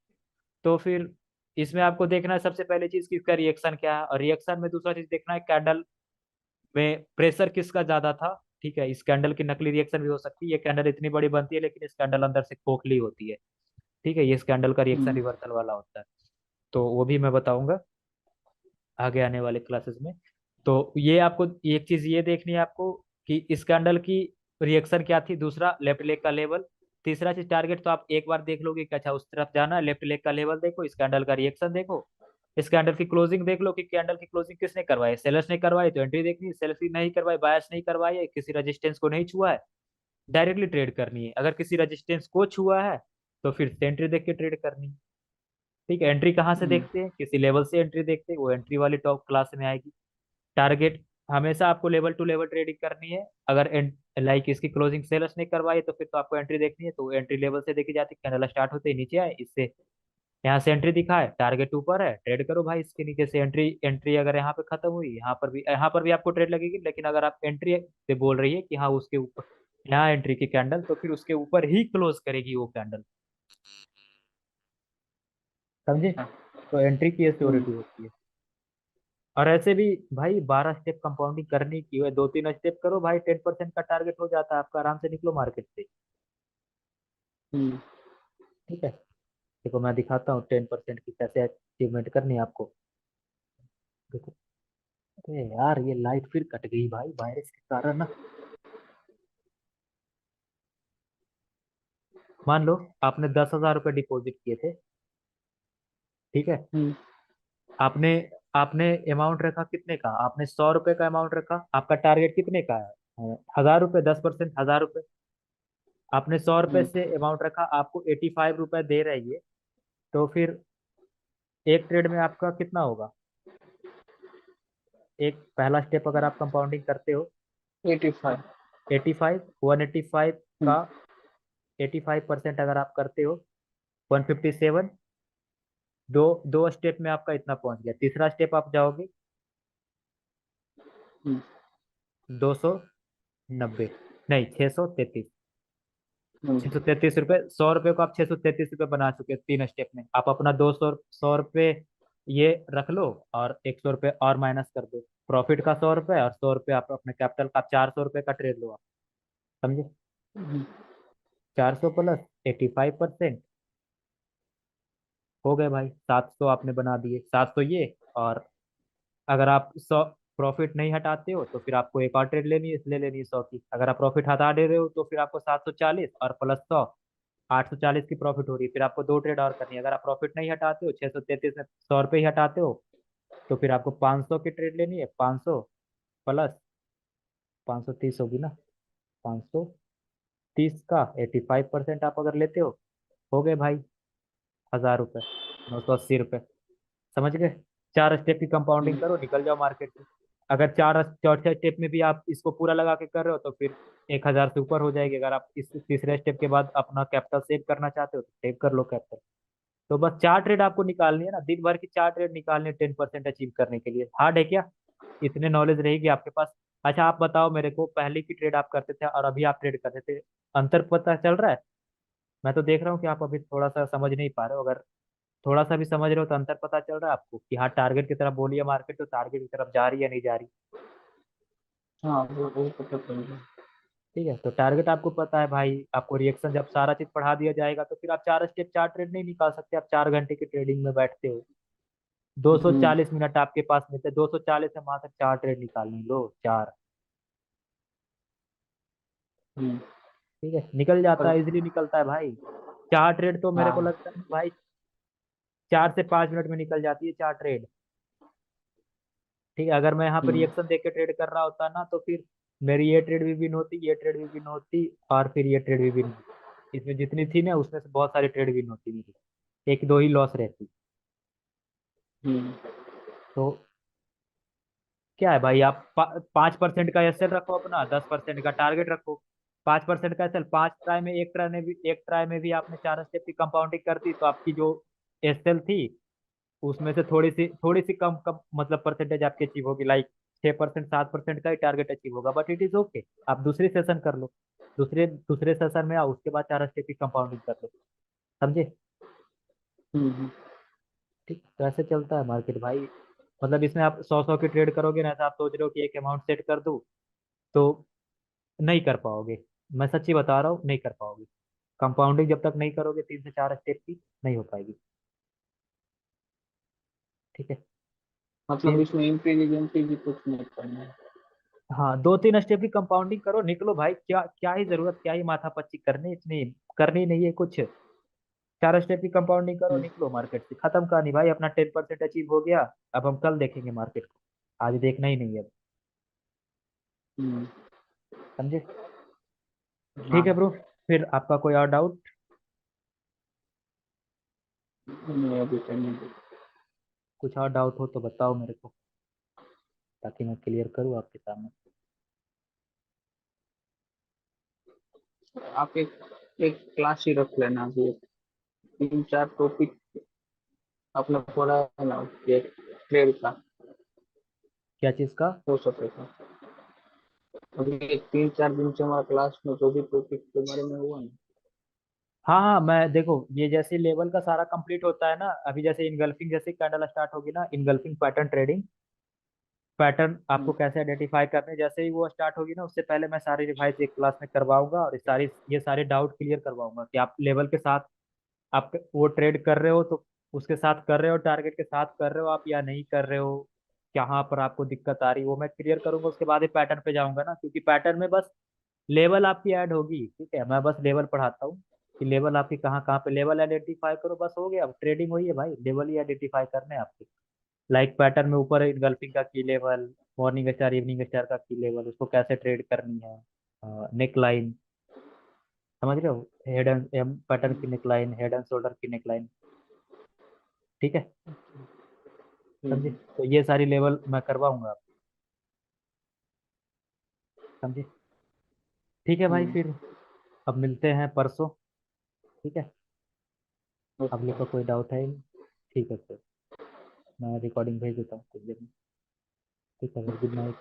तो फिर इसमें आपको देखना है सबसे पहले चीज कि इसका रिएक्शन क्या है, और रिएक्शन में दूसरा चीज देखना है कैंडल में प्रेशर किसका ज्यादा था। ठीक है, इस कैंडल की नकली रिएक्शन भी हो सकती है, ये कैंडल इतनी बड़ी बनती है लेकिन इस कैंडल अंदर से खोखली होती है। ठीक है, ये इस कैंडल का रिएक्शन हम्म, रिवर्सल वाला होता है। तो वो भी मैं बताऊंगा आगे आने वाले क्लासेस में। तो ये आपको एक चीज ये देखनी है आपको कि इस कैंडल की रिएक्शन क्या थी, दूसरा लेफ्ट लेग का लेवल, तीसरा चीज टारगेट तो आप एक बार देख लोगे कि अच्छा उस तरफ जाना है, लेफ्ट लेग का लेवल देखो, इस कैंडल का रिएक्शन देखो, इस कैंडल की क्लोजिंग देख लो कि कैंडल की क्लोजिंग किसने करवाई, सेलर्स ने करवाई तो एंट्री देखनी है, सेलर्स नहीं करवाई, बायर्स नहीं करवाई है, किसी रजिस्टेंस को नहीं छुआ है, डायरेक्टली ट्रेड करनी है। अगर किसी रजिस्टेंस को छुआ है तो फिर से एंट्री देख के ट्रेड करनी है। ठीक है, एंट्री कहाँ से हम्म, देखते हैं, किसी लेवल से एंट्री देखते हैं, वो एंट्री वाली टॉप क्लास में आएगी। टारगेट हमेशा आपको लेवल टू लेवल ट्रेडिंग करनी है। अगर लाइक इसकी क्लोजिंग सेलर्स ने करवाई तो फिर तो आपको एंट्री देखनी है, तो एंट्री लेवल से देखी जाती है, कैंडल स्टार्ट होते ही नीचे आए, इससे यहाँ से एंट्री दिखा है, टारगेट ऊपर है, ट्रेड करो भाई इसके नीचे से। एंट्री एंट्री अगर यहाँ पे खत्म हुई, यहाँ पर भी आपको ट्रेड लगेगी, लेकिन अगर आप एंट्री पे बोल रही है कि हाँ उसके ऊपर यहाँ एंट्री की कैंडल, तो फिर उसके ऊपर ही क्लोज करेगी वो कैंडल। समझे? हाँ, तो एंट्री की हम्म, सिक्योरिटी होती है। और ऐसे भी भाई 12 स्टेप कंपाउंडिंग करने की है, 2-3 स्टेप करो भाई, 10% का टारगेट हो जाता है आपका, आराम से निकलो मार्केट से। हम्म, ठीक है, देखो मैं दिखाता हूँ 10% की कैसे अचीवमेंट करनी है आपको। देखो, अरे यार ये लाइट फिर कट गई भाई वायरस के कारण ना। मान लो आपने 10,000 रुपये डिपॉजिट किए थे। ठीक है, हम्म, आपने आपने अमाउंट रखा कितने का, आपने 100 रुपये का अमाउंट रखा, आपका टारगेट कितने का है, 1,000 रुपये, 10%, 1,000 रुपये। आपने 100 रुपये हम्म, से अमाउंट रखा, आपको 85 रुपये दे रही है, तो फिर एक ट्रेड में आपका कितना होगा, एक पहला स्टेप अगर आप कंपाउंडिंग करते हो, 85। 85, 185 का हम्म, 85% अगर आप करते हो 157। दो दो स्टेप में आपका इतना पहुंच गया। तीसरा स्टेप आप जाओगे हम्म, 290, नहीं 633। हम्म, 633 रुपये, 100 रुपये को आप 633 रुपये बना चुके हैं 3 स्टेप में। आप अपना 200 रुपये ये रख लो और 100 रुपये और माइनस कर दो। प्रॉफिट का 100 रुपये और 100 रुपये आप अपने कैपिटल का, 400 रुपये का ट्रेड लो आप। समझे? हम्म, 400 प्लस 85% हो गए भाई 700 आपने बना दिए। 700 ये, और अगर आप 100 प्रॉफिट नहीं हटाते हो तो फिर आपको एक और ट्रेड लेनी है, इसलिए लेनी है 100 की। अगर आप प्रॉफिट हटा दे रहे हो तो फिर आपको 740 और प्लस 100, 840 की प्रॉफिट हो रही है। फिर आपको दो ट्रेड और करनी है। अगर आप प्रॉफिट नहीं हटाते हो, 633 में 100 रुपये ही हटाते हो, तो फिर आपको 500 की ट्रेड लेनी है। 500 प्लस 530 होगी ना, 530 का 85% आप अगर लेते हो गए भाई 1000 रुपये, 980 रुपये। समझ गए? 4 स्टेप की कंपाउंडिंग हम्म, करो, निकल जाओ मार्केट से। अगर चार चौथे स्टेप में भी आप इसको पूरा लगा के कर रहे हो तो फिर 1000 से ऊपर हो जाएगी। अगर आप इस तीसरे स्टेप के बाद अपना कैपिटल सेव करना चाहते हो तो सेव कर लो कैपिटल। तो बस 4 ट्रेड आपको निकालनी है ना, दिन भर की 4 ट्रेड निकालनी है 10% अचीव करने के लिए। हार्ड है क्या? इतने नॉलेज रहेगी आपके पास। अच्छा आप बताओ मेरे को, पहले की ट्रेड आप करते थे और अभी आप ट्रेड करते थे, अंतर पता चल रहा है? मैं तो देख रहा हूँ कि आप अभी थोड़ा सा समझ नहीं पा रहे हो। अगर थोड़ा सा भी समझ रहे हो तो अंतर पता चल रहा है आपको कि हाँ टारगेट की तरफ बोलिए मार्केट, तो टारगेट की तरफ जा रही है नहीं जा रही? हाँ वो पता चल रहा है। ठीक है, तो टारगेट आपको पता है भाई। आपको रिएक्शन जब सारा चीज पढ़ा दिया जाएगा तो फिर आप 4 स्टेप 4 ट्रेड नहीं निकाल सकते। आप 4 घंटे की ट्रेडिंग में बैठते हो, दो सौ हम्म, चालीस मिनट आपके पास मिलते हैं, 240 से मात्र 4 ट्रेड निकालने लो, चार। हम्म, ठीक है, निकल जाता और है, इजिली निकलता है भाई। 4 ट्रेड तो मेरे को हाँ, लगता है भाई 4 से 5 मिनट में निकल जाती है 4 ट्रेड। ठीक है, अगर मैं यहाँ पर हम्म, रिएक्शन देख के ट्रेड कर रहा होता ना तो फिर मेरी ये ट्रेड भी विन होती, ये ट्रेड भी विन होती, और फिर ये ट्रेड भी विन होती। इसमें जितनी थी ना उसमें से बहुत सारी ट्रेड विन होती मेरी, एक दो ही लॉस रहती। हम्म, तो क्या है भाई, आप 5% का एसएल रखो, अपना 10% का टारगेट रखो। 5% का एसएल, 5 ट्राई में, एक ट्राई में भी आपने 4 स्टेप की कंपाउंडिंग कर दी तो आपकी जो एसएल थी उसमें से थोड़ी सी कम कम मतलब परसेंटेज आपकी अचीव होगी, लाइक 6%, 7% का ही टारगेट अचीव होगा, बट इट इज ओके। आप दूसरी सेशन कर लो, दूसरे दूसरे सेशन में आओ, उसके बाद 4 स्टेप की कंपाउंडिंग कर लो। समझे? हम्म, ठीक, तो ऐसे चलता है मार्केट भाई। मतलब इसमें आप 100 100 की ट्रेड करोगे ना, ऐसा आप सोच रहे हो कि एक अमाउंट सेट कर दूं, तो नहीं कर पाओगे। मैं सच्ची बता रहा हूँ, नहीं कर पाओगे। कंपाउंडिंग जब तक नहीं करोगे 3 से 4 स्टेप की, नहीं हो पाएगी। ठीक है? मतलब तीन, इसमें इंटेलिजेंट कुछ नहीं करना है। हाँ 2 3 स्टेप की कंपाउंडिंग करो, निकलो भाई। क्या क्या ही जरूरत, क्या ही माथापच्ची करनी, इतनी करनी नहीं है कुछ। 4 स्टेप की कंपाउंडिंग करो, हम्म, निकलो मार्केट से, खत्म कहानी भाई। अपना 10% अचीव हो गया। अब हम कल देखेंगे मार्केट को, आज देखना ही नहीं है अब। हम्म, समझे? ठीक है हाँ, ब्रो, फिर आपका कोई और डाउट? नहीं अभी तो नहीं। कुछ और डाउट हो तो बताओ मेरे को, ताकि मैं क्लियर करूँ आपके सामने। आप एक क्लास ही रख लेना अभी, 3 4 टॉपिक अपना पढ़ा है ना, एक ट्रेड का क्या चीज़ का? हो सकेगा। अभी एक 3 4 दिन से हमारा क्लास में जो भी टॉपिक के बारे में हुआ ना। हाँ हाँ, मैं देखो ये जैसे लेवल का सारा कंप्लीट होता है ना, अभी जैसे इनगल्फिंग जैसे कैंडल स्टार्ट होगी ना, इनगल्फिंग पैटर्न ट्रेडिंग, पैटर्न आपको हम्म, कैसे आइडेंटिफाई करने, जैसे ही वो स्टार्ट होगी ना उससे पहले मैं सारी रिवाइज एक क्लास में करवाऊंगा और ये सारे डाउट क्लियर करवाऊंगा कि आप लेवल के साथ आप वो ट्रेड कर रहे हो तो उसके साथ कर रहे हो, टारगेट के साथ कर रहे हो आप या नहीं कर रहे हो, कहाँ पर आपको दिक्कत आ रही है वो मैं क्लियर करूंगा। उसके बाद ही पैटर्न पे जाऊंगा ना, क्योंकि पैटर्न में बस लेवल आपकी ऐड होगी। ठीक है, मैं बस लेवल पढ़ाता हूँ कि लेवल आपकी कहाँ कहाँ पे, लेवल आइडेंटिफाई करो बस हो गया। अब ट्रेडिंग हुई है भाई, लेवल ही आइडेंटिफाई करने हैं आपके। लाइक पैटर्न में ऊपर इनगल्फिंग का की level, morning star evening star का की लेवल, उसको कैसे ट्रेड करनी है, नेक लाइन, समझ रहे हो, हेड एंड पैटर्न की neck line, head and shoulder की नेक लाइन। ठीक है, समझे? हम्म, तो ये सारी लेवल मैं करवाऊंगा आप। समझे? ठीक है भाई, हम्म। फिर अब मिलते हैं परसों। ठीक है। अब लोग ओके। का कोई डाउट है ही नहीं। ठीक है, फिर मैं रिकॉर्डिंग भेज देता हूँ कुछ देर में। ठीक है भाई, गुड नाइट।